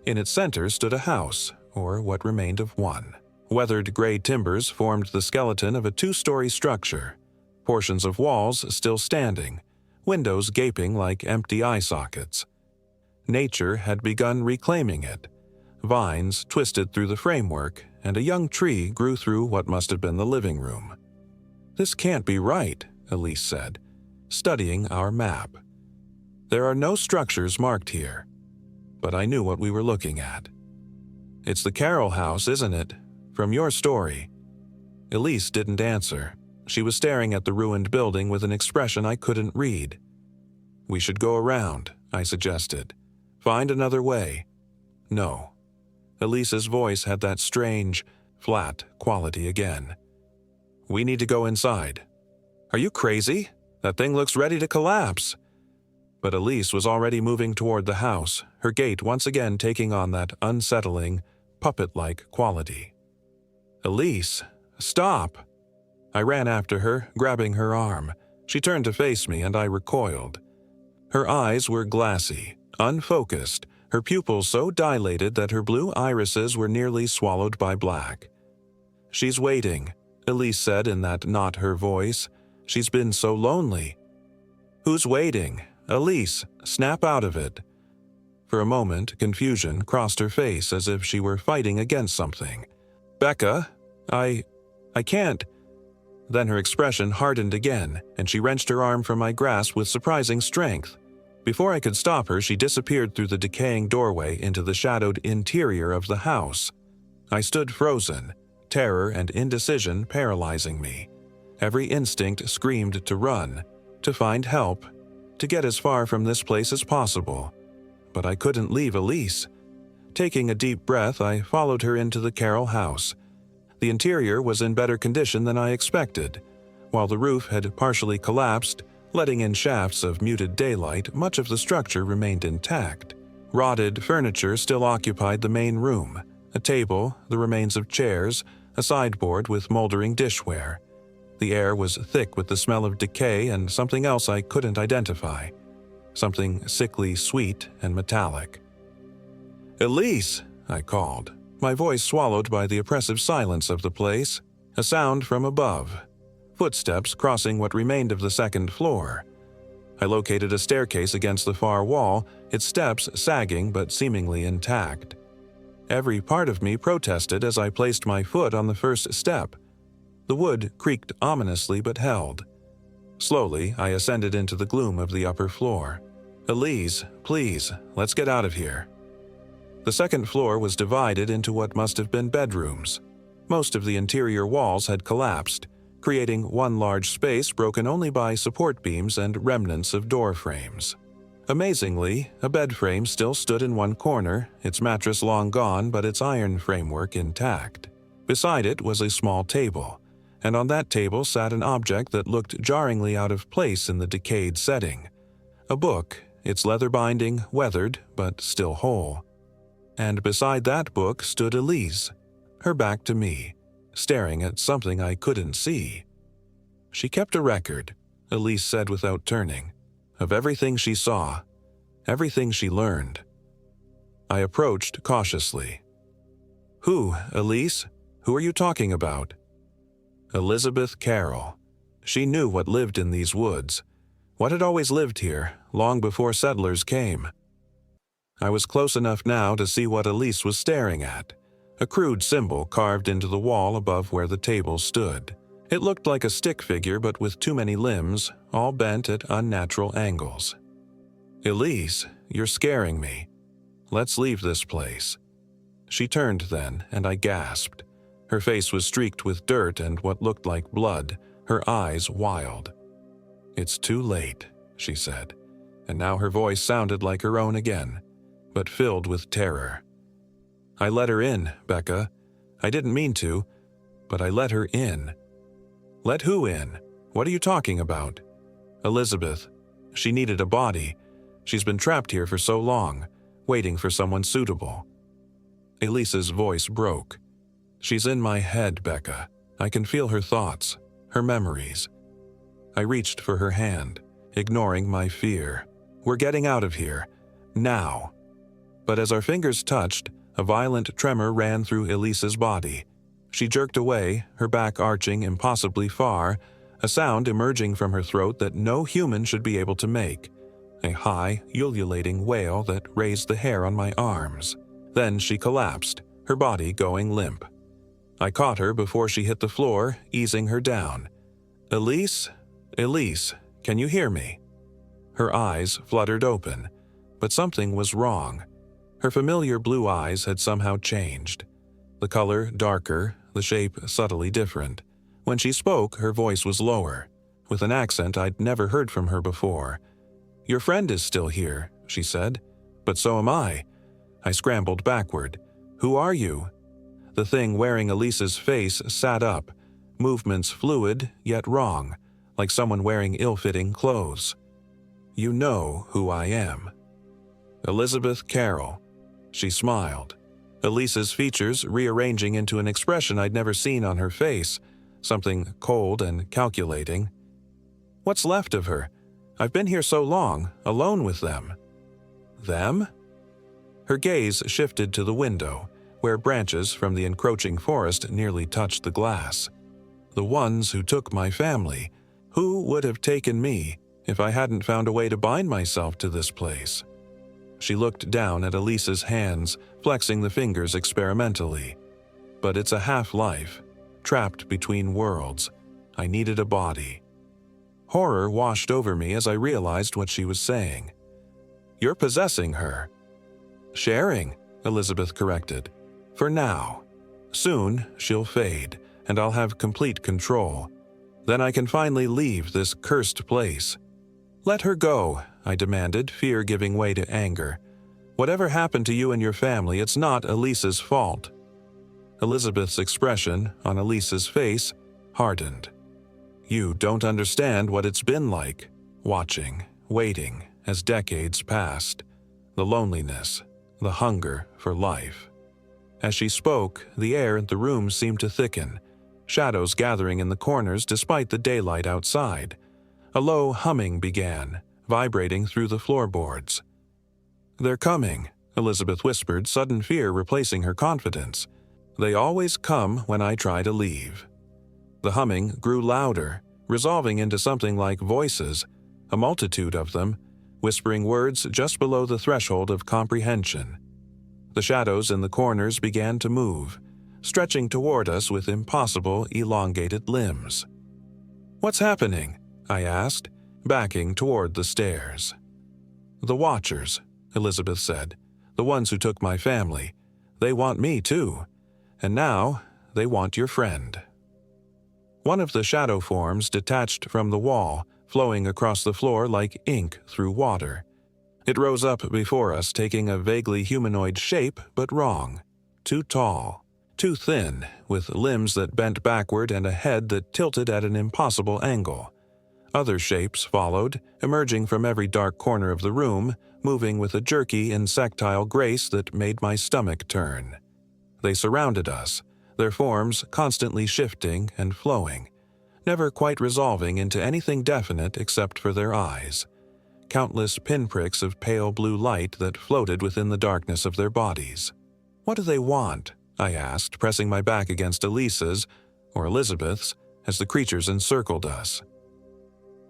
In its center stood a house, or what remained of one. Weathered gray timbers formed the skeleton of a two-story structure, portions of walls still standing, windows gaping like empty eye sockets. Nature had begun reclaiming it. Vines twisted through the framework, and a young tree grew through what must have been the living room. "This can't be right," Elise said, studying our map. "There are no structures marked here." But I knew what we were looking at. "It's the Carroll house, isn't it? From your story." Elise didn't answer. She was staring at the ruined building with an expression I couldn't read. "We should go around," I suggested. "Find another way." "No." Elise's voice had that strange, flat quality again. "We need to go inside." "Are you crazy? That thing looks ready to collapse." But Elise was already moving toward the house, her gait once again taking on that unsettling, puppet-like quality. "Elise, stop!" I ran after her, grabbing her arm. She turned to face me, and I recoiled. Her eyes were glassy, unfocused, her pupils so dilated that her blue irises were nearly swallowed by black. "She's waiting," Elise said in that not her voice. "She's been so lonely." "Who's waiting? Elise, snap out of it." For a moment, confusion crossed her face as if she were fighting against something. "Becca, I can't." Then her expression hardened again, and she wrenched her arm from my grasp with surprising strength. Before I could stop her, she disappeared through the decaying doorway into the shadowed interior of the house. I stood frozen, terror and indecision paralyzing me. Every instinct screamed to run, to find help, to get as far from this place as possible. But I couldn't leave Elise. Taking a deep breath, I followed her into the Carroll house. The interior was in better condition than I expected. While the roof had partially collapsed, letting in shafts of muted daylight, much of the structure remained intact. Rotted furniture still occupied the main room, a table, the remains of chairs, a sideboard with moldering dishware. The air was thick with the smell of decay and something else I couldn't identify. Something sickly sweet and metallic. "Elise!" I called, my voice swallowed by the oppressive silence of the place. A sound from above. Footsteps crossing what remained of the second floor. I located a staircase against the far wall, its steps sagging but seemingly intact. Every part of me protested as I placed my foot on the first step. The wood creaked ominously but held. Slowly, I ascended into the gloom of the upper floor. "Elise, please, let's get out of here." The second floor was divided into what must have been bedrooms. Most of the interior walls had collapsed, creating one large space broken only by support beams and remnants of door frames. Amazingly, a bed frame still stood in one corner, its mattress long gone but its iron framework intact. Beside it was a small table, and on that table sat an object that looked jarringly out of place in the decayed setting. A book, its leather binding weathered but still whole. And beside that book stood Elise, her back to me, staring at something I couldn't see. "She kept a record," Elise said without turning, "of everything she saw, everything she learned." I approached cautiously. "Who, Elise? Who are you talking about?" Elizabeth Carroll. She knew what lived in these woods, what had always lived here, long before settlers came. I was close enough now to see what Elise was staring at. A crude symbol carved into the wall above where the table stood. It looked like a stick figure but with too many limbs, all bent at unnatural angles. "Elise, you're scaring me. Let's leave this place." She turned then, and I gasped. Her face was streaked with dirt and what looked like blood, her eyes wild. "It's too late," she said, and now her voice sounded like her own again, but filled with terror. "I let her in, Becca. I didn't mean to, but I let her in." "Let who in? What are you talking about?" "Elizabeth. She needed a body. She's been trapped here for so long, waiting for someone suitable." Elise's voice broke. "She's in my head, Becca. I can feel her thoughts, her memories." I reached for her hand, ignoring my fear. "We're getting out of here. Now." But as our fingers touched, a violent tremor ran through Elise's body. She jerked away, her back arching impossibly far, a sound emerging from her throat that no human should be able to make. A high, ululating wail that raised the hair on my arms. Then she collapsed, her body going limp. I caught her before she hit the floor, easing her down. "Elise? Elise, can you hear me?" Her eyes fluttered open, but something was wrong. Her familiar blue eyes had somehow changed. The color darker, the shape subtly different. When she spoke, her voice was lower, with an accent I'd never heard from her before. "Your friend is still here," she said, "but so am I." I scrambled backward. "Who are you?" The thing wearing Elise's face sat up, movements fluid yet wrong, like someone wearing ill-fitting clothes. "You know who I am." "Elizabeth Carroll." She smiled, Elise's features rearranging into an expression I'd never seen on her face, something cold and calculating. "What's left of her? I've been here so long, alone with them." "Them?" Her gaze shifted to the window, where branches from the encroaching forest nearly touched the glass. "The ones who took my family. Who would have taken me if I hadn't found a way to bind myself to this place?" She looked down at Elise's hands, flexing the fingers experimentally. "But it's a half-life, trapped between worlds. I needed a body." Horror washed over me as I realized what she was saying. "You're possessing her." "Sharing," Elizabeth corrected. "For now. Soon she'll fade, and I'll have complete control. Then I can finally leave this cursed place." "Let her go," I demanded, fear giving way to anger. "Whatever happened to you and your family, it's not Elise's fault." Elizabeth's expression on Elise's face hardened. "You don't understand what it's been like, watching, waiting, as decades passed. The loneliness, the hunger for life." As she spoke, the air in the room seemed to thicken. shadows gathering in the corners despite the daylight outside. A low humming began, vibrating through the floorboards. "They're coming," Elizabeth whispered, sudden fear replacing her confidence. "They always come when I try to leave." The humming grew louder, resolving into something like voices, a multitude of them, whispering words just below the threshold of comprehension. The shadows in the corners began to move, stretching toward us with impossible, elongated limbs. "What's happening?" I asked, backing toward the stairs. "The Watchers," Elizabeth said. "The ones who took my family. They want me too. And now they want your friend." One of the shadow forms detached from the wall, flowing across the floor like ink through water. It rose up before us, taking a vaguely humanoid shape, but wrong. Too tall, too thin, with limbs that bent backward and a head that tilted at an impossible angle. Other shapes followed, emerging from every dark corner of the room, moving with a jerky, insectile grace that made my stomach turn. They surrounded us, their forms constantly shifting and flowing, never quite resolving into anything definite except for their eyes. Countless pinpricks of pale blue light that floated within the darkness of their bodies. "What do they want?" I asked, pressing my back against Elise's, or Elizabeth's, as the creatures encircled us.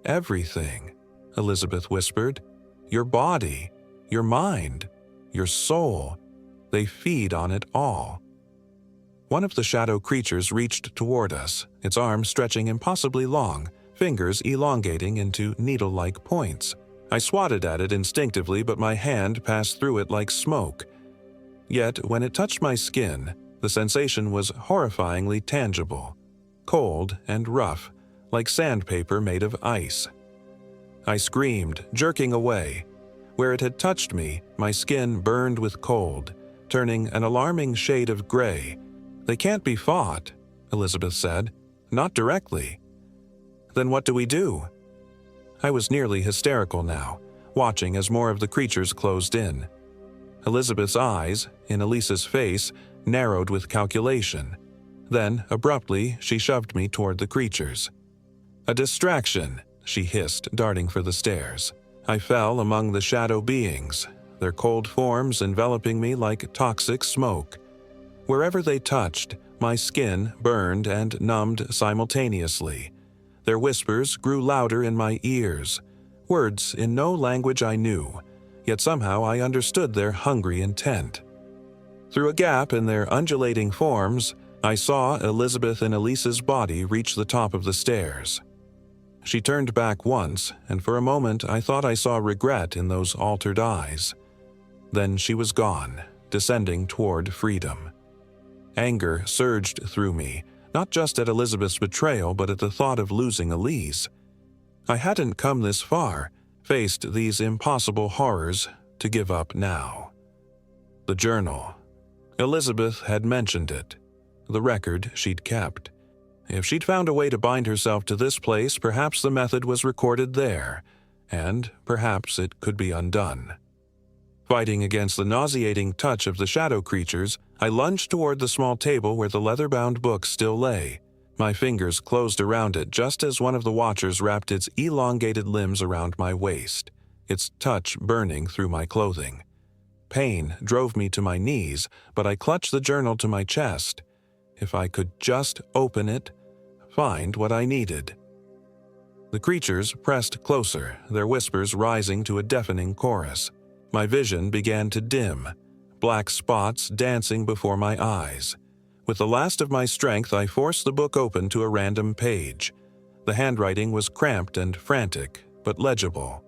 "Everything," Elizabeth whispered. "Your body, your mind, your soul. They feed on it all." One of the shadow creatures reached toward us, its arms stretching impossibly long, fingers elongating into needle-like points. I swatted at it instinctively, but my hand passed through it like smoke. Yet, when it touched my skin, the sensation was horrifyingly tangible, cold and rough, like sandpaper made of ice. I screamed, jerking away. Where it had touched me, my skin burned with cold, turning an alarming shade of gray. "They can't be fought," Elizabeth said. "Not directly." "Then what do we do?" I was nearly hysterical now, watching as more of the creatures closed in. Elizabeth's eyes, in Elise's face, narrowed with calculation. Then, abruptly, she shoved me toward the creatures. "A distraction," she hissed, darting for the stairs. I fell among the shadow beings, their cold forms enveloping me like toxic smoke. Wherever they touched, my skin burned and numbed simultaneously. Their whispers grew louder in my ears, words in no language I knew, yet somehow I understood their hungry intent. Through a gap in their undulating forms, I saw Elizabeth and Elise's body reach the top of the stairs. She turned back once, and for a moment I thought I saw regret in those altered eyes. Then she was gone, descending toward freedom. Anger surged through me, not just at Elizabeth's betrayal, but at the thought of losing Elise. I hadn't come this far, faced these impossible horrors, to give up now. The journal. Elizabeth had mentioned it. The record she'd kept. If she'd found a way to bind herself to this place, perhaps the method was recorded there, and perhaps it could be undone. Fighting against the nauseating touch of the shadow creatures, I lunged toward the small table where the leather-bound book still lay. My fingers closed around it just as one of the Watchers wrapped its elongated limbs around my waist, its touch burning through my clothing. Pain drove me to my knees, but I clutched the journal to my chest. If I could just open it, find what I needed. The creatures pressed closer, their whispers rising to a deafening chorus. My vision began to dim, black spots dancing before my eyes. With the last of my strength, I forced the book open to a random page. The handwriting was cramped and frantic, but legible.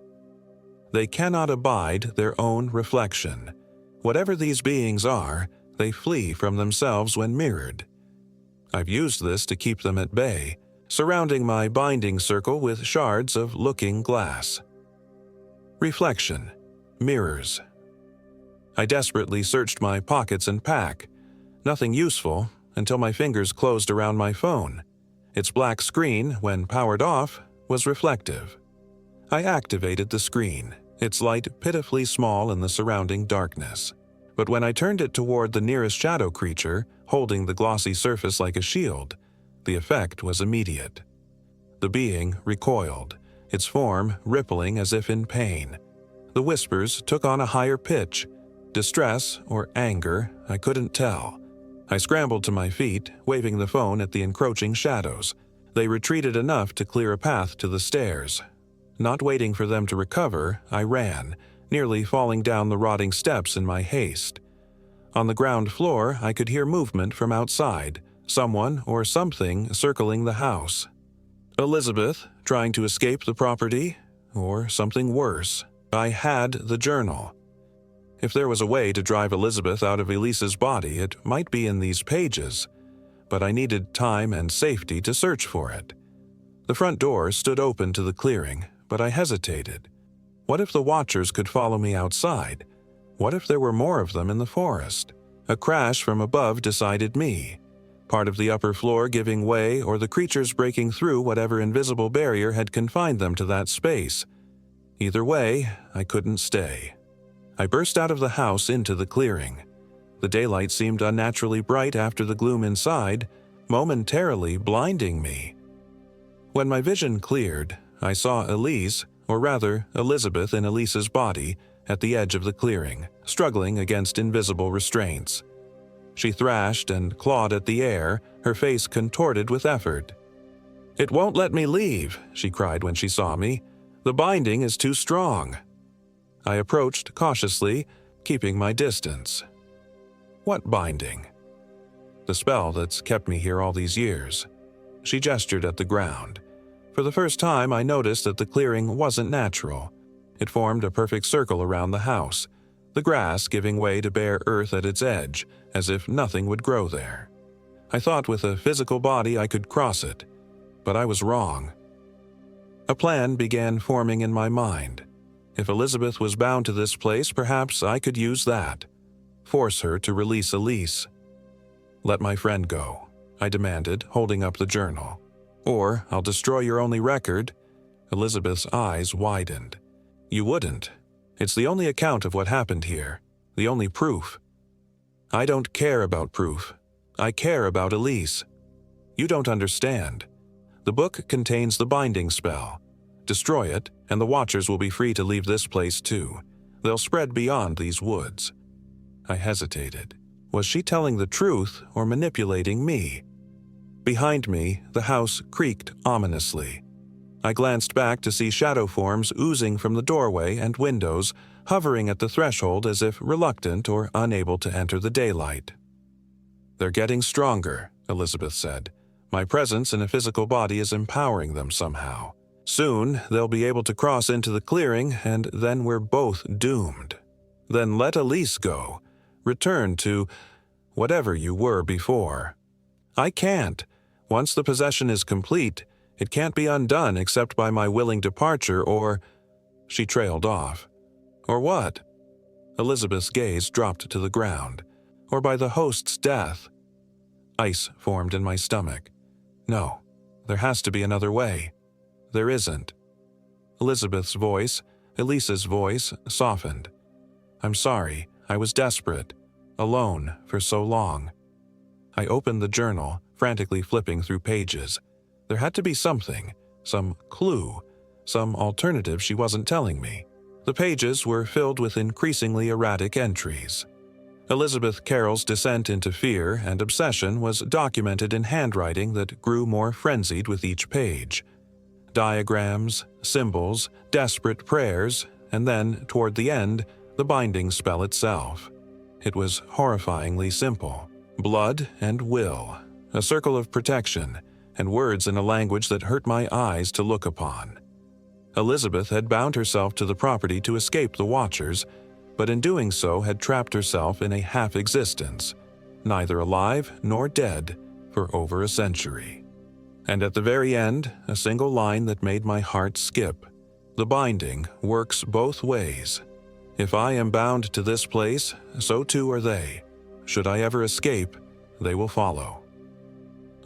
They cannot abide their own reflection. Whatever these beings are, they flee from themselves when mirrored. I've used this to keep them at bay, surrounding my binding circle with shards of looking glass. Reflection. Mirrors. I desperately searched my pockets and pack. Nothing useful until my fingers closed around my phone. Its black screen, when powered off, was reflective. I activated the screen, its light pitifully small in the surrounding darkness. But when I turned it toward the nearest shadow creature, holding the glossy surface like a shield, The effect was immediate. The being recoiled, its form rippling as if in pain. The whispers took on a higher pitch. Distress or anger, I couldn't tell. I scrambled to my feet, waving the phone at the encroaching shadows. They retreated enough to clear a path to the stairs. Not waiting for them to recover, I ran, nearly falling down the rotting steps in my haste. On the ground floor, I could hear movement from outside, someone or something circling the house. Elizabeth, trying to escape the property, or something worse. I had the journal. If there was a way to drive Elizabeth out of Elise's body, it might be in these pages, but I needed time and safety to search for it. The front door stood open to the clearing, but I hesitated. What if the watchers could follow me outside? What if there were more of them in the forest? A crash from above decided me. Part of the upper floor giving way or the creatures breaking through whatever invisible barrier had confined them to that space. Either way, I couldn't stay. I burst out of the house into the clearing. The daylight seemed unnaturally bright after the gloom inside, momentarily blinding me. When my vision cleared, I saw Elise, or rather Elizabeth in Elise's body, at the edge of the clearing, struggling against invisible restraints. She thrashed and clawed at the air, her face contorted with effort. "It won't let me leave," she cried when she saw me. "The binding is too strong." I approached cautiously, keeping my distance. "What binding?" "The spell that's kept me here all these years." She gestured at the ground. For the first time, I noticed that the clearing wasn't natural. It formed a perfect circle around the house, the grass giving way to bare earth at its edge, as if nothing would grow there. I thought with a physical body I could cross it, but I was wrong. A plan began forming in my mind. If Elizabeth was bound to this place, perhaps I could use that. Force her to release Elise. "Let my friend go," I demanded, holding up the journal. "Or I'll destroy your only record." Elizabeth's eyes widened. "You wouldn't. It's the only account of what happened here, the only proof." "I don't care about proof. I care about Elise. You don't understand. The book contains the binding spell. Destroy it, and the Watchers will be free to leave this place too. They'll spread beyond these woods." I hesitated. Was she telling the truth or manipulating me? Behind me, the house creaked ominously. I glanced back to see shadow forms oozing from the doorway and windows, hovering at the threshold as if reluctant or unable to enter the daylight. "They're getting stronger," Elizabeth said. "My presence in a physical body is empowering them somehow. Soon, they'll be able to cross into the clearing, and then we're both doomed. Then let Elise go. Return to whatever you were before." "I can't. Once the possession is complete, it can't be undone except by my willing departure or—" She trailed off. "Or what?" Elizabeth's gaze dropped to the ground. "Or by the host's death." Ice formed in my stomach. No, there has to be another way. There isn't. Elizabeth's voice, Elise's voice, softened. "I'm sorry, I was desperate, alone for so long." I opened the journal, frantically flipping through pages. There had to be something, some clue, some alternative she wasn't telling me. The pages were filled with increasingly erratic entries. Elizabeth Carroll's descent into fear and obsession was documented in handwriting that grew more frenzied with each page. Diagrams, symbols, desperate prayers, and then, toward the end, the binding spell itself. It was horrifyingly simple. Blood and will, a circle of protection, and words in a language that hurt my eyes to look upon. Elizabeth had bound herself to the property to escape the Watchers, but in doing so had trapped herself in a half-existence, neither alive nor dead, for over a century. And at the very end, a single line that made my heart skip. The binding works both ways. If I am bound to this place, so too are they. Should I ever escape, they will follow.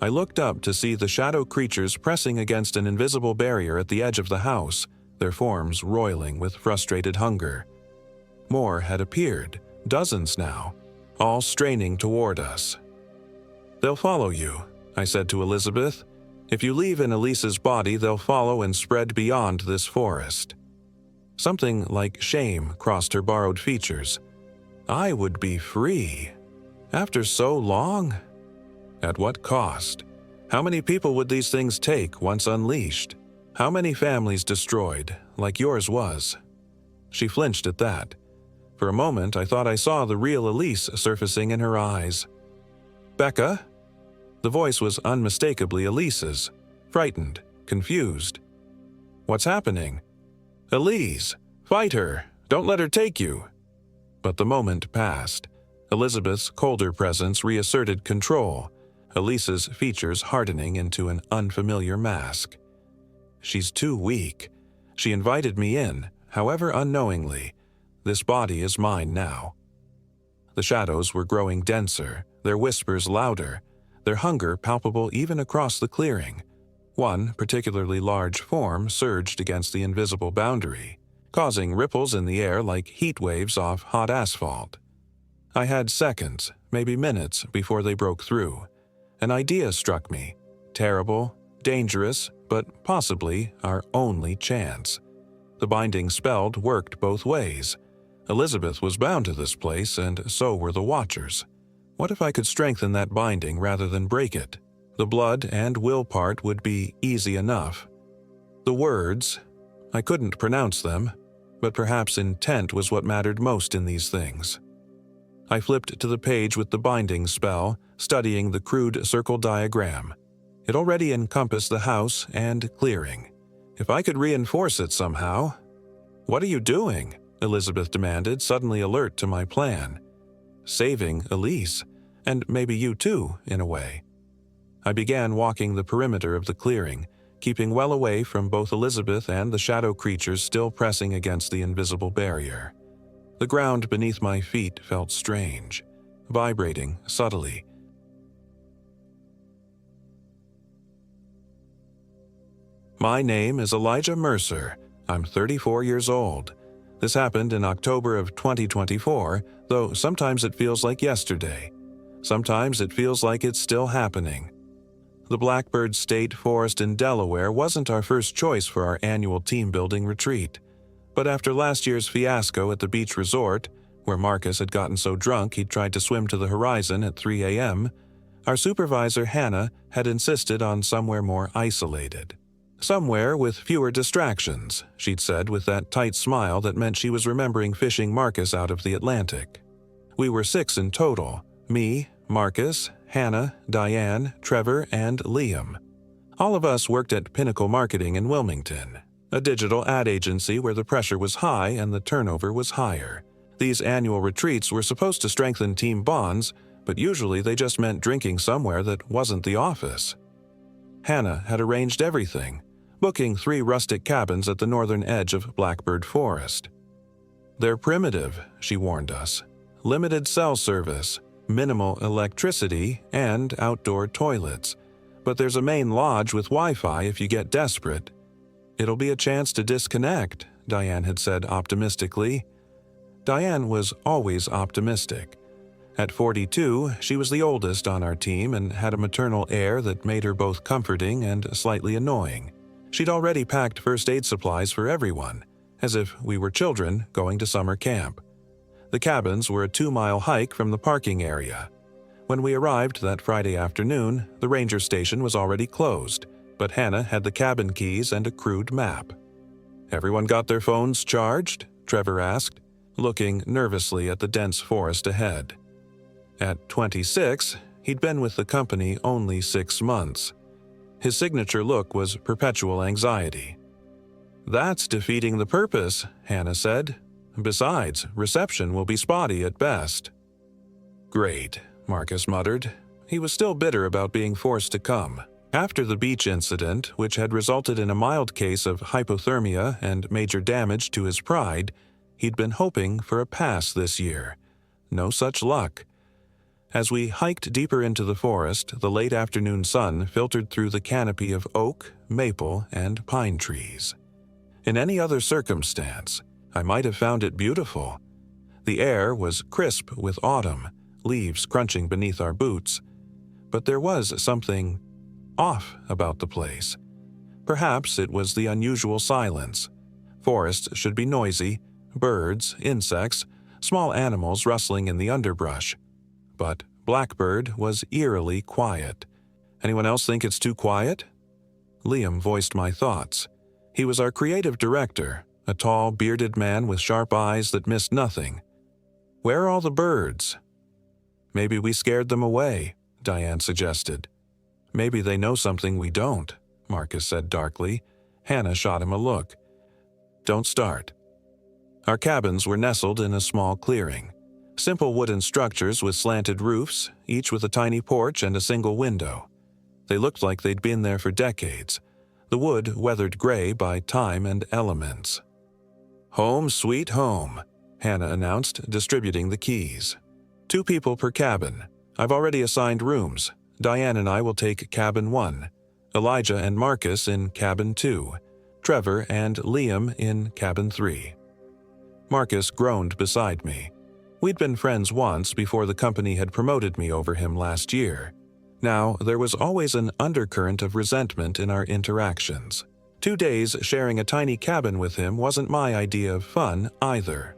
I looked up to see the shadow creatures pressing against an invisible barrier at the edge of the house, their forms roiling with frustrated hunger. More had appeared, dozens now, all straining toward us. "They'll follow you," I said to Elizabeth. "If you leave in Elise's body, they'll follow and spread beyond this forest." Something like shame crossed her borrowed features. I would be free. After so long? At what cost? How many people would these things take once unleashed? How many families destroyed, like yours was? She flinched at that. For a moment, I thought I saw the real Elise surfacing in her eyes. "Becca?" The voice was unmistakably Elise's, frightened, confused. "What's happening?" "Elise! Fight her! Don't let her take you!" But the moment passed. Elizabeth's colder presence reasserted control, Elise's features hardening into an unfamiliar mask. "She's too weak. She invited me in, however unknowingly. This body is mine now." The shadows were growing denser, their whispers louder, their hunger palpable even across the clearing. One particularly large form surged against the invisible boundary, causing ripples in the air like heat waves off hot asphalt. I had seconds, maybe minutes, before they broke through. An idea struck me. Terrible, dangerous, but possibly our only chance. The binding spell worked both ways. Elizabeth was bound to this place, and so were the Watchers. What if I could strengthen that binding rather than break it? The blood and will part would be easy enough. The words, I couldn't pronounce them, but perhaps intent was what mattered most in these things. I flipped to the page with the binding spell, studying the crude circle diagram. It already encompassed the house and clearing. If I could reinforce it somehow— "What are you doing?" Elizabeth demanded, suddenly alert to my plan. "Saving Elise, and maybe you too, in a way." I began walking the perimeter of the clearing, keeping well away from both Elizabeth and the shadow creatures still pressing against the invisible barrier. The ground beneath my feet felt strange, vibrating subtly. My name is Elijah Mercer. I'm 34 years old. This happened in October of 2024, though sometimes it feels like yesterday. Sometimes it feels like it's still happening. The Blackbird State Forest in Delaware wasn't our first choice for our annual team-building retreat. But after last year's fiasco at the beach resort, where Marcus had gotten so drunk he'd tried to swim to the horizon at 3 a.m., our supervisor Hannah had insisted on somewhere more isolated. Somewhere with fewer distractions, she'd said with that tight smile that meant she was remembering fishing Marcus out of the Atlantic. We were 6 in total: me, Marcus, Hannah, Diane, Trevor, and Liam. All of us worked at Pinnacle Marketing in Wilmington, a digital ad agency where the pressure was high and the turnover was higher. These annual retreats were supposed to strengthen team bonds, but usually they just meant drinking somewhere that wasn't the office. Hannah had arranged everything, booking 3 rustic cabins at the northern edge of Blackbird Forest. "They're primitive," she warned us. "Limited cell service, minimal electricity, and outdoor toilets. But there's a main lodge with Wi-Fi if you get desperate." "It'll be a chance to disconnect," Diane had said optimistically. Diane was always optimistic. At 42, she was the oldest on our team and had a maternal air that made her both comforting and slightly annoying. She'd already packed first aid supplies for everyone, as if we were children going to summer camp. The cabins were a 2-mile hike from the parking area. When we arrived that Friday afternoon, the ranger station was already closed, but Hannah had the cabin keys and a crude map. "Everyone got their phones charged?" Trevor asked, looking nervously at the dense forest ahead. At 26, he'd been with the company only 6 months. His signature look was perpetual anxiety. "That's defeating the purpose," Hannah said. "Besides, reception will be spotty at best." "Great," Marcus muttered. He was still bitter about being forced to come. After the beach incident, which had resulted in a mild case of hypothermia and major damage to his pride, he'd been hoping for a pass this year. No such luck. As we hiked deeper into the forest, the late afternoon sun filtered through the canopy of oak, maple, and pine trees. In any other circumstance, I might have found it beautiful. The air was crisp with autumn, leaves crunching beneath our boots. but there was something off about the place. Perhaps it was the unusual silence. Forests should be noisy, birds, insects, small animals rustling in the underbrush. But Blackbird was eerily quiet. Anyone else think it's too quiet? Liam voiced my thoughts. He was our creative director, a tall, bearded man with sharp eyes that missed nothing. Where are all the birds? Maybe we scared them away, Diane suggested. Maybe they know something we don't, Marcus said darkly. Hannah shot him a look. Don't start. Our cabins were nestled in a small clearing. Simple wooden structures with slanted roofs, each with a tiny porch and a single window. They looked like they'd been there for decades, the wood weathered gray by time and elements. Home sweet home, Hannah announced, distributing the keys. 2 people per cabin. I've already assigned rooms. Diane and I will take cabin 1, Elijah and Marcus in cabin 2, Trevor and Liam in cabin 3. Marcus groaned beside me. We'd been friends once before the company had promoted me over him last year. Now, there was always an undercurrent of resentment in our interactions. 2 days sharing a tiny cabin with him wasn't my idea of fun either.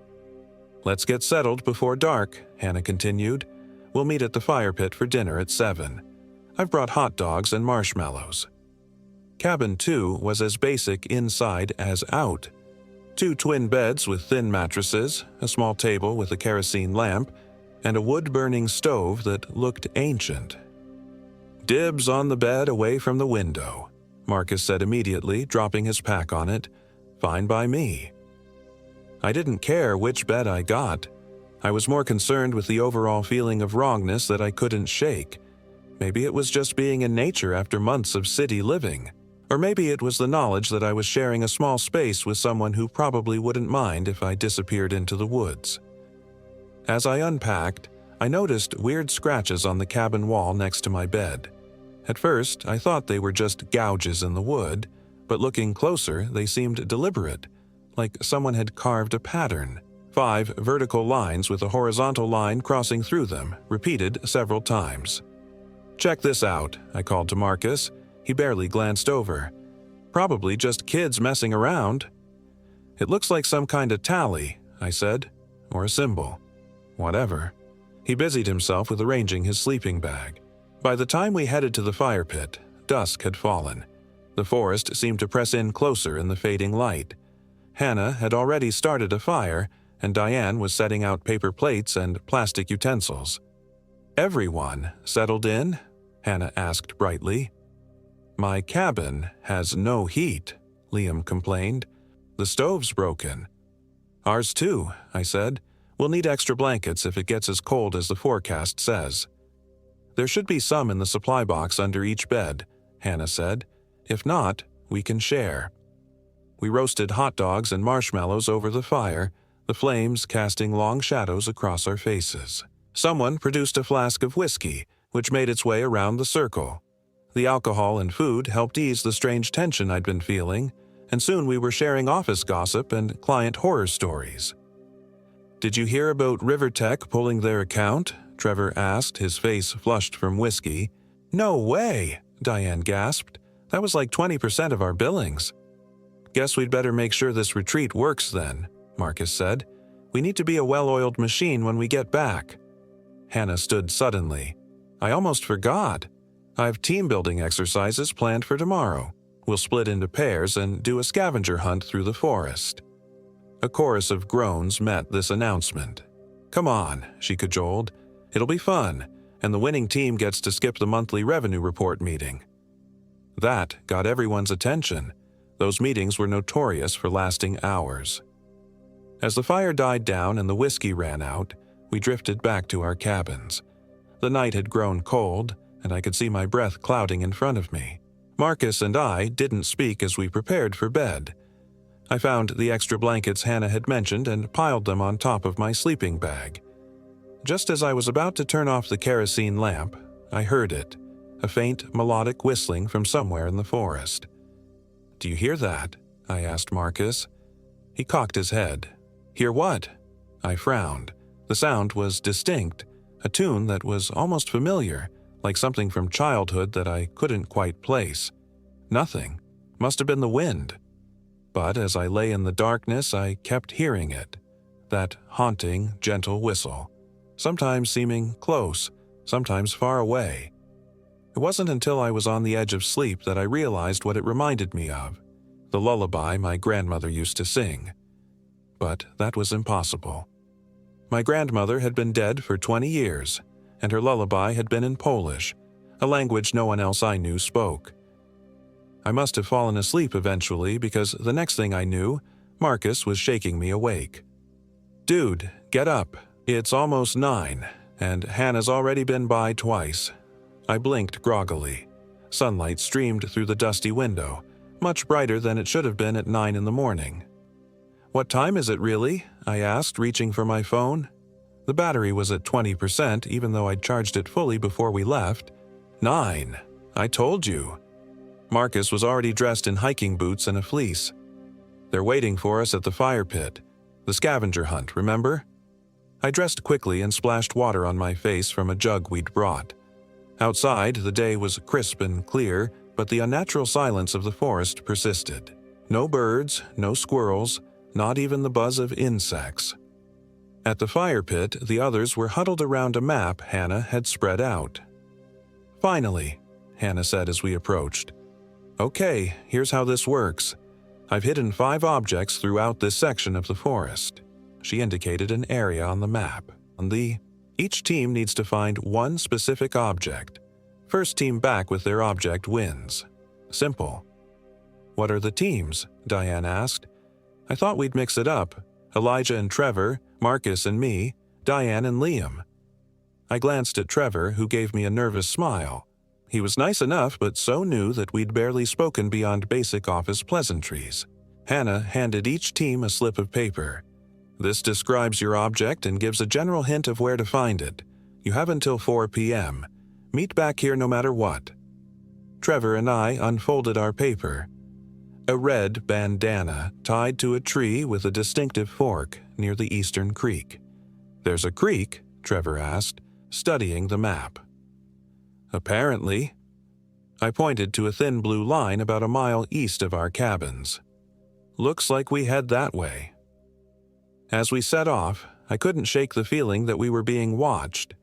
Let's get settled before dark, Hannah continued. We'll meet at the fire pit for dinner at 7. I've brought hot dogs and marshmallows. Cabin 2 was as basic inside as out. 2 twin beds with thin mattresses, a small table with a kerosene lamp, and a wood-burning stove that looked ancient. Dibs on the bed away from the window, Marcus said immediately, dropping his pack on it. Fine by me. I didn't care which bed I got. I was more concerned with the overall feeling of wrongness that I couldn't shake. Maybe it was just being in nature after months of city living. Or maybe it was the knowledge that I was sharing a small space with someone who probably wouldn't mind if I disappeared into the woods. As I unpacked, I noticed weird scratches on the cabin wall next to my bed. At first, I thought they were just gouges in the wood, but looking closer, they seemed deliberate, like someone had carved a pattern. 5 vertical lines with a horizontal line crossing through them, repeated several times. Check this out, I called to Marcus. He barely glanced over. Probably just kids messing around. It looks like some kind of tally, I said, or a symbol. Whatever. He busied himself with arranging his sleeping bag. By the time we headed to the fire pit, dusk had fallen. The forest seemed to press in closer in the fading light. Hannah had already started a fire, and Diane was setting out paper plates and plastic utensils. Everyone settled in? Hannah asked brightly. My cabin has no heat, Liam complained. The stove's broken. Ours too, I said. We'll need extra blankets if it gets as cold as the forecast says. There should be some in the supply box under each bed, Hannah said. If not, we can share. We roasted hot dogs and marshmallows over the fire, the flames casting long shadows across our faces. Someone produced a flask of whiskey, which made its way around the circle. The alcohol and food helped ease the strange tension I'd been feeling, and soon we were sharing office gossip and client horror stories. Did you hear about Rivertech pulling their account? Trevor asked, his face flushed from whiskey. No way, Diane gasped. That was like 20% of our billings. Guess we'd better make sure this retreat works then, Marcus said. We need to be a well-oiled machine when we get back. Hannah stood suddenly. I almost forgot. I have team-building exercises planned for tomorrow. We'll split into pairs and do a scavenger hunt through the forest. A chorus of groans met this announcement. Come on, she cajoled. It'll be fun, and the winning team gets to skip the monthly revenue report meeting. That got everyone's attention. Those meetings were notorious for lasting hours. As the fire died down and the whiskey ran out, we drifted back to our cabins. The night had grown cold, and I could see my breath clouding in front of me. Marcus and I didn't speak as we prepared for bed. I found the extra blankets Hannah had mentioned and piled them on top of my sleeping bag. Just as I was about to turn off the kerosene lamp, I heard it, a faint melodic whistling from somewhere in the forest. Do you hear that? I asked Marcus. He cocked his head. Hear what? I frowned. The sound was distinct, a tune that was almost familiar, like something from childhood that I couldn't quite place. Nothing. Must have been the wind. But as I lay in the darkness, I kept hearing it. That haunting, gentle whistle. Sometimes seeming close, sometimes far away. It wasn't until I was on the edge of sleep that I realized what it reminded me of. The lullaby my grandmother used to sing. But that was impossible. My grandmother had been dead for 20 years, and her lullaby had been in Polish, a language no one else I knew spoke. I must have fallen asleep eventually because the next thing I knew, Marcus was shaking me awake. "Dude, get up. It's almost 9, and Hannah's already been by twice." I blinked groggily. Sunlight streamed through the dusty window, much brighter than it should have been at 9 in the morning. "What time is it really?" I asked, reaching for my phone. The battery was at 20%, even though I'd charged it fully before we left. 9. I told you. Marcus was already dressed in hiking boots and a fleece. "They're waiting for us at the fire pit. The scavenger hunt, remember?" I dressed quickly and splashed water on my face from a jug we'd brought. Outside, the day was crisp and clear, but the unnatural silence of the forest persisted. No birds, no squirrels, not even the buzz of insects. At the fire pit, the others were huddled around a map Hannah had spread out. "Finally," Hannah said as we approached. "Okay, here's how this works. I've hidden 5 objects throughout this section of the forest." She indicated an area on the map. Each team needs to find one specific object. First team back with their object wins. Simple. "What are the teams?" Diane asked. "I thought we'd mix it up. Elijah and Trevor, Marcus and me, Diane and Liam." I glanced at Trevor, who gave me a nervous smile. He was nice enough, but so new that we'd barely spoken beyond basic office pleasantries. Hannah handed each team a slip of paper. "This describes your object and gives a general hint of where to find it. You have until 4 p.m. Meet back here no matter what." Trevor and I unfolded our paper. A red bandana tied to a tree with a distinctive fork near the eastern creek. "There's a creek?" Trevor asked, studying the map. "Apparently." I pointed to a thin blue line about a mile east of our cabins. "Looks like we head that way." As we set off, I couldn't shake the feeling that we were being watched.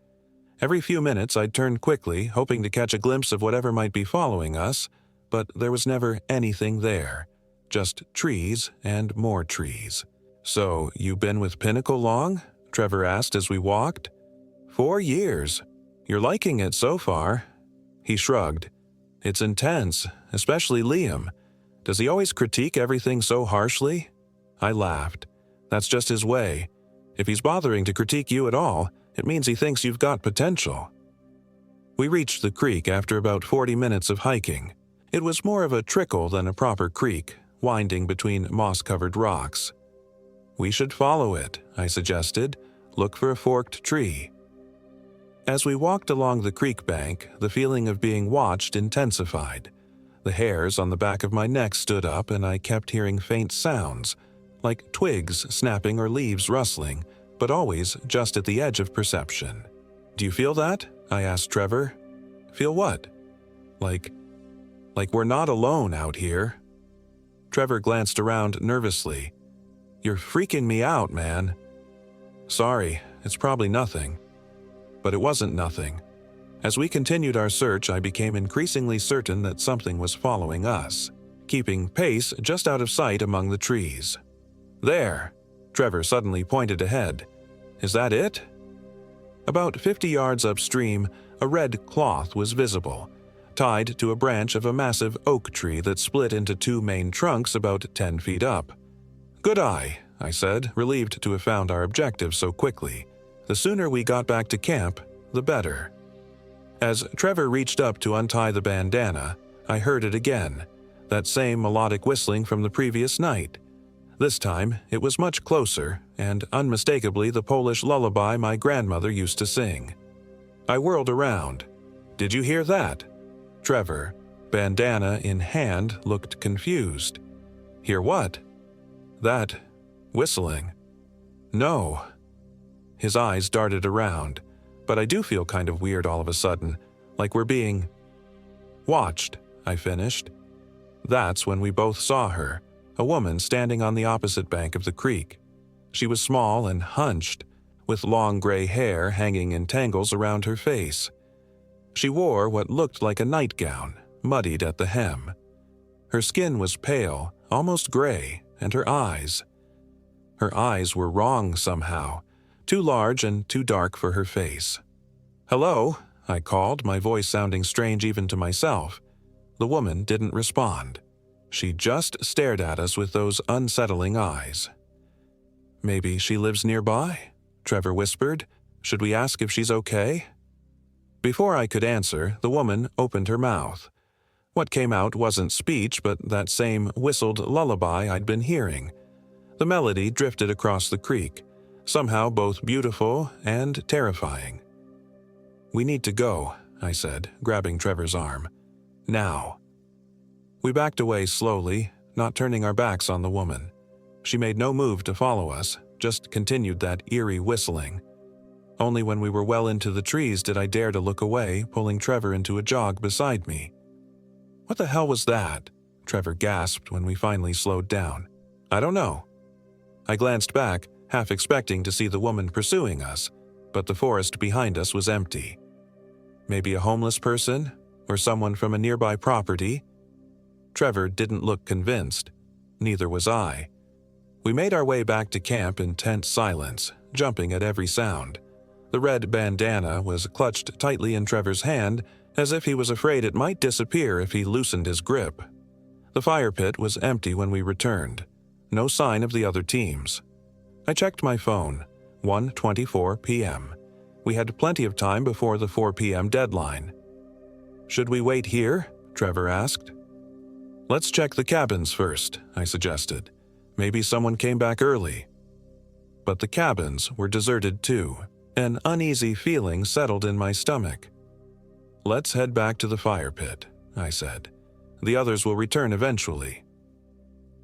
Every few minutes I'd turn quickly, hoping to catch a glimpse of whatever might be following us, but there was never anything there. Just trees and more trees. "So, you been with Pinnacle long?" Trevor asked as we walked. 4 years. You're liking it so far." He shrugged. "It's intense, especially Liam. Does he always critique everything so harshly?" I laughed. "That's just his way. If he's bothering to critique you at all, it means he thinks you've got potential." We reached the creek after about 40 minutes of hiking. It was more of a trickle than a proper creek, winding between moss-covered rocks. "We should follow it," I suggested. "Look for a forked tree." As we walked along the creek bank, the feeling of being watched intensified. The hairs on the back of my neck stood up and I kept hearing faint sounds, like twigs snapping or leaves rustling, but always just at the edge of perception. "Do you feel that?" I asked Trevor. "Feel what?" Like we're not alone out here." Trevor glanced around nervously. "You're freaking me out, man." "Sorry, it's probably nothing." But it wasn't nothing. As we continued our search, I became increasingly certain that something was following us, keeping pace just out of sight among the trees. "There!" Trevor suddenly pointed ahead. "Is that it?" About 50 yards upstream, a red cloth was visible, tied to a branch of a massive oak tree that split into 2 main trunks about 10 feet up. "Good eye," I said, relieved to have found our objective so quickly. The sooner we got back to camp, the better. As Trevor reached up to untie the bandana, I heard it again, that same melodic whistling from the previous night. This time, it was much closer, and unmistakably the Polish lullaby my grandmother used to sing. I whirled around. "Did you hear that?" Trevor, bandana in hand, looked confused. "Hear what?" "That whistling." "No." His eyes darted around. "But I do feel kind of weird all of a sudden, like we're being watched, I finished. That's when we both saw her, a woman standing on the opposite bank of the creek. She was small and hunched, with long gray hair hanging in tangles around her face. She wore what looked like a nightgown, muddied at the hem. Her skin was pale, almost gray, and her eyes were wrong somehow, too large and too dark for her face. "Hello," I called, my voice sounding strange even to myself. The woman didn't respond. She just stared at us with those unsettling eyes. "Maybe she lives nearby," Trevor whispered. "Should we ask if she's okay?" Before I could answer, the woman opened her mouth. What came out wasn't speech, but that same whistled lullaby I'd been hearing. The melody drifted across the creek, somehow both beautiful and terrifying. "We need to go," I said, grabbing Trevor's arm. "Now." We backed away slowly, not turning our backs on the woman. She made no move to follow us, just continued that eerie whistling. Only when we were well into the trees did I dare to look away, pulling Trevor into a jog beside me. "What the hell was that?" Trevor gasped when we finally slowed down. "I don't know." I glanced back, half expecting to see the woman pursuing us, but the forest behind us was empty. Maybe a homeless person, or someone from a nearby property? Trevor didn't look convinced. Neither was I. We made our way back to camp in tense silence, jumping at every sound. The red bandana was clutched tightly in Trevor's hand, as if he was afraid it might disappear if he loosened his grip. The fire pit was empty when we returned. No sign of the other teams. I checked my phone. 1:24 p.m. We had plenty of time before the 4 p.m. deadline. "Should we wait here?" Trevor asked. "Let's check the cabins first," I suggested. "Maybe someone came back early." But the cabins were deserted too. An uneasy feeling settled in my stomach. "Let's head back to the fire pit," I said. "The others will return eventually."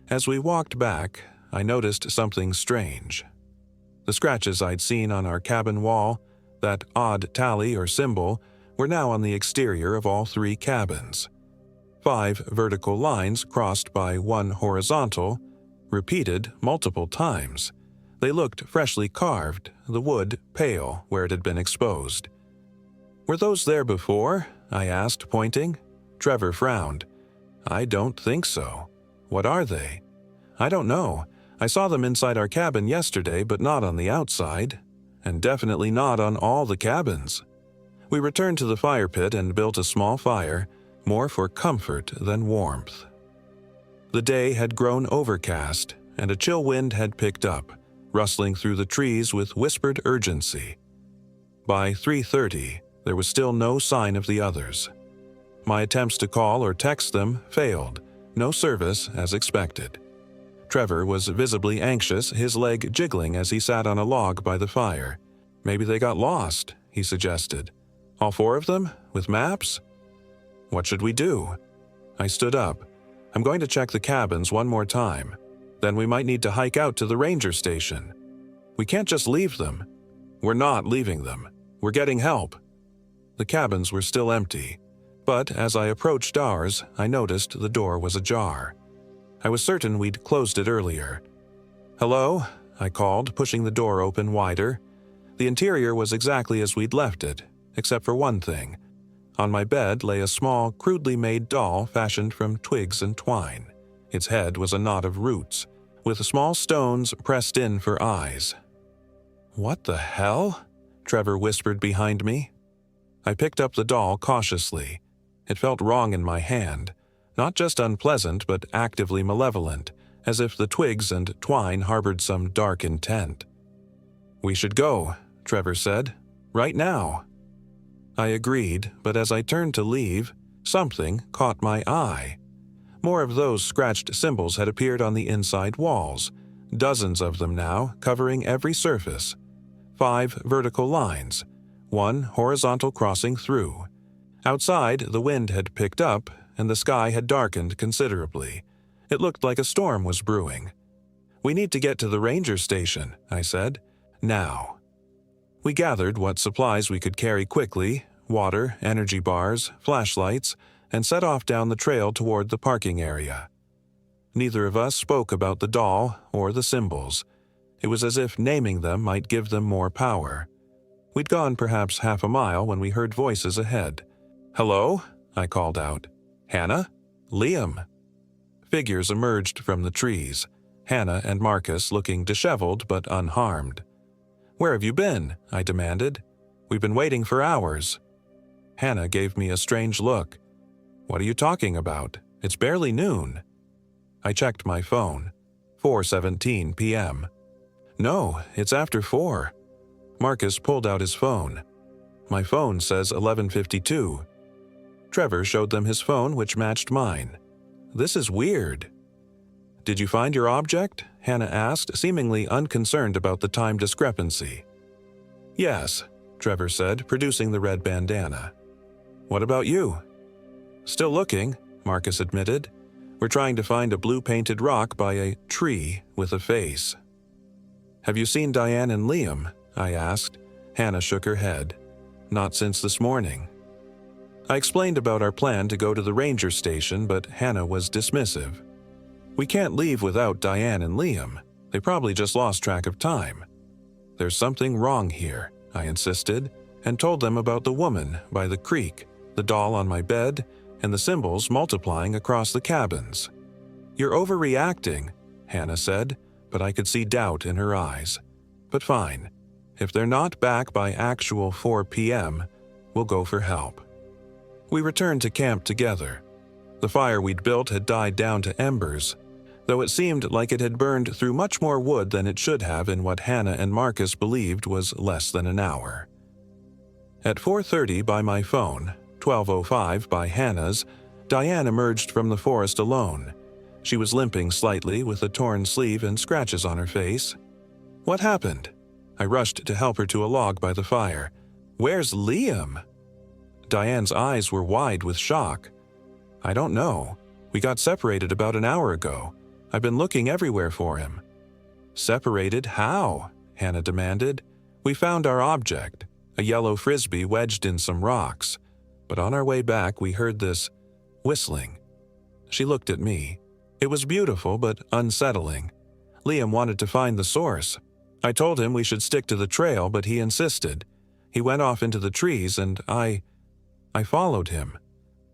As we walked back, I noticed something strange. The scratches I'd seen on our cabin wall, that odd tally or symbol, were now on the exterior of all 3 cabins. 5 vertical lines crossed by 1 horizontal, repeated multiple times. They looked freshly carved, the wood pale where it had been exposed. "Were those there before?" I asked, pointing. Trevor frowned. "I don't think so. What are they?" "I don't know. I saw them inside our cabin yesterday, but not on the outside. And definitely not on all the cabins." We returned to the fire pit and built a small fire, more for comfort than warmth. The day had grown overcast, and a chill wind had picked up, rustling through the trees with whispered urgency. By 3:30, there was still no sign of the others. My attempts to call or text them failed, no service as expected. Trevor was visibly anxious, his leg jiggling as he sat on a log by the fire. "Maybe they got lost," he suggested. "All 4 of them? With maps?" "What should we do?" I stood up. "I'm going to check the cabins one more time. Then we might need to hike out to the ranger station. We can't just leave them." "We're not leaving them. We're getting help." The cabins were still empty, but as I approached ours, I noticed the door was ajar. I was certain we'd closed it earlier. "Hello?" I called, pushing the door open wider. The interior was exactly as we'd left it, except for one thing. On my bed lay a small, crudely made doll fashioned from twigs and twine. Its head was a knot of roots, with small stones pressed in for eyes. "What the hell?" Trevor whispered behind me. I picked up the doll cautiously. It felt wrong in my hand, not just unpleasant but actively malevolent, as if the twigs and twine harbored some dark intent. "We should go," Trevor said. "Right now." I agreed, but as I turned to leave, something caught my eye. More of those scratched symbols had appeared on the inside walls, dozens of them now, covering every surface. 5 vertical lines, 1 horizontal crossing through. Outside, the wind had picked up, and the sky had darkened considerably. It looked like a storm was brewing. "We need to get to the ranger station," I said. "Now." We gathered what supplies we could carry quickly, water, energy bars, flashlights, and set off down the trail toward the parking area. Neither of us spoke about the doll or the symbols. It was as if naming them might give them more power. We'd gone perhaps half a mile when we heard voices ahead. "Hello?" I called out. "Hannah? Liam?" Figures emerged from the trees, Hannah and Marcus looking disheveled but unharmed. "Where have you been?" I demanded. "We've been waiting for hours." Hannah gave me a strange look. "What are you talking about? It's barely noon." I checked my phone. 4:17 p.m. "No, it's after 4. Marcus pulled out his phone. "My phone says 11:52. Trevor showed them his phone, which matched mine. "This is weird." "Did you find your object?" Hannah asked, seemingly unconcerned about the time discrepancy. "Yes," Trevor said, producing the red bandana. "What about you?" "Still looking," Marcus admitted. "We're trying to find a blue-painted rock by a tree with a face." "Have you seen Diane and Liam?" I asked. Hannah shook her head. "Not since this morning." I explained about our plan to go to the ranger station, but Hannah was dismissive. "We can't leave without Diane and Liam. They probably just lost track of time." "There's something wrong here," I insisted, and told them about the woman by the creek, the doll on my bed, and the symbols multiplying across the cabins. "You're overreacting," Hannah said, but I could see doubt in her eyes. "But fine. If they're not back by actual 4 p.m., we'll go for help." We returned to camp together. The fire we'd built had died down to embers, though it seemed like it had burned through much more wood than it should have in what Hannah and Marcus believed was less than an hour. At 4:30 by my phone, 12:05 by Hannah's, Diane emerged from the forest alone. She was limping slightly with a torn sleeve and scratches on her face. "What happened?" I rushed to help her to a log by the fire. "Where's Liam?" Diane's eyes were wide with shock. "I don't know. We got separated about an hour ago. I've been looking everywhere for him." "Separated how?" Hannah demanded. "We found our object, a yellow frisbee wedged in some rocks. But on our way back we heard this whistling." She looked at me. It was beautiful but unsettling. Liam wanted to find the source. I told him we should stick to the trail, but he insisted. He went off into the trees and I followed him.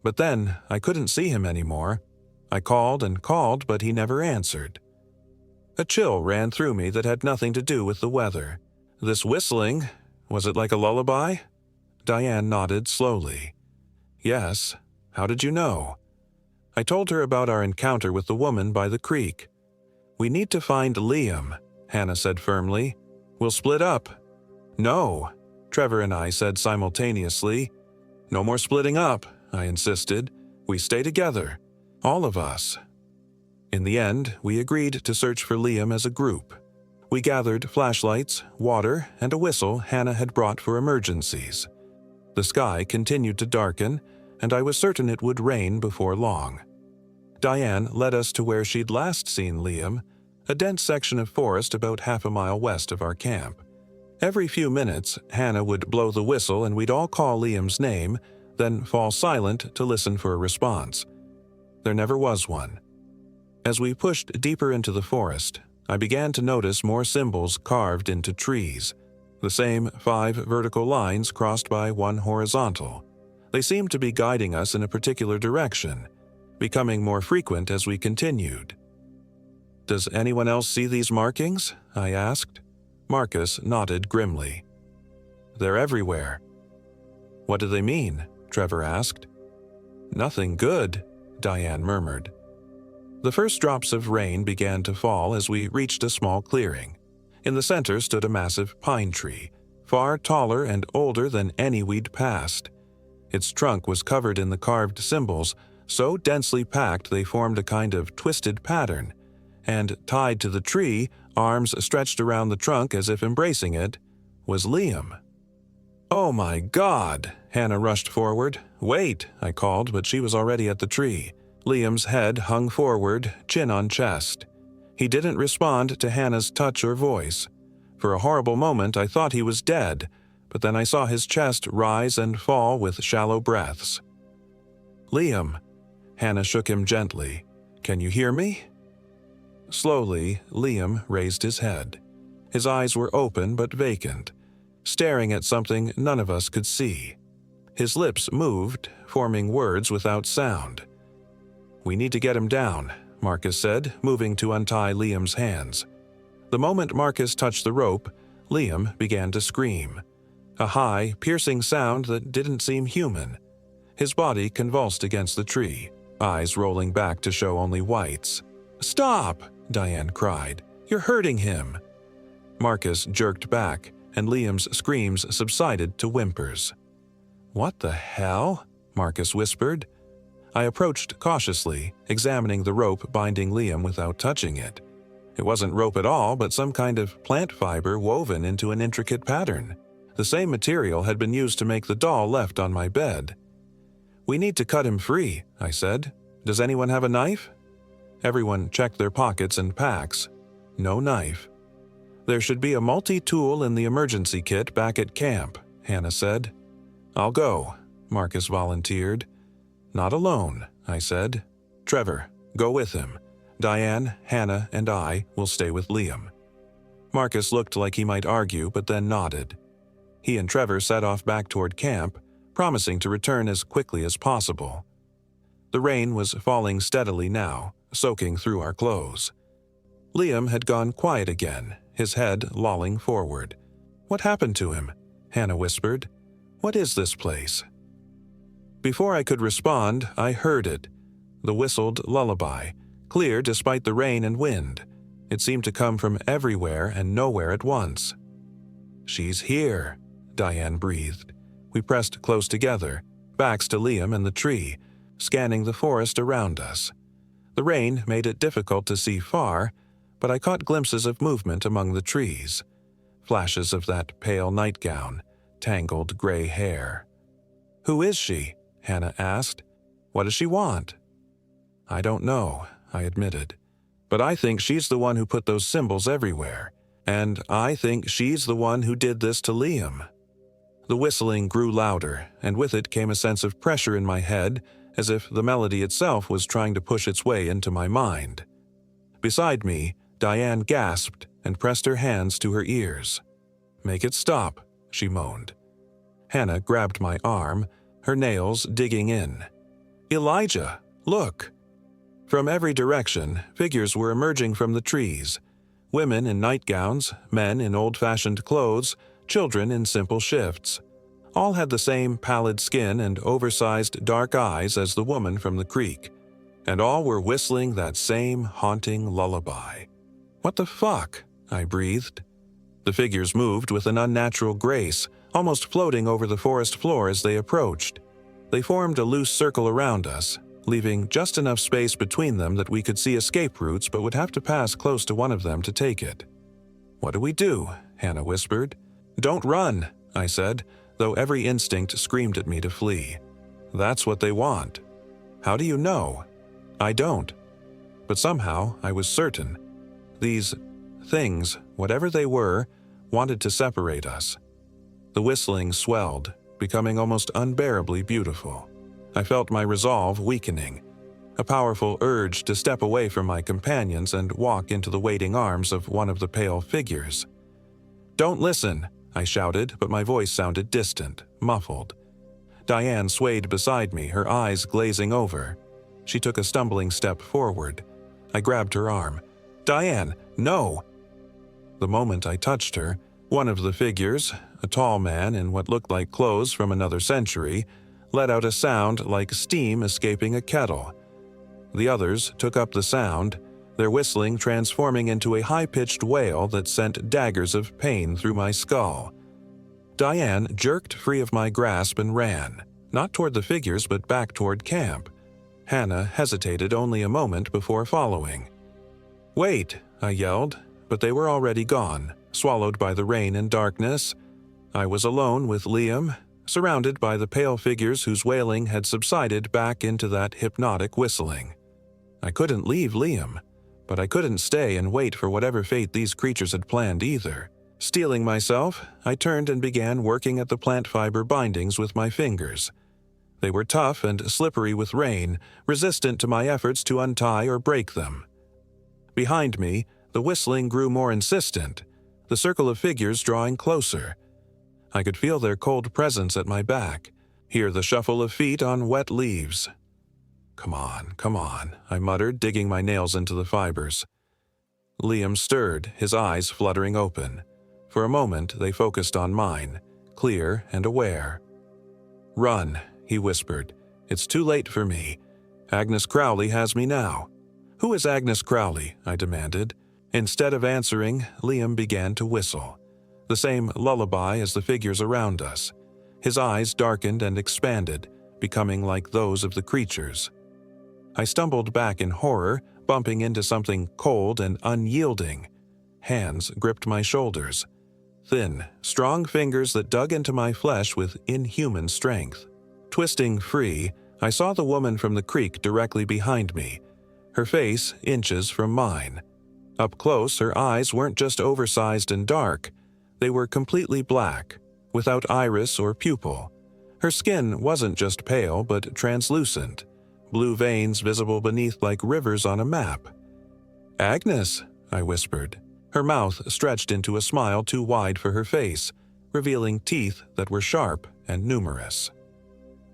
But then I couldn't see him anymore. I called and called, but he never answered. A chill ran through me that had nothing to do with the weather. "This whistling, was it like a lullaby?" Diane nodded slowly. "Yes. How did you know?" I told her about our encounter with the woman by the creek. "We need to find Liam," Hannah said firmly. "We'll split up." "No," Trevor and I said simultaneously. "No more splitting up," I insisted. "We stay together. All of us." In the end, we agreed to search for Liam as a group. We gathered flashlights, water, and a whistle Hannah had brought for emergencies. The sky continued to darken, and I was certain it would rain before long. Diane led us to where she'd last seen Liam, a dense section of forest about half a mile west of our camp. Every few minutes, Hannah would blow the whistle and we'd all call Liam's name, then fall silent to listen for a response. There never was one. As we pushed deeper into the forest, I began to notice more symbols carved into trees, the same 5 vertical lines crossed by 1 horizontal. They seemed to be guiding us in a particular direction, becoming more frequent as we continued. "Does anyone else see these markings?" I asked. Marcus nodded grimly. "They're everywhere." "What do they mean?" Trevor asked. "Nothing good," Diane murmured. The first drops of rain began to fall as we reached a small clearing. In the center stood a massive pine tree, far taller and older than any we'd passed. Its trunk was covered in the carved symbols, so densely packed they formed a kind of twisted pattern, and tied to the tree, arms stretched around the trunk as if embracing it, was Liam. "Oh my God!" Hannah rushed forward. "Wait!" I called, but she was already at the tree. Liam's head hung forward, chin on chest. He didn't respond to Hannah's touch or voice. For a horrible moment I thought he was dead, but then I saw his chest rise and fall with shallow breaths. "Liam." Hannah shook him gently. "Can you hear me?" Slowly, Liam raised his head. His eyes were open but vacant, staring at something none of us could see. His lips moved, forming words without sound. "We need to get him down," Marcus said, moving to untie Liam's hands. The moment Marcus touched the rope, Liam began to scream. A high, piercing sound that didn't seem human. His body convulsed against the tree, eyes rolling back to show only whites. "Stop!" Diane cried. "You're hurting him!" Marcus jerked back, and Liam's screams subsided to whimpers. "What the hell?" Marcus whispered. I approached cautiously, examining the rope binding Liam without touching it. It wasn't rope at all, but some kind of plant fiber woven into an intricate pattern. The same material had been used to make the doll left on my bed. "We need to cut him free," I said. "Does anyone have a knife?" Everyone checked their pockets and packs. No knife. "There should be a multi-tool in the emergency kit back at camp," Hannah said. "I'll go," Marcus volunteered. "Not alone," I said. "Trevor, go with him. Diane, Hannah, and I will stay with Liam." Marcus looked like he might argue, but then nodded. He and Trevor set off back toward camp, promising to return as quickly as possible. The rain was falling steadily now, soaking through our clothes. Liam had gone quiet again, his head lolling forward. "What happened to him?" Hannah whispered. "What is this place?" Before I could respond, I heard it. The whistled lullaby, clear despite the rain and wind. It seemed to come from everywhere and nowhere at once. "She's here," Diane breathed. We pressed close together, backs to Liam and the tree, scanning the forest around us. The rain made it difficult to see far, but I caught glimpses of movement among the trees. Flashes of that pale nightgown, tangled gray hair. "Who is she?" Hannah asked. "What does she want?" "I don't know," I admitted. "But I think she's the one who put those symbols everywhere. And I think she's the one who did this to Liam." The whistling grew louder, and with it came a sense of pressure in my head, as if the melody itself was trying to push its way into my mind. Beside me, Diane gasped and pressed her hands to her ears. "Make it stop," she moaned. Hannah grabbed my arm, her nails digging in. "Elijah, look!" From every direction, figures were emerging from the trees. Women in nightgowns, men in old-fashioned clothes, children in simple shifts. All had the same pallid skin and oversized dark eyes as the woman from the creek. And all were whistling that same haunting lullaby. "What the fuck?" I breathed. The figures moved with an unnatural grace, almost floating over the forest floor as they approached. They formed a loose circle around us, leaving just enough space between them that we could see escape routes but would have to pass close to one of them to take it. "What do we do?" Hannah whispered. "Don't run," I said, though every instinct screamed at me to flee. "That's what they want." "How do you know?" "I don't." But somehow I was certain. These things, whatever they were, wanted to separate us. The whistling swelled, becoming almost unbearably beautiful. I felt my resolve weakening, a powerful urge to step away from my companions and walk into the waiting arms of one of the pale figures. "Don't listen," I shouted, but my voice sounded distant, muffled. Diane swayed beside me, her eyes glazing over. She took a stumbling step forward. I grabbed her arm. "Diane, no!" The moment I touched her, one of the figures, a tall man in what looked like clothes from another century, let out a sound like steam escaping a kettle. The others took up the sound, their whistling transforming into a high-pitched wail that sent daggers of pain through my skull. Diane jerked free of my grasp and ran, not toward the figures but back toward camp. Hannah hesitated only a moment before following. "Wait," I yelled, but they were already gone, swallowed by the rain and darkness. I was alone with Liam, surrounded by the pale figures whose wailing had subsided back into that hypnotic whistling. I couldn't leave Liam, but I couldn't stay and wait for whatever fate these creatures had planned either, Steeling myself, I turned and began working at the plant fiber bindings with my fingers. They were tough and slippery with rain, resistant to my efforts to untie or break them. Behind me, the whistling grew more insistent, the circle of figures drawing closer. I could feel their cold presence at my back, hear the shuffle of feet on wet leaves. Come on, I muttered, digging my nails into the fibers. Liam stirred, his eyes fluttering open. For a moment, they focused on mine, clear and aware. Run, he whispered. It's too late for me. Agnes Crowley has me now. Who is Agnes Crowley? I demanded. Instead of answering, Liam began to whistle. The same lullaby as the figures around us. His eyes darkened and expanded, becoming like those of the creatures. I stumbled back in horror, bumping into something cold and unyielding. Hands gripped my shoulders. Thin, strong fingers that dug into my flesh with inhuman strength. Twisting free, I saw the woman from the creek directly behind me, her face inches from mine. Up close, her eyes weren't just oversized and dark. They were completely black, without iris or pupil. Her skin wasn't just pale, but translucent, blue veins visible beneath like rivers on a map. "Agnes," I whispered. Her mouth stretched into a smile too wide for her face, revealing teeth that were sharp and numerous.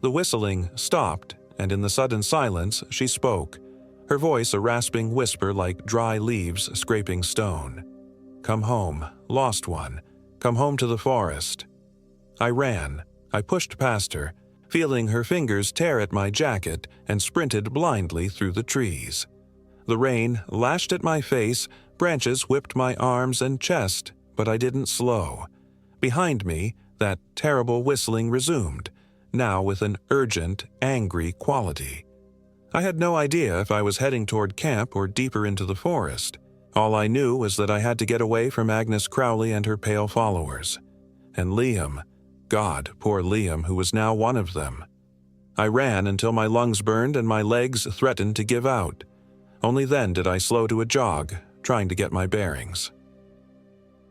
The whistling stopped, and in the sudden silence she spoke, her voice a rasping whisper like dry leaves scraping stone. "Come home, lost one. Come home to the forest." I ran. I pushed past her, feeling her fingers tear at my jacket, and sprinted blindly through the trees. The rain lashed at my face, branches whipped my arms and chest, but I didn't slow. Behind me, that terrible whistling resumed, now with an urgent, angry quality. I had no idea if I was heading toward camp or deeper into the forest. All I knew was that I had to get away from Agnes Crowley and her pale followers. And Liam, God, poor Liam, who was now one of them. I ran until my lungs burned and my legs threatened to give out. Only then did I slow to a jog, trying to get my bearings.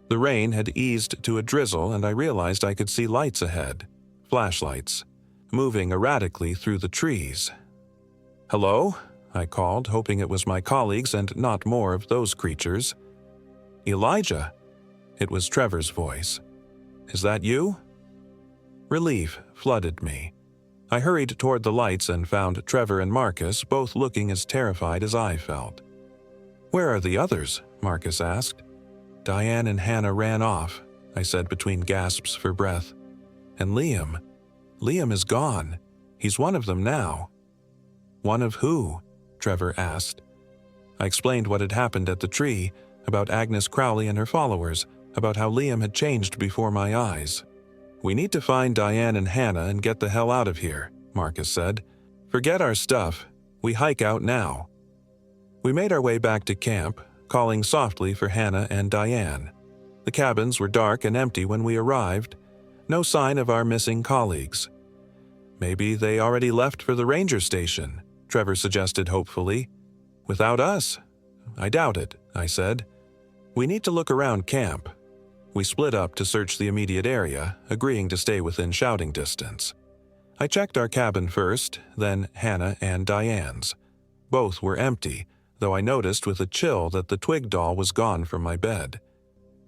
The rain had eased to a drizzle, and I realized I could see lights ahead, flashlights, moving erratically through the trees. "Hello?" I called, hoping it was my colleagues and not more of those creatures. "Elijah?" It was Trevor's voice. "Is that you?" Relief flooded me. I hurried toward the lights and found Trevor and Marcus both looking as terrified as I felt. "Where are the others?" Marcus asked. "Diane and Hannah ran off," I said between gasps for breath. "And Liam? Liam is gone. He's one of them now." "One of who?" Trevor asked. I explained what had happened at the tree, about Agnes Crowley and her followers, about how Liam had changed before my eyes. "We need to find Diane and Hannah and get the hell out of here," Marcus said. "Forget our stuff. We hike out now." We made our way back to camp, calling softly for Hannah and Diane. The cabins were dark and empty when we arrived. No sign of our missing colleagues. "Maybe they already left for the ranger station," Trevor suggested hopefully. "Without us?" "I doubt it," I said. "We need to look around camp." We split up to search the immediate area, agreeing to stay within shouting distance. I checked our cabin first, then Hannah and Diane's. Both were empty, though I noticed with a chill that the twig doll was gone from my bed.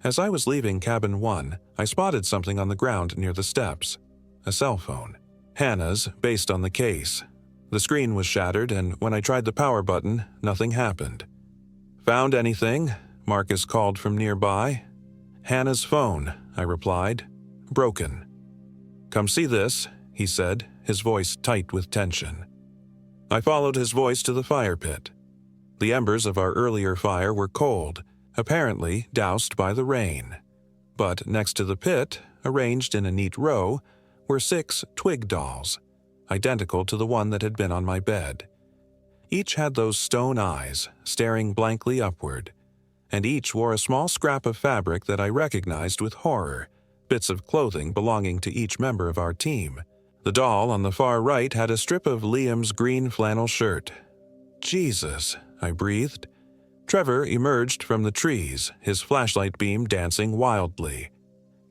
As I was leaving cabin 1, I spotted something on the ground near the steps. A cell phone. Hannah's, based on the case. The screen was shattered, and when I tried the power button, nothing happened. "Found anything?" Marcus called from nearby. "Hannah's phone," I replied. "Broken." "Come see this," he said, his voice tight with tension. I followed his voice to the fire pit. The embers of our earlier fire were cold, apparently doused by the rain. But next to the pit, arranged in a neat row, were 6 twig dolls, identical to the one that had been on my bed. Each had those stone eyes, staring blankly upward, and each wore a small scrap of fabric that I recognized with horror, bits of clothing belonging to each member of our team. The doll on the far right had a strip of Liam's green flannel shirt. "Jesus," I breathed. Trevor emerged from the trees, his flashlight beam dancing wildly.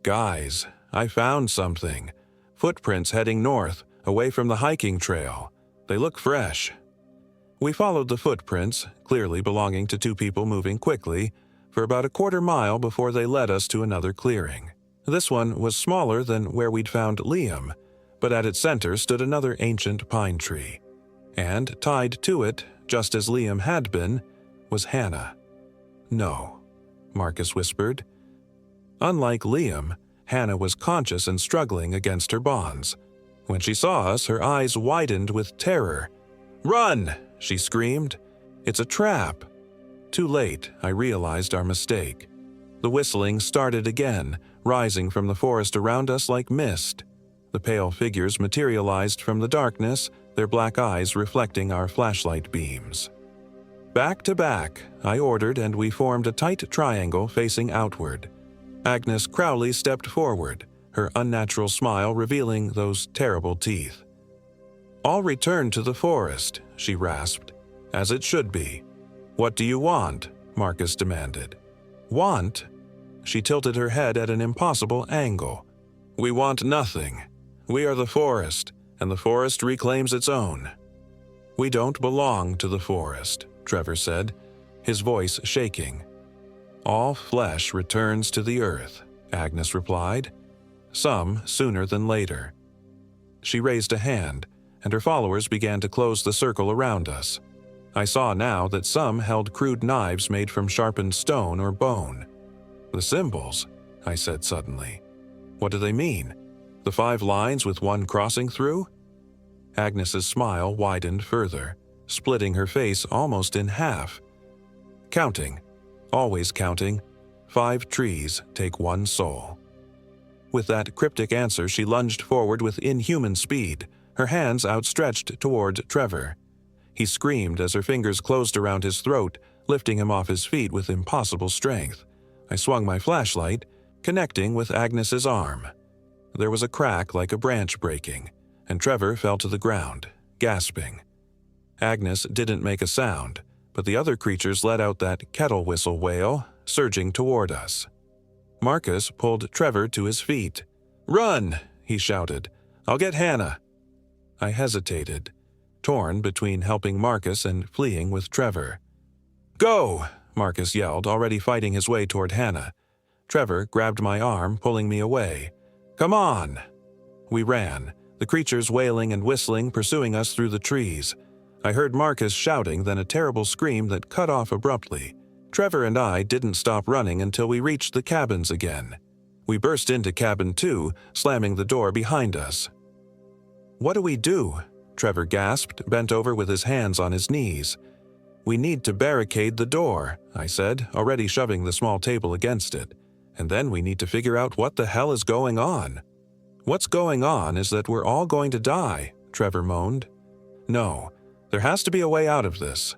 "Guys, I found something. Footprints heading north, away from the hiking trail. They look fresh." We followed the footprints, clearly belonging to two people moving quickly, for about a quarter mile before they led us to another clearing. This one was smaller than where we'd found Liam, but at its center stood another ancient pine tree. And tied to it, just as Liam had been, was Hannah. "No," Marcus whispered. Unlike Liam, Hannah was conscious and struggling against her bonds. When she saw us, her eyes widened with terror. "Run!" she screamed. "It's a trap." Too late, I realized our mistake. The whistling started again, rising from the forest around us like mist. The pale figures materialized from the darkness, their black eyes reflecting our flashlight beams. "Back to back," I ordered, and we formed a tight triangle facing outward. Agnes Crowley stepped forward, her unnatural smile revealing those terrible teeth. "All return to the forest," she rasped. "As it should be." "What do you want?" Marcus demanded. "Want?" She tilted her head at an impossible angle. "We want nothing. We are the forest, and the forest reclaims its own." "We don't belong to the forest," Trevor said, his voice shaking. "All flesh returns to the earth," Agnes replied. "Some sooner than later." She raised a hand, and her followers began to close the circle around us. I saw now that some held crude knives made from sharpened stone or bone. "The symbols," I said suddenly. "What do they mean? The 5 lines with one crossing through?" Agnes's smile widened further, splitting her face almost in half. "Counting. Always counting. 5 trees take 1 soul." With that cryptic answer, she lunged forward with inhuman speed, her hands outstretched toward Trevor. He screamed as her fingers closed around his throat, lifting him off his feet with impossible strength. I swung my flashlight, connecting with Agnes's arm. There was a crack like a branch breaking, and Trevor fell to the ground, gasping. Agnes didn't make a sound, but the other creatures let out that kettle whistle wail, surging toward us. Marcus pulled Trevor to his feet. "Run!" he shouted. "I'll get Hannah." I hesitated, torn between helping Marcus and fleeing with Trevor. "Go!" Marcus yelled, already fighting his way toward Hannah. Trevor grabbed my arm, pulling me away. "Come on!" We ran, the creatures wailing and whistling, pursuing us through the trees. I heard Marcus shouting, then a terrible scream that cut off abruptly. Trevor and I didn't stop running until we reached the cabins again. We burst into cabin 2, slamming the door behind us. "What do we do?" Trevor gasped, bent over with his hands on his knees. "We need to barricade the door," I said, already shoving the small table against it. "And then we need to figure out what the hell is going on." "What's going on is that we're all going to die," Trevor moaned. "No, there has to be a way out of this."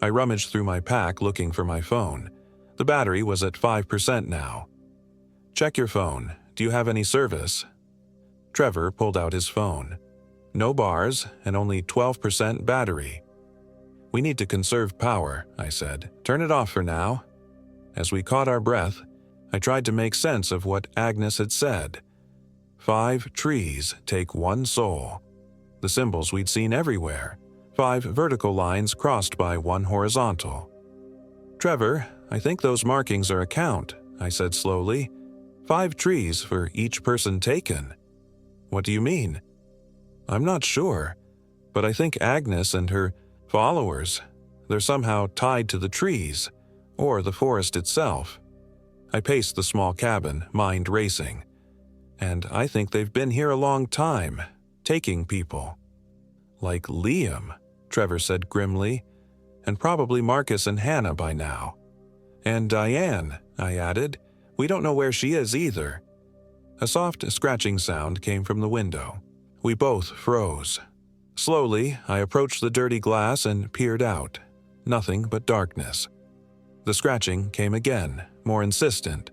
I rummaged through my pack looking for my phone. The battery was at 5% now. "Check your phone. Do you have any service?" Trevor pulled out his phone. "No bars and only 12% battery." "We need to conserve power," I said. "Turn it off for now." As we caught our breath, I tried to make sense of what Agnes had said. 5 trees take 1 soul. The symbols we'd seen everywhere. 5 vertical lines crossed by 1 horizontal. "Trevor, I think those markings are a count," I said slowly. 5 trees for each person taken." "What do you mean?" "I'm not sure, but I think Agnes and her followers, they're somehow tied to the trees, or the forest itself." I paced the small cabin, mind racing. "And I think they've been here a long time, taking people." "Like Liam," Trevor said grimly, "and probably Marcus and Hannah by now." "And Diane," I added. "We don't know where she is either." A soft scratching sound came from the window. We both froze. Slowly, I approached the dirty glass and peered out. Nothing but darkness. The scratching came again, more insistent.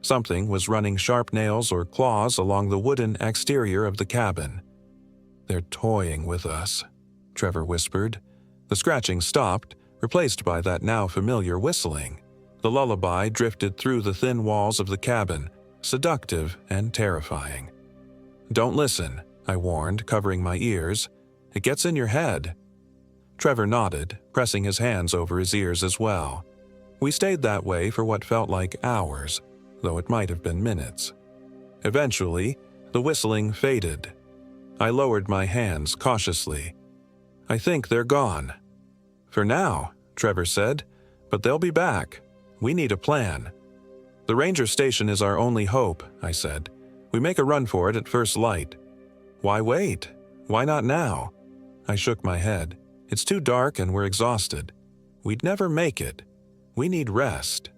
Something was running sharp nails or claws along the wooden exterior of the cabin. "They're toying with us," Trevor whispered. The scratching stopped, replaced by that now familiar whistling. The lullaby drifted through the thin walls of the cabin, seductive and terrifying. "Don't listen," I warned, covering my ears. "It gets in your head." Trevor nodded, pressing his hands over his ears as well. We stayed that way for what felt like hours, though it might have been minutes. Eventually, the whistling faded. I lowered my hands cautiously. "I think they're gone." "For now," Trevor said, "but they'll be back. We need a plan." "The ranger station is our only hope," I said. "We make a run for it at first light." "Why wait? Why not now?" I shook my head. "It's too dark and we're exhausted. We'd never make it. We need rest."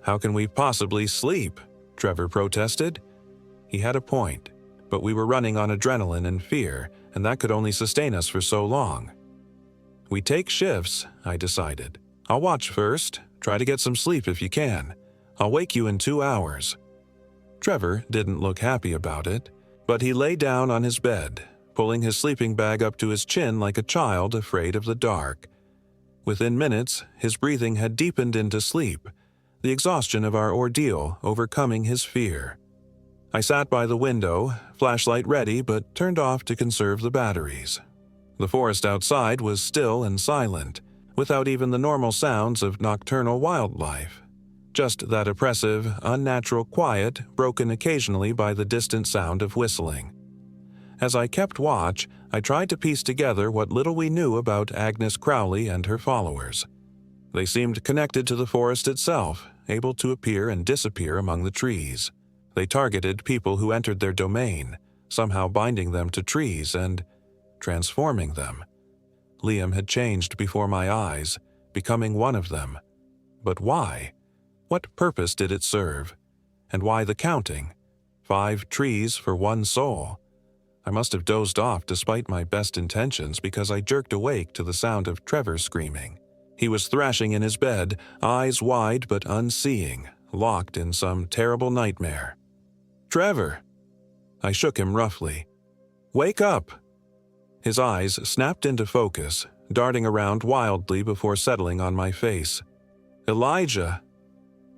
"How can we possibly sleep?" Trevor protested. He had a point, but we were running on adrenaline and fear, and that could only sustain us for so long. "We take shifts," I decided. "I'll watch first. Try to get some sleep if you can. I'll wake you in 2 hours." Trevor didn't look happy about it, but he lay down on his bed, pulling his sleeping bag up to his chin like a child afraid of the dark. Within minutes, his breathing had deepened into sleep, the exhaustion of our ordeal overcoming his fear. I sat by the window, flashlight ready but turned off to conserve the batteries. The forest outside was still and silent, without even the normal sounds of nocturnal wildlife. Just that oppressive, unnatural quiet broken occasionally by the distant sound of whistling. As I kept watch, I tried to piece together what little we knew about Agnes Crowley and her followers. They seemed connected to the forest itself, able to appear and disappear among the trees. They targeted people who entered their domain, somehow binding them to trees and transforming them. Liam had changed before my eyes, becoming one of them. But why? What purpose did it serve? And why the counting? 5 trees for 1 soul. I must have dozed off despite my best intentions because I jerked awake to the sound of Trevor screaming. He was thrashing in his bed, eyes wide but unseeing, locked in some terrible nightmare. "Trevor!" I shook him roughly. "Wake up!" His eyes snapped into focus, darting around wildly before settling on my face. "Elijah!"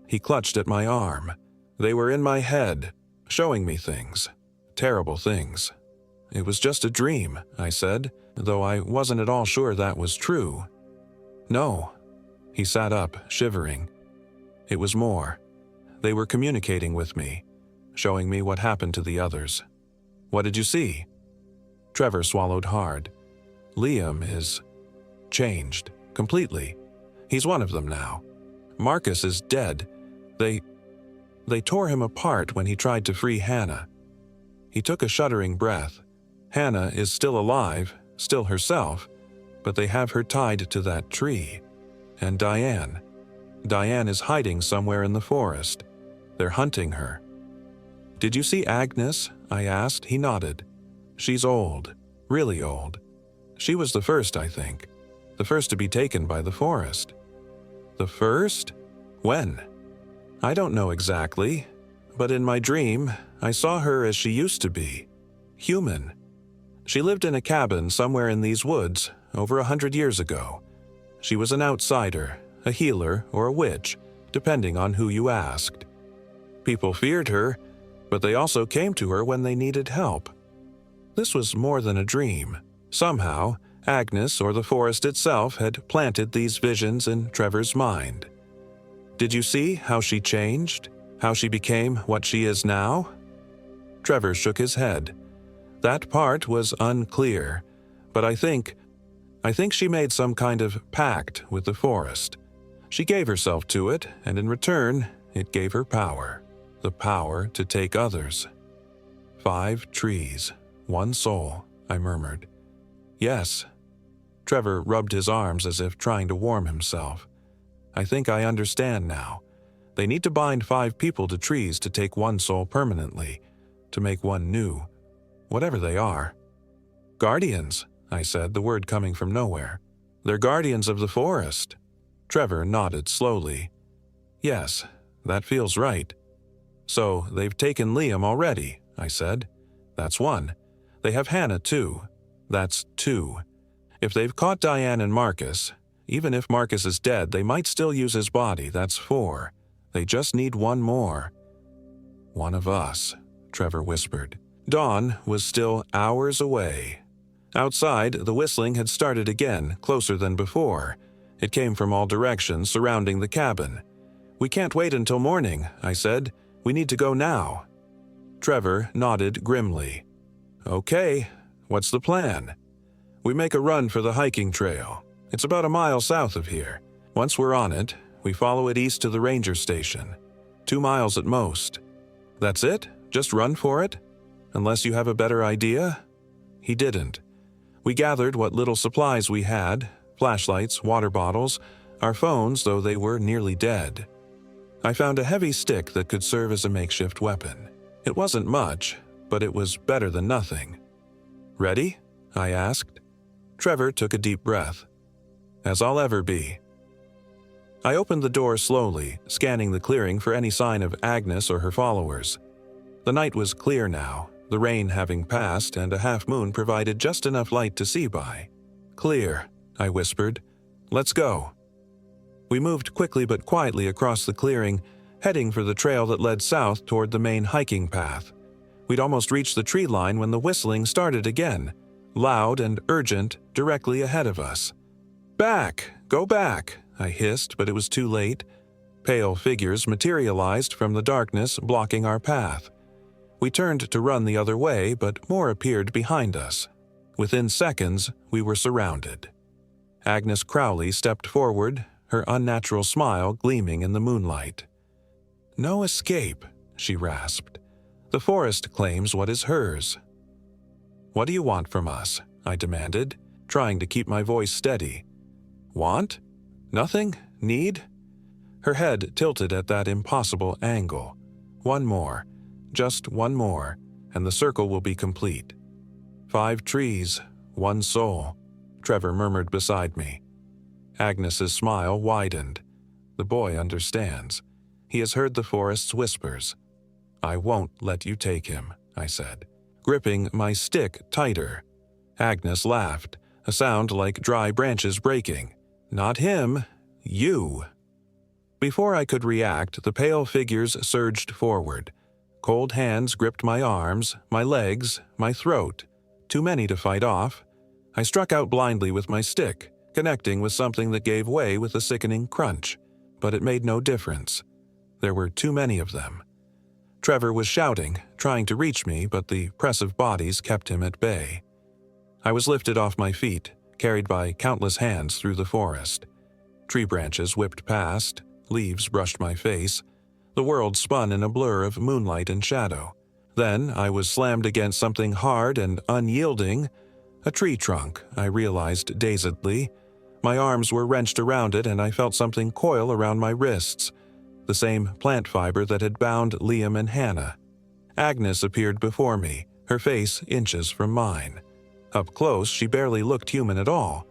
He clutched at my arm. They were in my head, showing me things. Terrible things. "It was just a dream," I said, though I wasn't at all sure that was true. "No." He sat up, shivering. "It was more. They were communicating with me, showing me what happened to the others." "What did you see?" Trevor swallowed hard. "Liam is changed, completely. He's one of them now. Marcus is dead. They tore him apart when he tried to free Hannah." He took a shuddering breath. "Hannah is still alive, still herself, but they have her tied to that tree. And Diane. Diane is hiding somewhere in the forest. They're hunting her." "Did you see Agnes?" I asked. He nodded. "She's old, really old. She was the first, I think. The first to be taken by the forest." "The first? When?" "I don't know exactly, but in my dream, I saw her as she used to be. Human. She lived in a cabin somewhere in these woods over 100 years ago. She was an outsider, a healer, or a witch, depending on who you asked. People feared her, but they also came to her when they needed help. This was more than a dream. Somehow, Agnes or the forest itself had planted these visions in Trevor's mind. Did you see how she changed? How she became what she is now?" Trevor shook his head. "That part was unclear, but I think she made some kind of pact with the forest. She gave herself to it, and in return, it gave her power. The power to take others." 5 trees, 1 soul, I murmured. "Yes." Trevor rubbed his arms as if trying to warm himself. "I think I understand now. They need to bind 5 people to trees to take 1 soul permanently, to make 1 new, whatever they are." "Guardians," I said, the word coming from nowhere. "They're guardians of the forest." Trevor nodded slowly. "Yes, that feels right." "So they've taken Liam already," I said. "That's 1. They have Hannah too. That's 2. If they've caught Diane and Marcus, Even if Marcus is dead, they might still use his body. That's 4. They just need one more. One of us, Trevor whispered. Dawn was still hours away. Outside, the whistling had started again, closer than before. It came from all directions surrounding the cabin. We can't wait until morning, I said. We need to go now. Trevor nodded grimly. Okay, what's the plan? We make a run for the hiking trail. It's about a mile south of here. Once we're on it, we follow it east to the ranger station. 2 miles at most. That's it? Just run for it? Unless you have a better idea? He didn't. We gathered what little supplies we had, flashlights, water bottles, our phones, though they were nearly dead. I found a heavy stick that could serve as a makeshift weapon. It wasn't much, but it was better than nothing. Ready? I asked. Trevor took a deep breath. As I'll ever be. I opened the door slowly, scanning the clearing for any sign of Agnes or her followers. The night was clear now, the rain having passed, and a half-moon provided just enough light to see by. Clear, I whispered. Let's go. We moved quickly but quietly across the clearing, heading for the trail that led south toward the main hiking path. We'd almost reached the tree line when the whistling started again, loud and urgent, directly ahead of us. Back! Go back! I hissed, but it was too late. Pale figures materialized from the darkness, blocking our path. We turned to run the other way, but more appeared behind us. Within seconds, we were surrounded. Agnes Crowley stepped forward, her unnatural smile gleaming in the moonlight. No escape, she rasped. The forest claims what is hers. What do you want from us? I demanded, trying to keep my voice steady. Want? Nothing? Need? Her head tilted at that impossible angle. One more. Just one more, and the circle will be complete. 5 trees, 1 soul, Trevor murmured beside me. Agnes's smile widened. The boy understands. He has heard the forest's whispers. I won't let you take him, I said, gripping my stick tighter. Agnes laughed, a sound like dry branches breaking. Not him, you. Before I could react, the pale figures surged forward. Cold hands gripped my arms, my legs, my throat. Too many to fight off. I struck out blindly with my stick, connecting with something that gave way with a sickening crunch. But it made no difference. There were too many of them. Trevor was shouting, trying to reach me, but the press of bodies kept him at bay. I was lifted off my feet, carried by countless hands through the forest. Tree branches whipped past, leaves brushed my face. The world spun in a blur of moonlight and shadow. Then I was slammed against something hard and unyielding. A tree trunk, I realized dazedly. My arms were wrenched around it and I felt something coil around my wrists. The same plant fiber that had bound Liam and Hannah. Agnes appeared before me, her face inches from mine. Up close, she barely looked human at all.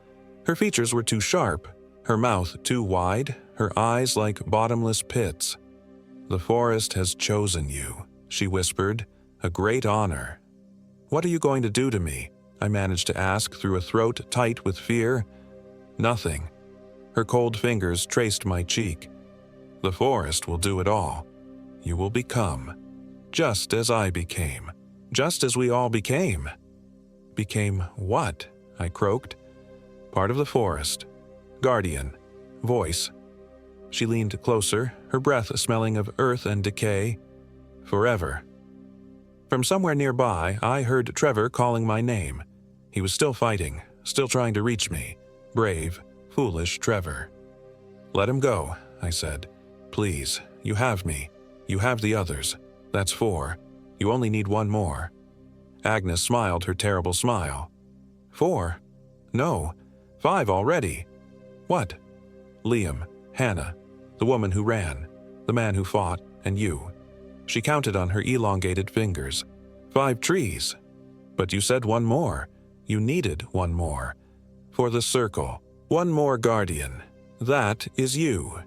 Her features were too sharp, her mouth too wide, her eyes like bottomless pits. The forest has chosen you, she whispered, a great honor. What are you going to do to me? I managed to ask through a throat tight with fear. Nothing. Her cold fingers traced my cheek. The forest will do it all. You will become, just as I became, just as we all became. Became what? I croaked. Part of the forest. Guardian. Voice. She leaned closer, her breath smelling of earth and decay. Forever. From somewhere nearby, I heard Trevor calling my name. He was still fighting, still trying to reach me. Brave, foolish Trevor. Let him go, I said. Please, you have me. You have the others. That's 4. You only need 1 more. Agnes smiled her terrible smile. 4? No, 5 already. What? Liam, Hannah, the woman who ran, the man who fought, and you. She counted on her elongated fingers. 5 trees. But you said 1 more. You needed 1 more. For the circle. 1 more guardian. That is you.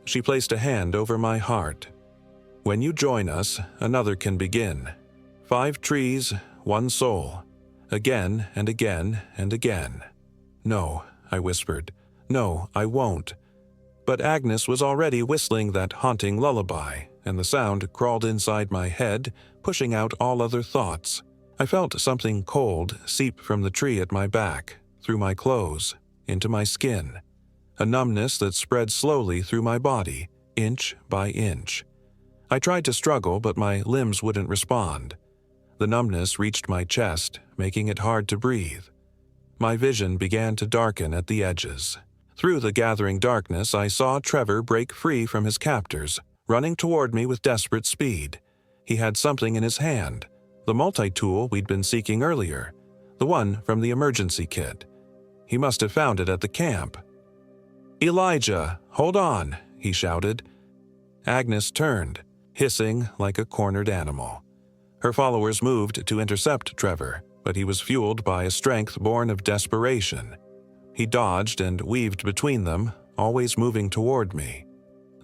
She placed a hand over my heart. When you join us, another can begin. 5 trees, 1 soul. Again and again and again. No, I whispered. No, I won't. But Agnes was already whistling that haunting lullaby, and the sound crawled inside my head, pushing out all other thoughts. I felt something cold seep from the tree at my back, through my clothes, into my skin. A numbness that spread slowly through my body, inch by inch. I tried to struggle, but my limbs wouldn't respond. The numbness reached my chest, making it hard to breathe. My vision began to darken at the edges. Through the gathering darkness, I saw Trevor break free from his captors, running toward me with desperate speed. He had something in his hand, the multi-tool we'd been seeking earlier, the one from the emergency kit. He must have found it at the camp. "Elijah, hold on," he shouted. Agnes turned, hissing like a cornered animal. Her followers moved to intercept Trevor, but he was fueled by a strength born of desperation. He dodged and weaved between them, always moving toward me.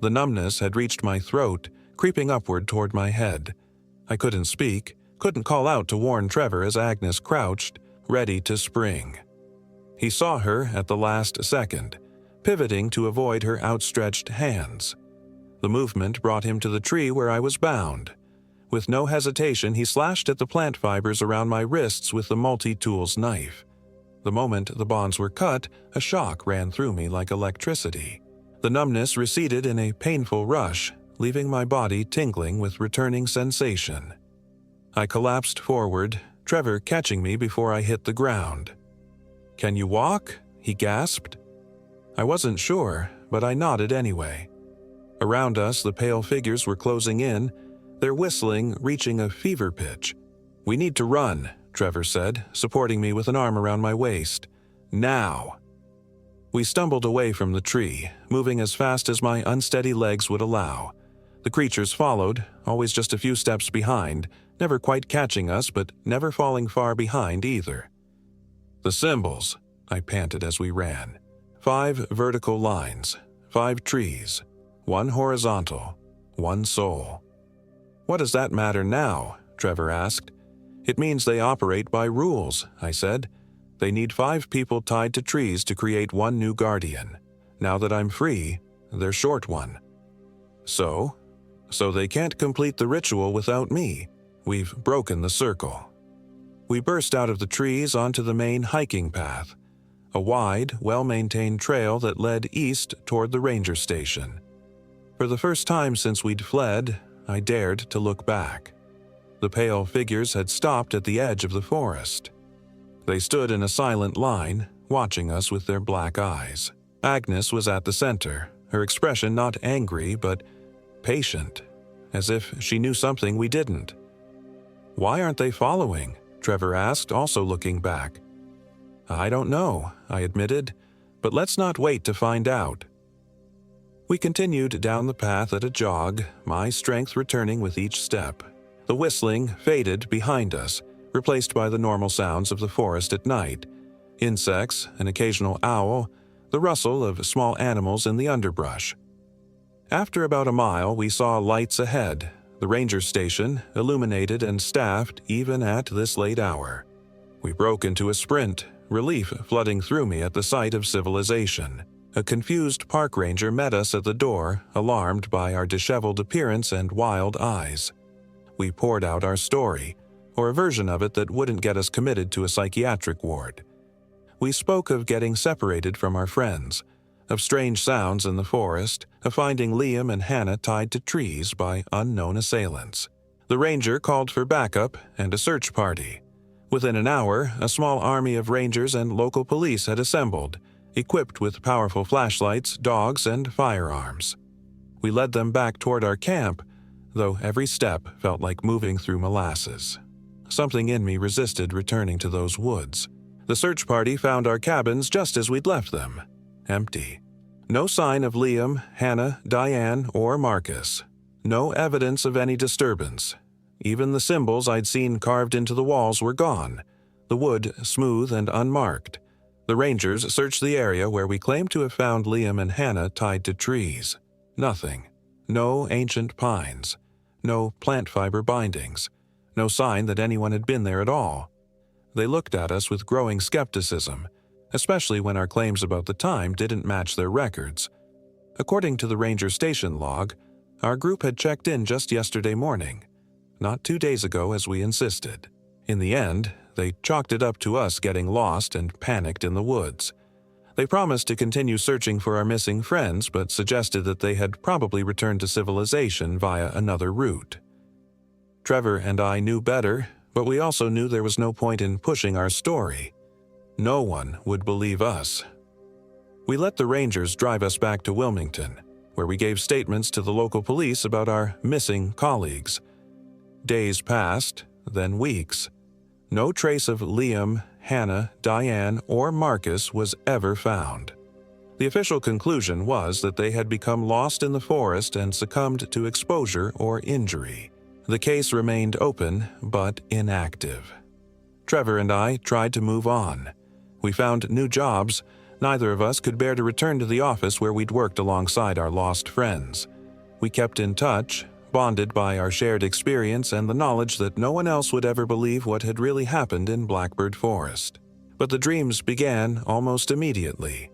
The numbness had reached my throat, creeping upward toward my head. I couldn't speak, couldn't call out to warn Trevor as Agnes crouched, ready to spring. He saw her at the last second, pivoting to avoid her outstretched hands. The movement brought him to the tree where I was bound. With no hesitation, he slashed at the plant fibers around my wrists with the multi-tool's knife. The moment the bonds were cut, a shock ran through me like electricity. The numbness receded in a painful rush, leaving my body tingling with returning sensation. I collapsed forward, Trevor catching me before I hit the ground. "Can you walk?" he gasped. I wasn't sure, but I nodded anyway. Around us, the pale figures were closing in, their whistling reaching a fever pitch. "We need to run," Trevor said, supporting me with an arm around my waist. "Now!" We stumbled away from the tree, moving as fast as my unsteady legs would allow. The creatures followed, always just a few steps behind, never quite catching us but never falling far behind either. "The symbols," I panted as we ran. 5 vertical lines, 5 trees, 1 horizontal, 1 soul. "What does that matter now?" Trevor asked. "It means they operate by rules," I said. "They need 5 people tied to trees to create 1 new guardian. Now that I'm free, they're short 1. So they can't complete the ritual without me. We've broken the circle." We burst out of the trees onto the main hiking path, a wide, well-maintained trail that led east toward the ranger station. For the first time since we'd fled, I dared to look back. The pale figures had stopped at the edge of the forest. They stood in a silent line, watching us with their black eyes. Agnes was at the center, her expression not angry but patient, as if she knew something we didn't. "Why aren't they following?" Trevor asked, also looking back. "I don't know," I admitted, "but let's not wait to find out." We continued down the path at a jog, my strength returning with each step. The whistling faded behind us, replaced by the normal sounds of the forest at night. Insects, an occasional owl, the rustle of small animals in the underbrush. After about a mile, we saw lights ahead, the ranger station, illuminated and staffed even at this late hour. We broke into a sprint, relief flooding through me at the sight of civilization. A confused park ranger met us at the door, alarmed by our disheveled appearance and wild eyes. We poured out our story, or a version of it that wouldn't get us committed to a psychiatric ward. We spoke of getting separated from our friends, of strange sounds in the forest, of finding Liam and Hannah tied to trees by unknown assailants. The ranger called for backup and a search party. Within an hour, a small army of rangers and local police had assembled, equipped with powerful flashlights, dogs, and firearms. We led them back toward our camp, though every step felt like moving through molasses. Something in me resisted returning to those woods. The search party found our cabins just as we'd left them. Empty. No sign of Liam, Hannah, Diane, or Marcus. No evidence of any disturbance. Even the symbols I'd seen carved into the walls were gone, the wood smooth and unmarked. The rangers searched the area where we claimed to have found Liam and Hannah tied to trees. Nothing. No ancient pines. No plant fiber bindings. No sign that anyone had been there at all. They looked at us with growing skepticism, especially when our claims about the time didn't match their records. According to the ranger station log, our group had checked in just yesterday morning, not 2 days ago as we insisted. In the end, they chalked it up to us getting lost and panicked in the woods. They promised to continue searching for our missing friends, but suggested that they had probably returned to civilization via another route. Trevor and I knew better, but we also knew there was no point in pushing our story. No one would believe us. We let the Rangers drive us back to Wilmington, where we gave statements to the local police about our missing colleagues. Days passed, then weeks. No trace of Liam, Hannah, Diane, or Marcus was ever found. The official conclusion was that they had become lost in the forest and succumbed to exposure or injury. The case remained open, but inactive. Trevor and I tried to move on. We found new jobs. Neither of us could bear to return to the office where we'd worked alongside our lost friends. We kept in touch, bonded by our shared experience and the knowledge that no one else would ever believe what had really happened in Blackbird Forest. But the dreams began almost immediately.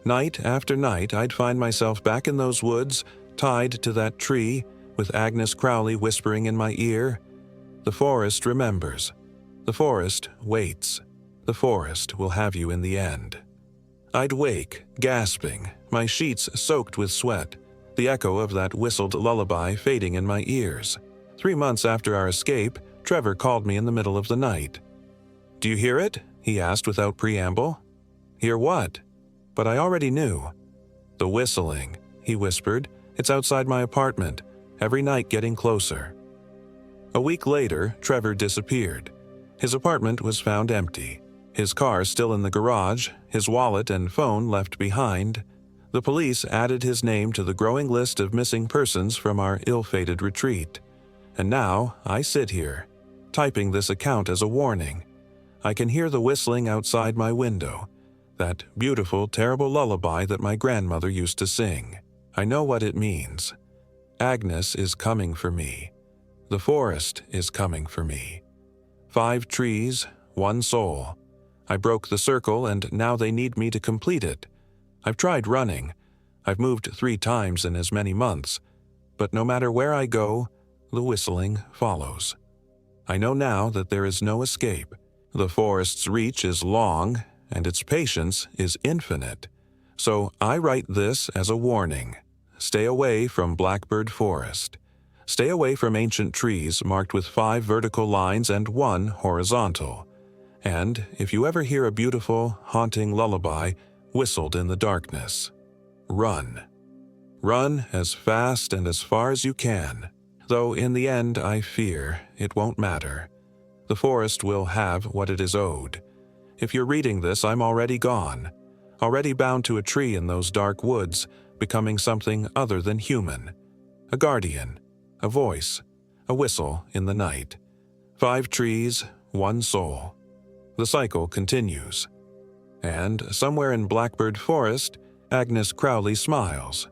Night after night, I'd find myself back in those woods, tied to that tree, with Agnes Crowley whispering in my ear, "The forest remembers. The forest waits. The forest will have you in the end." I'd wake, gasping, my sheets soaked with sweat, the echo of that whistled lullaby fading in my ears. 3 months after our escape, Trevor called me in the middle of the night. "Do you hear it?" he asked without preamble. "Hear what?" But I already knew. "The whistling," he whispered. "It's outside my apartment, every night getting closer." A week later, Trevor disappeared. His apartment was found empty. His car still in the garage, his wallet and phone left behind. The police added his name to the growing list of missing persons from our ill-fated retreat. And now I sit here, typing this account as a warning. I can hear the whistling outside my window, that beautiful, terrible lullaby that my grandmother used to sing. I know what it means. Agnes is coming for me. The forest is coming for me. 5 trees, 1 soul. I broke the circle and now they need me to complete it. I've tried running. I've moved 3 times in as many months. But no matter where I go, the whistling follows. I know now that there is no escape. The forest's reach is long, and its patience is infinite. So I write this as a warning. Stay away from Blackbird Forest. Stay away from ancient trees marked with 5 vertical lines and 1 horizontal. And if you ever hear a beautiful, haunting lullaby whistled in the darkness, run. Run as fast and as far as you can. Though in the end, I fear it won't matter. The forest will have what it is owed. If you're reading this, I'm already gone. Already bound to a tree in those dark woods, becoming something other than human. A guardian, a voice, a whistle in the night. 5 trees, 1 soul. The cycle continues. And somewhere in Blackbird Forest, Agnes Crowley smiles.